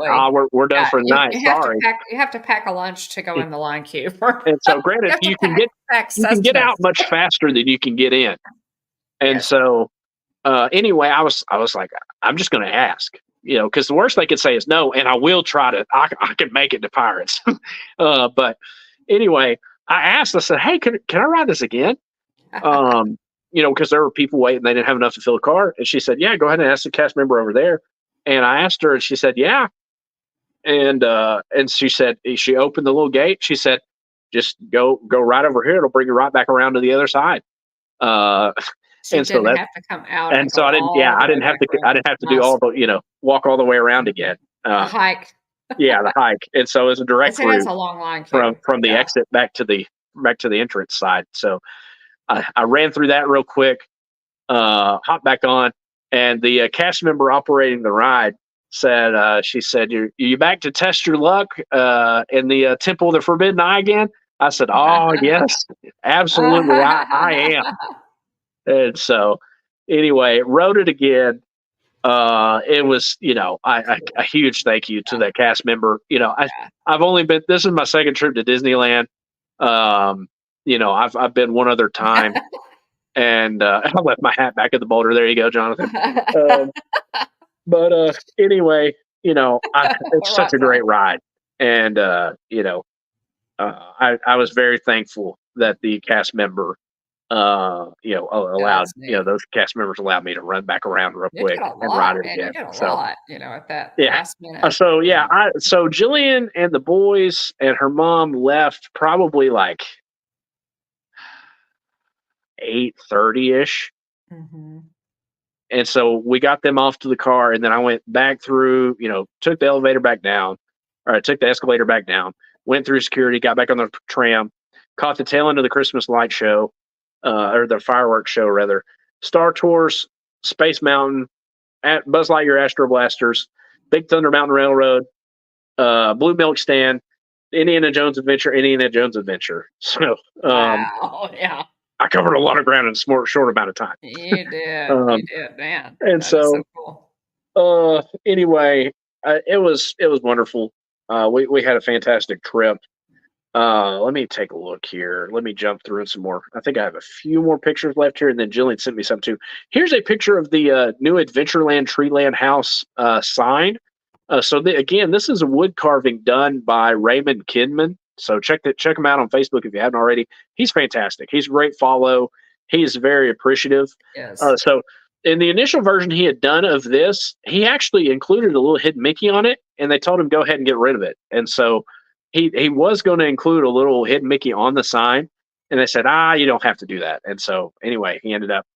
we're done for the night. Sorry.
You have to pack a lunch to go in the line queue.
And so, granted, you can get out much faster than you can get in. And so, anyway, I was like, I'm just going to ask, because the worst they could say is no, and I will try to. I can make it to Pirates. But anyway, I asked. I said, hey, can I ride this again? Because there were people waiting. They didn't have enough to fill a car. And she said, yeah, go ahead and ask the cast member over there. And I asked her, and she said, yeah. And she said, she opened the little gate. She said, just go right over here. It'll bring you right back around to the other side.
She
and so
didn't have to come out.
and so I didn't have to do all the, walk all the way around again.
The hike.
Yeah, the hike. And so it's a direct route
That's a long line
from the exit back to the entrance side. So I ran through that real quick, hopped back on, and the cast member operating the ride said, she said, you back to test your luck in the Temple of the Forbidden Eye again? I said, oh, yes, absolutely, I am. And so anyway, rode it again. It was, a huge thank you to that cast member. I've only been, this is my second trip to Disneyland. I've been one other time, and I left my hat back at the boulder. There you go, Jonathan. But anyway, it's such a great ride. And, I was very thankful that the cast member, allowed, those cast members allowed me to run back around real quick and ride it again.
You get a lot, at that
yeah.
last minute.
So Jillian and the boys and her mom left probably like 8:30-ish.
Mm-hmm.
And so we got them off to the car, and then I went back through, took the elevator back down, or I took the escalator back down, went through security, got back on the tram, caught the tail end of the Christmas light show, or the fireworks show rather, Star Tours, Space Mountain, at Buzz Lightyear Astro Blasters, Big Thunder Mountain Railroad, Blue Milk Stand, Indiana Jones Adventure. So,
wow, yeah.
I covered a lot of ground in a short amount of time.
You did, man.
And so cool. Anyway, it was wonderful. We had a fantastic trip. Let me take a look here. Let me jump through some more. I think I have a few more pictures left here, and then Jillian sent me some too. Here's a picture of the new Adventureland Treeland House sign. Again, this is a wood carving done by Raymond Kidman. So check him out on Facebook if you haven't already. He's fantastic. He's a great follow. He's very appreciative.
Yes.
So in the initial version he had done of this, he actually included a little hidden Mickey on it, and they told him go ahead and get rid of it. And so he was going to include a little hidden Mickey on the sign, and they said, you don't have to do that. And so anyway, he ended up,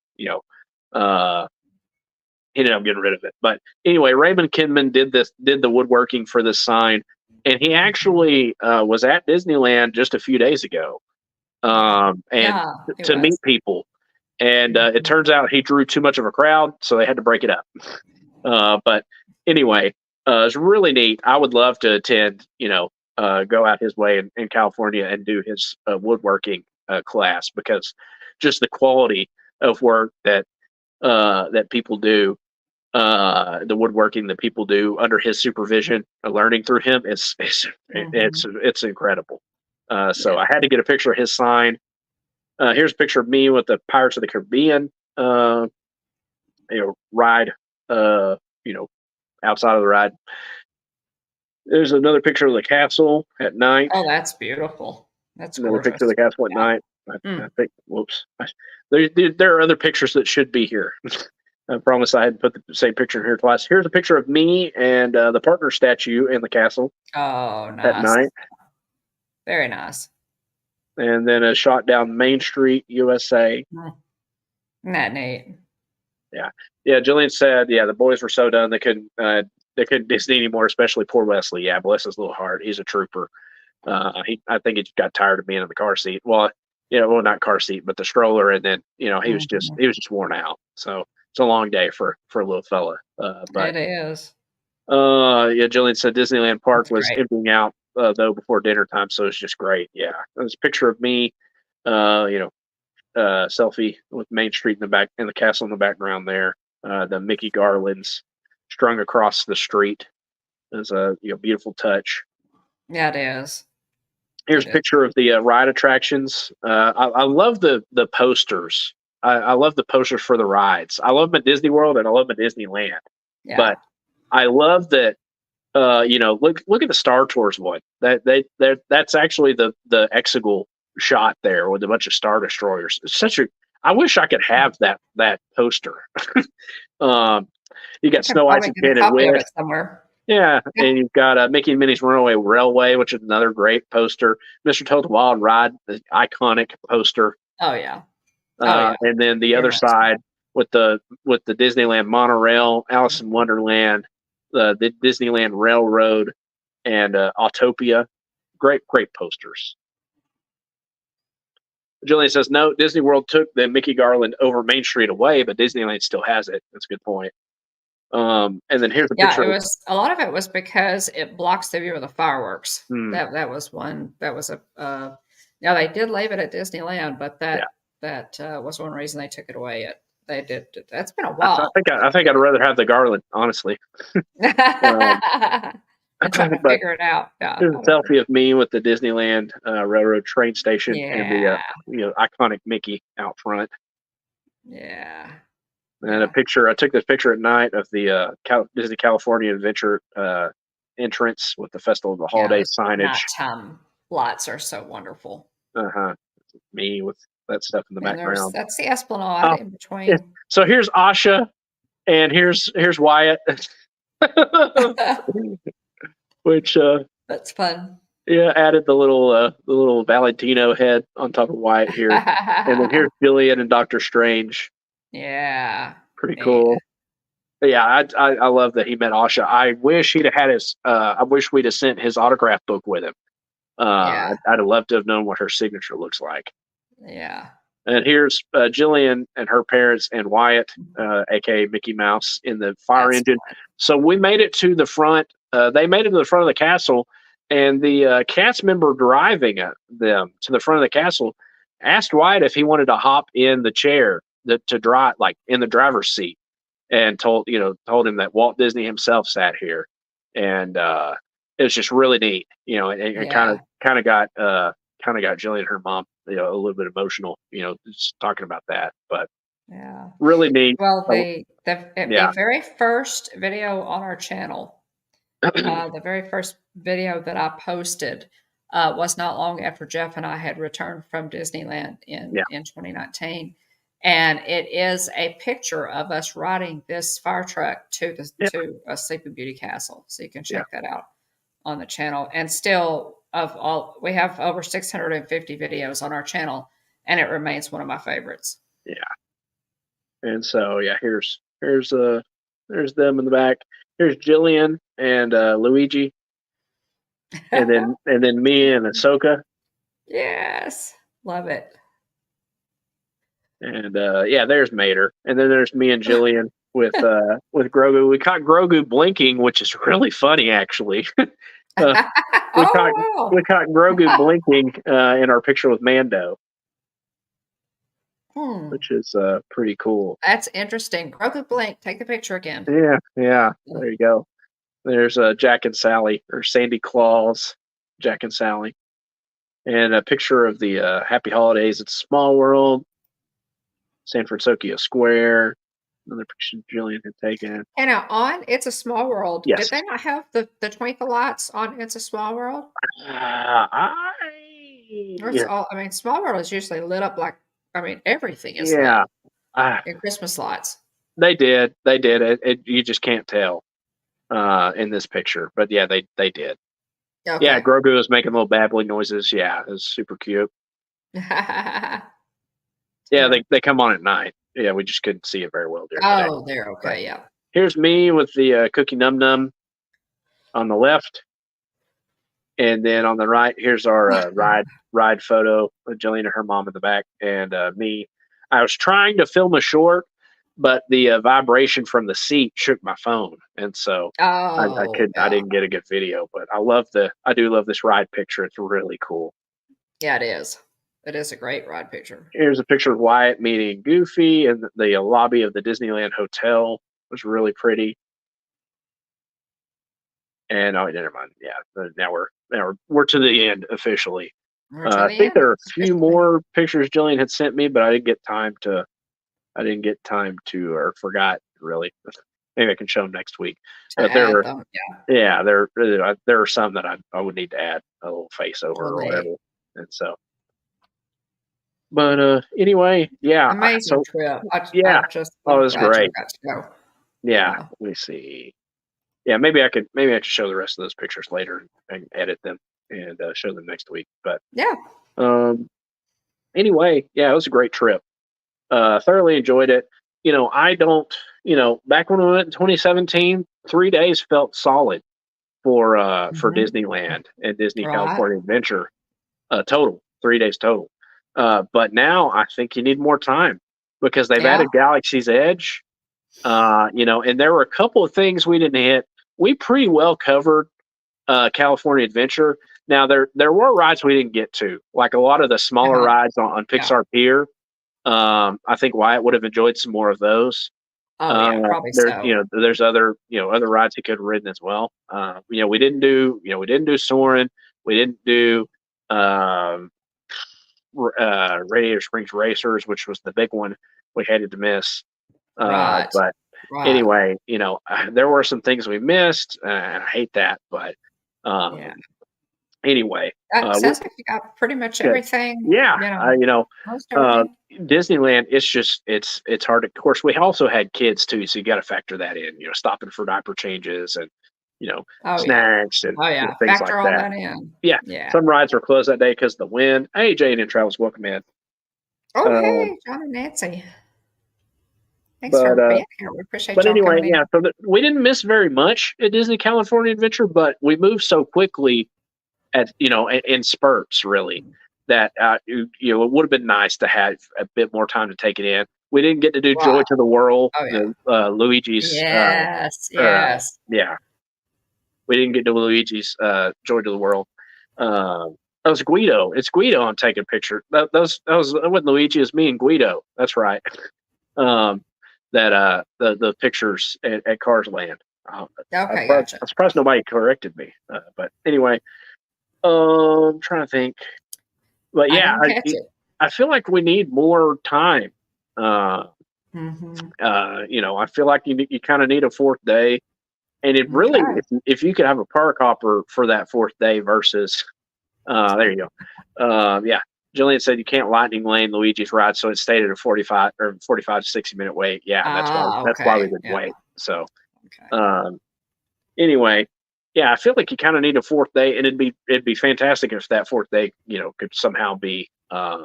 getting rid of it. But anyway, Raymond Kidman did the woodworking for this sign. And he actually was at Disneyland just a few days ago, to meet people. And it turns out he drew too much of a crowd, so they had to break it up. But anyway, it's really neat. I would love to attend, go out his way in California and do his woodworking class, because just the quality of work that people do. The woodworking that people do under his supervision, learning through him, it's incredible. So I had to get a picture of his sign. Here's a picture of me with the Pirates of the Caribbean, ride, outside of the ride. There's another picture of the castle at night.
Oh, that's beautiful. That's
another
gorgeous.
picture of the castle at night. I think, whoops. There are other pictures that should be here. I promise I hadn't put the same picture in here twice. Here's a picture of me and the partner statue in the castle.
Oh, nice.
At night.
Very nice.
And then a shot down Main Street, USA.
Isn't that neat?
Yeah. Jillian said, the boys were so done they couldn't Disney anymore, especially poor Wesley. Yeah, bless his little heart. He's a trooper. I think he got tired of being in the car seat. Well, not car seat, but the stroller, and then he was just worn out. So it's a long day for a little fella. But
it is.
Jillian said Disneyland Park was
great.
emptying out though before dinner time, so it's just great. Yeah, there's a picture of me, selfie with Main Street in the back and the castle in the background there. The Mickey garlands strung across the street is a beautiful touch.
Yeah, it is.
Here's a picture of the ride attractions. I love the posters. I love the posters for the rides. I love them at Disney World and I love them at Disneyland.
Yeah.
But I love that. Look at the Star Tours one. That's actually the Exegol shot there with a bunch of Star Destroyers. It's I wish I could have that poster. You got Snow White's
Probably get a
Enchanted
copy of
Wish.
it somewhere.
Yeah,
Yeah.
and you've got Mickey and Minnie's Runaway Railway, which is another great poster. Mr. Toad's Wild Ride, the iconic poster.
Oh yeah. Yeah.
And then the
Very
other
nice.
side with the Disneyland monorail, Alice in Wonderland, the Disneyland Railroad, and Autopia. Great posters. Jillian says, no, Disney World took the Mickey Garland over Main Street away, but Disneyland still has it. That's a good point. And then here's a picture.
Yeah, it was a lot of it was because it blocks the view of the fireworks.
Hmm.
That was one. That was a. Now they did leave it at Disneyland, but that was one reason they took it away. They did. That's been a while.
I think I'd rather have the Garland, honestly.
I'm trying to figure it out. Yeah,
there's a selfie of me with the Disneyland Railroad train station and the iconic Mickey out front.
Yeah.
And a picture. I took this picture at night of the Disney California Adventure entrance with the Festival of the Holidays signage.
Nighttime lights are so wonderful.
Me with that stuff in the background.
That's the Esplanade in between.
Yeah. So here's Asha, and here's Wyatt. Which
that's fun.
Yeah, added the little Valentino head on top of Wyatt here, and then here's Jillian and Doctor Strange.
Yeah,
pretty cool. But yeah, I love that he met Asha. I wish he'd have had his. I wish we'd have sent his autograph book with him. I'd have loved to have known what her signature looks like.
Yeah.
And here's Jillian and her parents and Wyatt, aka Mickey Mouse, in the fire engine. Fun. So we made it to the front. They made it to the front of the castle, and the cast member driving them to the front of the castle asked Wyatt if he wanted to hop in the chair to drive, like in the driver's seat, and told him that Walt Disney himself sat here, and it was just really neat, and kind of got Jillian and her mom, a little bit emotional, just talking about that, but really neat.
Well, the very first video on our channel, the very first video that I posted was not long after Jeff and I had returned from Disneyland in 2019. And it is a picture of us riding this fire truck to a Sleeping Beauty castle. So you can check that out on the channel. And still, we have over 650 videos on our channel, and it remains one of my favorites.
Yeah. And so here's them in the back. Here's Jillian and Luigi, and then me and Ahsoka.
Yes, love it.
And there's Mater, and then there's me and Jillian with Grogu. We caught Grogu blinking, which is really funny, actually. We caught Grogu blinking in our picture with Mando, which is pretty cool.
That's interesting. Grogu blink. Take the picture again.
Yeah. There you go. There's Jack and Sally, or Sandy Claus, Jack and Sally, and a picture of the Happy Holidays at Small World, San Fransokyo Square. Another picture Jillian had taken.
And now on It's a Small World,
yes.
Did they not have the twinkle lights on It's a Small World? Small World is usually lit up like, everything is lit in Christmas lights.
They did. You just can't tell in this picture, but yeah, they did. Okay. Yeah, Grogu was making little babbling noises. Yeah, it was super cute. Yeah, they come on at night. Yeah, we just couldn't see it very well during the day.
Oh, they're okay. But yeah.
Here's me with the Cookie Num Num on the left, and then on the right, here's our ride photo with Jillian and her mom in the back, and me. I was trying to film a short, but the vibration from the seat shook my phone, and so I didn't get a good video. But I do love this ride picture. It's really cool.
Yeah, it is. It is a great ride picture.
Here's a picture of Wyatt meeting Goofy in the lobby of the Disneyland Hotel. It was really pretty. And never mind. Yeah, now we're to the end officially. I think there are a few more pictures Jillian had sent me, but I didn't get time to, or forgot really. Maybe I can show them next week. But there are some that I would need to add a little face over or whatever, and so. But anyway, yeah.
Amazing trip.
it was great. Yeah, let me see. Yeah, maybe I could show the rest of those pictures later and edit them and show them next week. But
Yeah.
Anyway, yeah, it was a great trip. Thoroughly enjoyed it. I don't. Back when we went in 2017, 3 days felt solid for Disneyland and Disney
Right.
California Adventure. Total 3 days total. But now I think you need more time because they've
Yeah.
added Galaxy's Edge. And there were a couple of things we didn't hit. We pretty well covered California Adventure. Now there were rides we didn't get to, like a lot of the smaller
Uh-huh.
rides on Pixar Pier. I think Wyatt would have enjoyed some more of those.
Oh yeah, probably so.
There's other rides he could have ridden as well. We didn't do Soarin'. We didn't do Radiator Springs Racers, which was the big one we hated to miss.
Right.
But
Right.
anyway, there were some things we missed, and I hate that. But
Yeah.
anyway,
Sounds like you got pretty much
good.
everything.
Yeah,
Most everything.
Disneyland, it's hard. Of course, we also had kids too, so you got to factor that in. Stopping for diaper changes and snacks and things
Factor
like
all
that.
that in.
Yeah. Some rides were closed that day because of the wind. Hey, Jane and Travels, welcome in.
Oh, hey, John and Nancy. Thanks for being here. We appreciate y'all
anyway,
coming in.
so we didn't miss very much at Disney California Adventure, but we moved so quickly in spurts, really, that it would have been nice to have a bit more time to take it in. We didn't get to do Joy to the World, Luigi's.
Yes.
Yeah. We didn't get to Luigi's Joy to the World. That was Guido. It's Guido I'm taking a picture. That wasn't Luigi, it was me and Guido. That's right. The pictures at Cars Land.
Okay, gotcha.
I'm surprised nobody corrected me. But anyway, I'm trying to think. But yeah, I feel like we need more time. I feel like you kind of need a fourth day. And it really, if you could have a park hopper for that fourth day versus, there you go. Jillian said you can't lightning lane Luigi's ride, so it stayed at a 45 to 60-minute wait. Yeah, that's why we didn't wait. So, anyway, yeah, I feel like you kind of need a fourth day, and it'd be fantastic if that fourth day, could somehow be a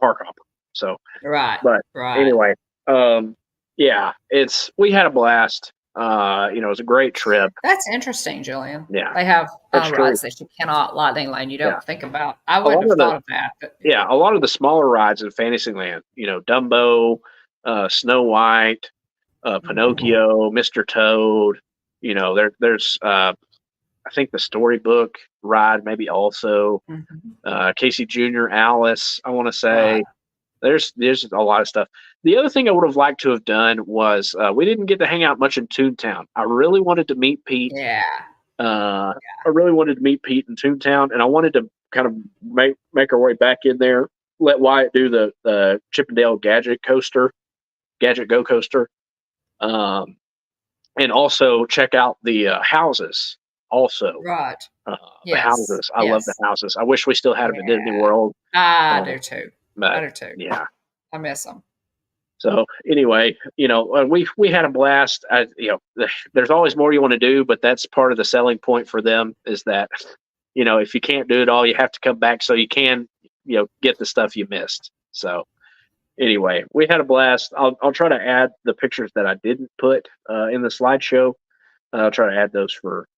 park hopper. So, anyway, we had a blast. It was a great trip.
That's interesting, Jillian.
Yeah.
They have rides that you cannot lightning lane. You don't think about. I wouldn't have thought of that. But,
a lot of the smaller rides in Fantasyland, Dumbo, Snow White, Pinocchio, Mr. Toad, there's I think the Storybook ride maybe also. Casey Jr., Alice, I want to say. There's a lot of stuff. The other thing I would have liked to have done was we didn't get to hang out much in Toontown. I really wanted to meet Pete. I really wanted to meet Pete in Toontown, and I wanted to kind of make our way back in there. Let Wyatt do the Chippendale Gadget Go coaster, and also check out the houses. Also, the houses. I love the houses. I wish we still had them at Disney World.
I do too. I do too.
Yeah,
I miss them.
So anyway, we had a blast. There's always more you want to do, but that's part of the selling point for them is that, if you can't do it all, you have to come back so you can, get the stuff you missed. So anyway, we had a blast. I'll try to add the pictures that I didn't put in the slideshow. I'll try to add those for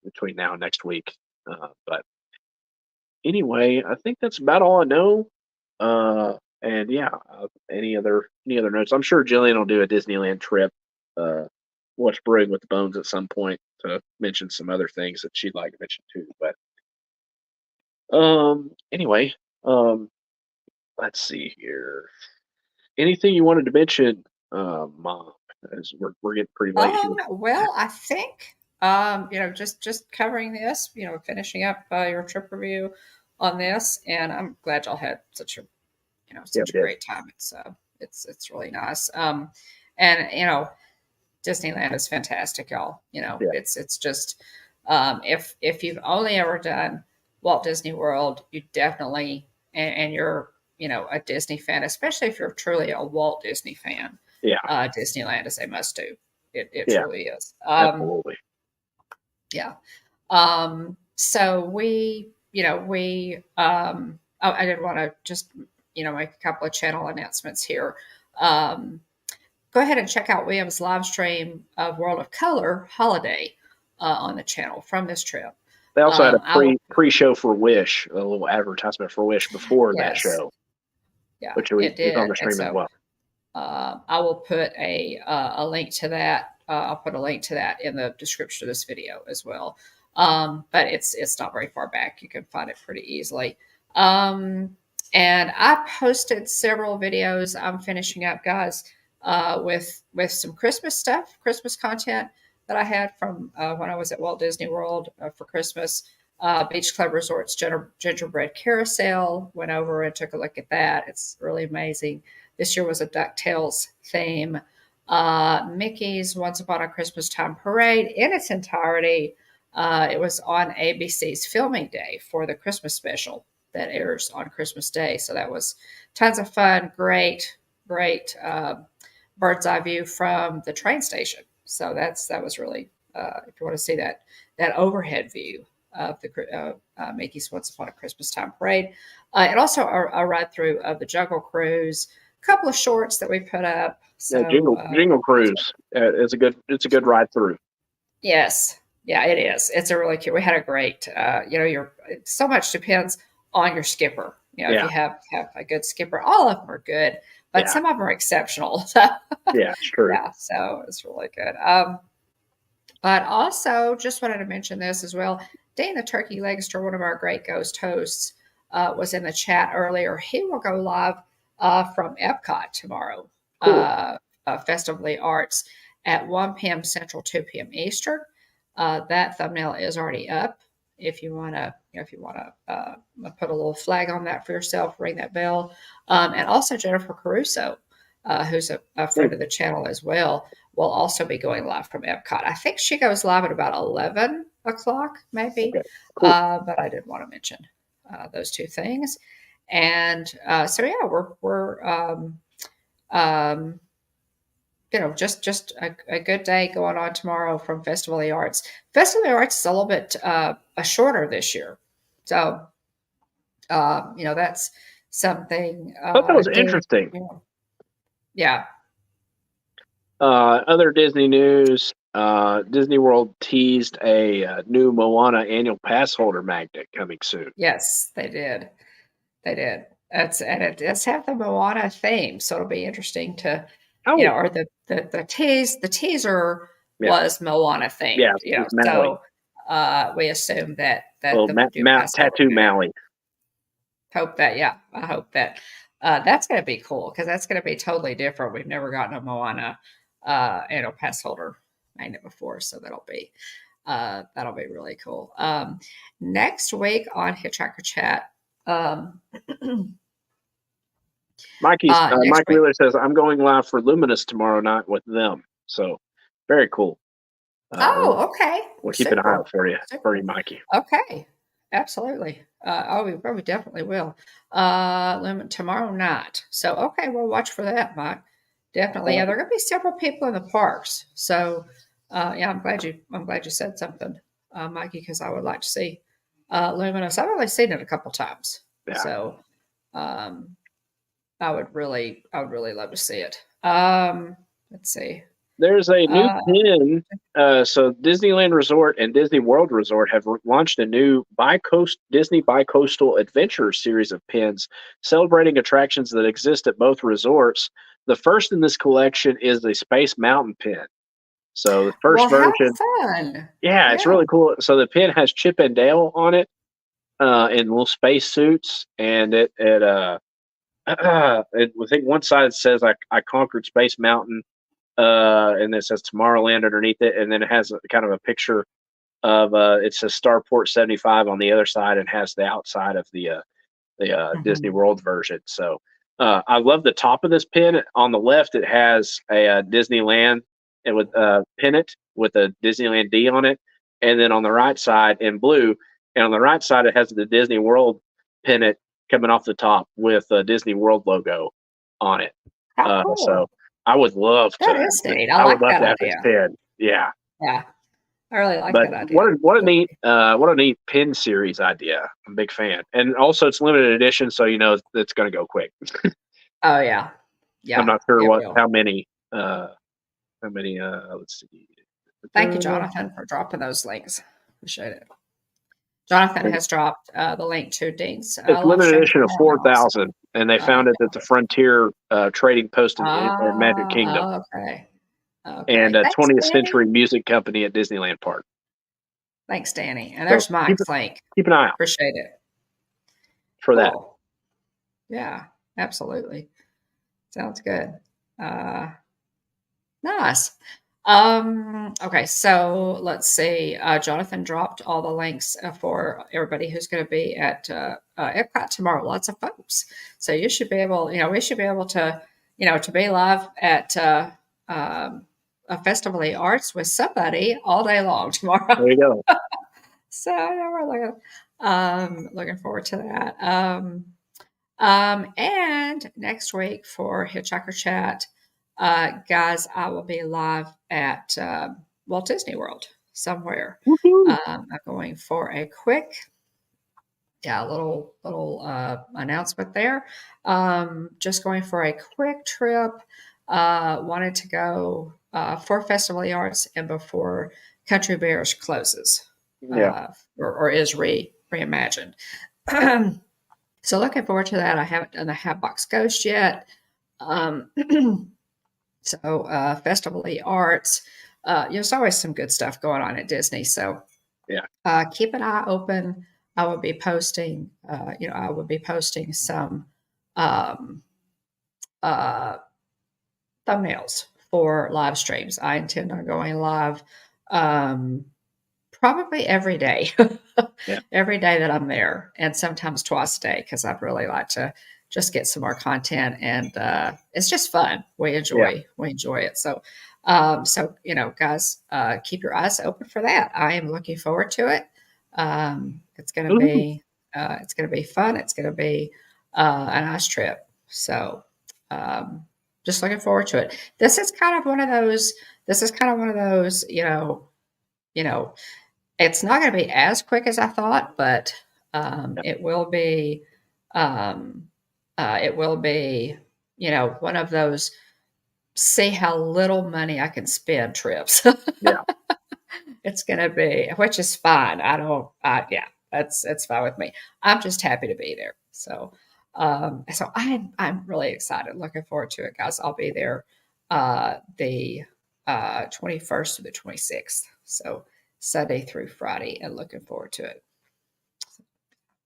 between now and next week. But anyway, I think that's about all I know. And yeah, any other notes? I'm sure Jillian will do a Disneyland trip, watch Brewing with the Bones at some point to mention some other things that she'd like to mention too. But anyway, let's see here. Anything you wanted to mention, Mom? As we're getting pretty late here.
Well, I think just covering this, finishing up your trip review on this, and I'm glad y'all had such a great time. It's really nice. And Disneyland is fantastic, y'all. It's just if you've only ever done Walt Disney World, you definitely and you're a Disney fan, especially if you're truly a Walt Disney fan. Disneyland is a must do. It truly is.
Absolutely.
Yeah. So we, I did want to just, make a couple of channel announcements here. Go ahead and check out William's live stream of World of Color Holiday on the channel from this trip.
They also had a pre-show for Wish, a little advertisement for Wish before that show.
Yeah,
which is on the stream as well.
I will put a link to that. I'll put a link to that in the description of this video as well. But it's not very far back. You can find it pretty easily. And I posted several videos. I'm finishing up, guys, with some Christmas stuff, Christmas content that I had from when I was at Walt Disney World for Christmas. Beach Club Resort's Gingerbread Carousel. Went over and took a look at that. It's really amazing. This year was a DuckTales theme. Mickey's Once Upon a Christmas Time Parade in its entirety. It was on ABC's filming day for the Christmas special that airs on Christmas Day. So that was tons of fun. Great bird's eye view from the train station. So that was really, if you want to see that overhead view of the Mickey's Once Upon a Christmas Time Parade. And also a ride through of the Jungle Cruise, a couple of shorts that we put up. So,
Jingle Cruise. It's a good ride through.
Yes. Yeah, it is. It's a really cute. We had a great, so much depends on your skipper. If you have a good skipper, all of them are good, but some of them are exceptional. So,
yeah, it's true.
Yeah, so it's really good. But also, just wanted to mention this as well. Dean the Turkey Legster, one of our great ghost hosts, was in the chat earlier. He will go live from Epcot tomorrow,
Cool.
Festival of the Arts at 1 p.m. Central, 2 p.m. Eastern. That thumbnail is already up. If you want to, put a little flag on that for yourself, ring that bell. And also Jennifer Caruso, who's a friend of the channel as well, will also be going live from Epcot. I think she goes live at about 11 o'clock, maybe. Okay, cool. But I did want to mention those two things. And so yeah, we're just a good day going on tomorrow from Festival of the Arts. Festival of the Arts is a little bit shorter this year. So, that's something.
I thought that was interesting.
Yeah.
Other Disney news, Disney World teased a new Moana annual pass holder magnet coming soon.
Yes, they did. And it does have the Moana theme, so it'll be interesting to, or the teaser was Moana themed.
Yeah,
so we assume that
the tattoo Maui.
I hope that that's going to be cool, because that's going to be totally different. We've never gotten a Moana annual pass holder magnet before, so that'll be really cool. Next week on Hitchhiker Chat,
Mike Wheeler says, I'm going live for Luminous tomorrow night with them. So very cool.
Okay.
We'll keep an eye out for you, Mikey.
Okay. Absolutely. We probably definitely will. Tomorrow night. So, okay, we'll watch for that, Mike. Definitely. Yeah, there are going to be several people in the parks. So, I'm glad you said something, Mikey, because I would like to see Luminous. I've only seen it a couple times. Yeah. So, I would really love to see it. Let's see.
There's a new pin. So Disneyland Resort and Disney World Resort have launched a new Disney Bicoastal Adventure series of pins celebrating attractions that exist at both resorts. The first in this collection is the Space Mountain pin. So the first version.
Fun.
Yeah, it's really cool. So the pin has Chip and Dale on it in little space suits, and I think one side says I conquered Space Mountain. And it says Tomorrowland underneath it, and then it has kind of a picture of it says Starport 75 on the other side, and has the outside of the Disney World version. So I love the top of this pin. On the left, it has a Disneyland and with pennant with a Disneyland D on it, and then on the right side in blue, and on the right side it has the Disney World pennant coming off the top with a Disney World logo on it.
Cool.
So. I would love to.
That is neat. I
I
like
would love
that
to have
idea.
this pin. Yeah.
Yeah, I really like
But
that idea.
what a neat pin series idea. I'm a big fan. And also it's limited edition, so you know it's gonna go quick.
Oh yeah, yeah.
I'm not sure
it will.
how many let's see.
Thank you, Jonathan, for dropping those links. Appreciate it. Jonathan has dropped the link to Dean's.
It's limited edition of 4,000, and they found it at the Frontier Trading Post at Magic Kingdom.
Okay.
And a
Thanks,
20th
Danny.
Century Music Company at Disneyland Park.
Thanks, Danny. And there's Mike's link.
Keep an eye out.
Appreciate it.
For that.
Yeah, absolutely. Sounds good. Nice. Okay, so let's see. Jonathan dropped all the links for everybody who's going to be at Epcot tomorrow. Lots of folks. So you should be able, we should be able to, to be live at a Festival of the Arts with somebody all day long tomorrow.
There you go.
So we're looking forward to that. And next week for Hitchhiker Chat, guys, I will be live at Walt Disney World somewhere. I'm going for a quick, little announcement there. Just going for a quick trip. Wanted to go for Festival of the Arts and before Country Bears closes, or is reimagined. So looking forward to that. I haven't done the Hatbox Ghost yet. So Festival of the Arts, there's always some good stuff going on at Disney. So keep an eye open. I will be posting, some thumbnails for live streams. I intend on going live probably every day, every day that I'm there, and sometimes twice a day because I'd really like to just get some more content, and it's just fun. We enjoy it. So, guys, keep your eyes open for that. I am looking forward to it. It's going to be fun. It's going to be a nice trip. So, just looking forward to it. This is kind of one of those. It's not going to be as quick as I thought, but it will be. It will be, one of those see how little money I can spend trips. It's going to be, which is fine. That's fine with me. I'm just happy to be there. So I'm really excited. Looking forward to it, guys. I'll be there the 21st to the 26th. So Sunday through Friday, and looking forward to it.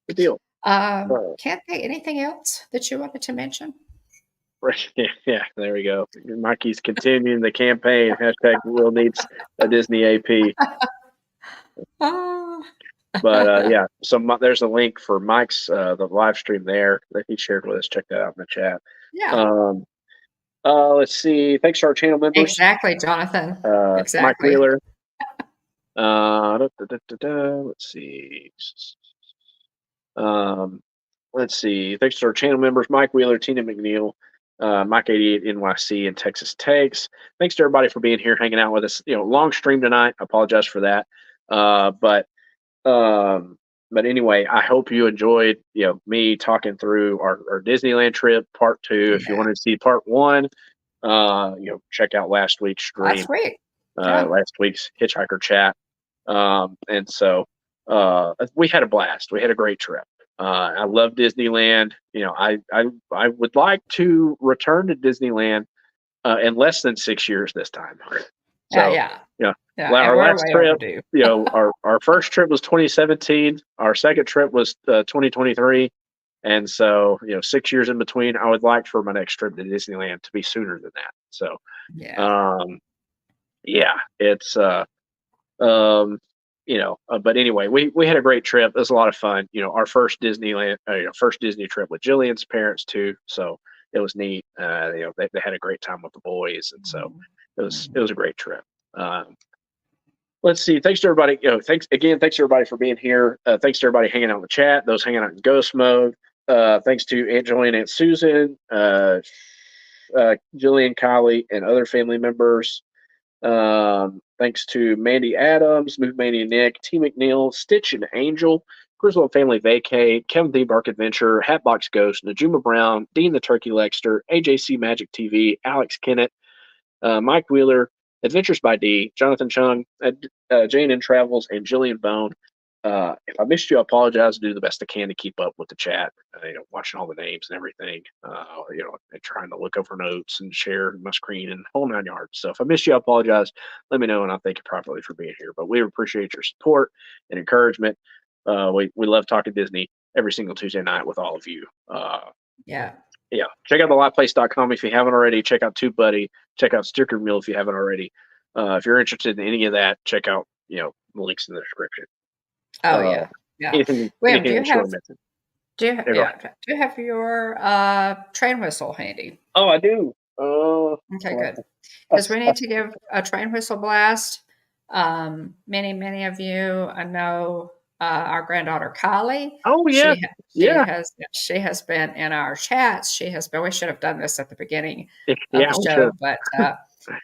Good deal.
Can't think anything else that you wanted to mention?
Yeah, there we go. Mikey's continuing the campaign. Hashtag Will needs a Disney AP. But so there's a link for Mike's the live stream there that he shared with us. Check that out in the chat. Let's see. Thanks to our channel members.
Exactly, Jonathan. Exactly.
Mike Wheeler. Let's see. Let's see. Thanks to our channel members, Mike Wheeler, Tina McNeil, Mike 88 NYC, and Texas Takes. Thanks to everybody for being here, hanging out with us. Long stream tonight. I apologize for that. But anyway, I hope you enjoyed, me talking through our Disneyland trip, part 2. Yeah. If you wanted to see part 1, check out last week's stream. Last week's Hitchhiker Chat. And so we had a blast. We had a great trip. I love Disneyland. I would like to return to Disneyland in less than 6 years this time. So, our last trip, our first trip was 2017. Our second trip was 2023. And so, 6 years in between, I would like for my next trip to Disneyland to be sooner than that. So, it's, but anyway, we had a great trip. It was a lot of fun. Our first Disneyland, first Disney trip with Jillian's parents too. So it was neat. They had a great time with the boys, and so it was a great trip. Let's see. Thanks to everybody. Thanks to everybody for being here. Thanks to everybody hanging out in the chat. Those hanging out in ghost mode. Thanks to Aunt Joy and Aunt Susan. Jillian, Kylie, and other family members. Thanks to Mandy Adams, Move Mania Nick, T. McNeil, Stitch and Angel, Griswold Family Vacate, Kevin the Bark Adventure, Hatbox Ghost, Najuma Brown, Dean the Turkey Lexter, AJC Magic TV, Alex Kennett, Mike Wheeler, Adventures by D, Jonathan Chung, Jane in Travels, and Jillian Bone. If I missed you, I apologize. Do the best I can to keep up with the chat. Watching all the names and everything. And trying to look over notes and share my screen and whole 9 yards. So if I missed you, I apologize. Let me know, and I'll thank you properly for being here. But we appreciate your support and encouragement. We love talking Disney every single Tuesday night with all of you.
Yeah.
Check out theliveplace.com if you haven't already. Check out TubeBuddy. Check out Stickermule if you haven't already. If you're interested in any of that, check out the links in the description.
Oh yeah.
Anything
William, do you have your train whistle handy?
Oh, I do.
Okay, good. Because we need to give a train whistle blast. Many of you, I know our granddaughter Kylie.
Oh yeah,
she has been in our chats. We should have done this at the beginning of the show, but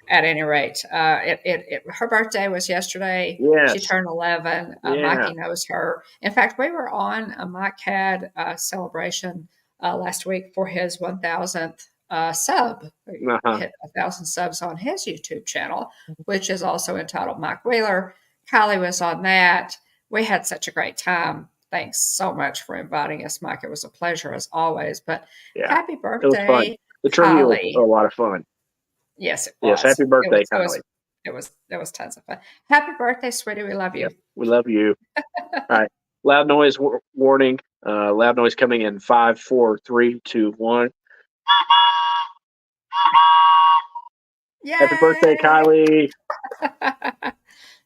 at any rate, her birthday was yesterday.
Yes.
She turned 11. Mikey knows her. In fact, we were on a Mike had celebration last week for his 1,000th sub. He hit 1,000 subs on his YouTube channel, which is also entitled Mike Wheeler. Kylie was on that. We had such a great time. Thanks so much for inviting us, Mike. It was a pleasure as always. But happy birthday,
the trivia was a lot of fun.
Yes, it was.
Yes, happy birthday, Kylie.
It was tons of fun. Happy birthday, sweetie. We love you.
Yep, we love you. All right. Loud noise warning. Loud noise coming in 5, 4, 3, 2, 1.
Yay!
Happy birthday, Kylie.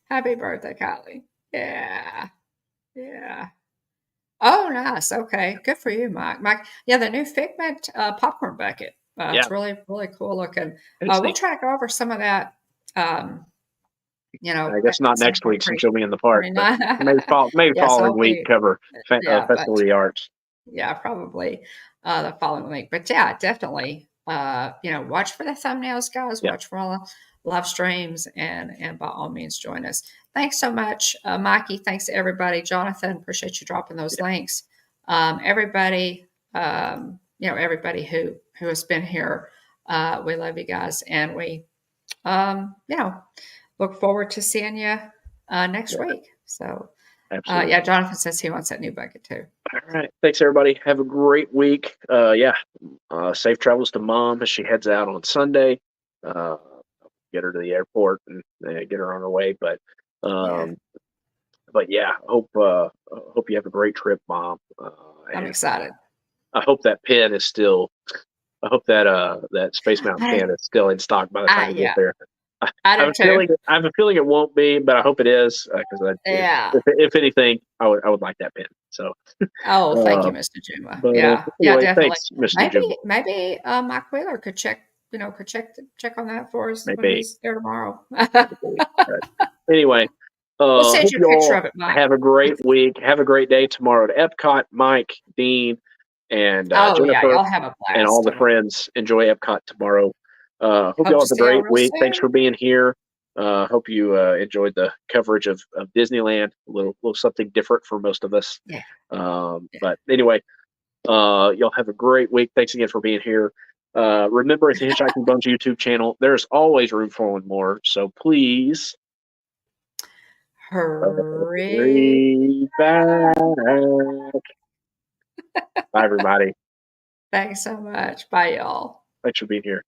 Happy birthday, Kylie. Yeah. Oh, nice. Okay. Good for you, Mike. The new Figment popcorn bucket. It's really, really cool looking. We'll try to go over some of that. I
guess not next week since you'll be in the park. Maybe following week cover Festival of the Arts.
Yeah, probably the following week. But yeah, definitely. Watch for the thumbnails, guys. Yeah. Watch for all the live streams, and by all means, join us. Thanks so much, Mikey. Thanks to everybody. Jonathan, appreciate you dropping those links. Everybody, everybody who has been here, we love you guys, and we, look forward to seeing you next week. So, Jonathan says he wants that new bucket too.
All right. Thanks, everybody. Have a great week. Safe travels to Mom as she heads out on Sunday. Get her to the airport and get her on her way. But hope you have a great trip, Mom.
I'm excited.
I hope that pen is still. I hope that Space Mountain pen is still in stock by the time you get there. I have a feeling it won't be, but I hope it is because if anything, I would like that pen. So.
Thank you, Mr. Juma.
Anyway,
definitely.
Thanks, Mr. Juma.
Maybe Mike Wheeler could check on that for us when he's there tomorrow.
Anyway,
we'll send you a picture of it, Mike.
Have a great week. Have a great day tomorrow at Epcot. Mike, Dean, and Jennifer,
y'all have a blast.
And all the friends enjoy Epcot tomorrow. Hope you all have a great week.
Soon.
Thanks for being here. Hope you enjoyed the coverage of Disneyland. A little something different for most of us. But anyway, y'all have a great week. Thanks again for being here. Remember, at the Hitchhiking Bones YouTube channel, there's always room for one more. So please hurry back. Bye, everybody.
Thanks so much. Bye, y'all.
Thanks for being here.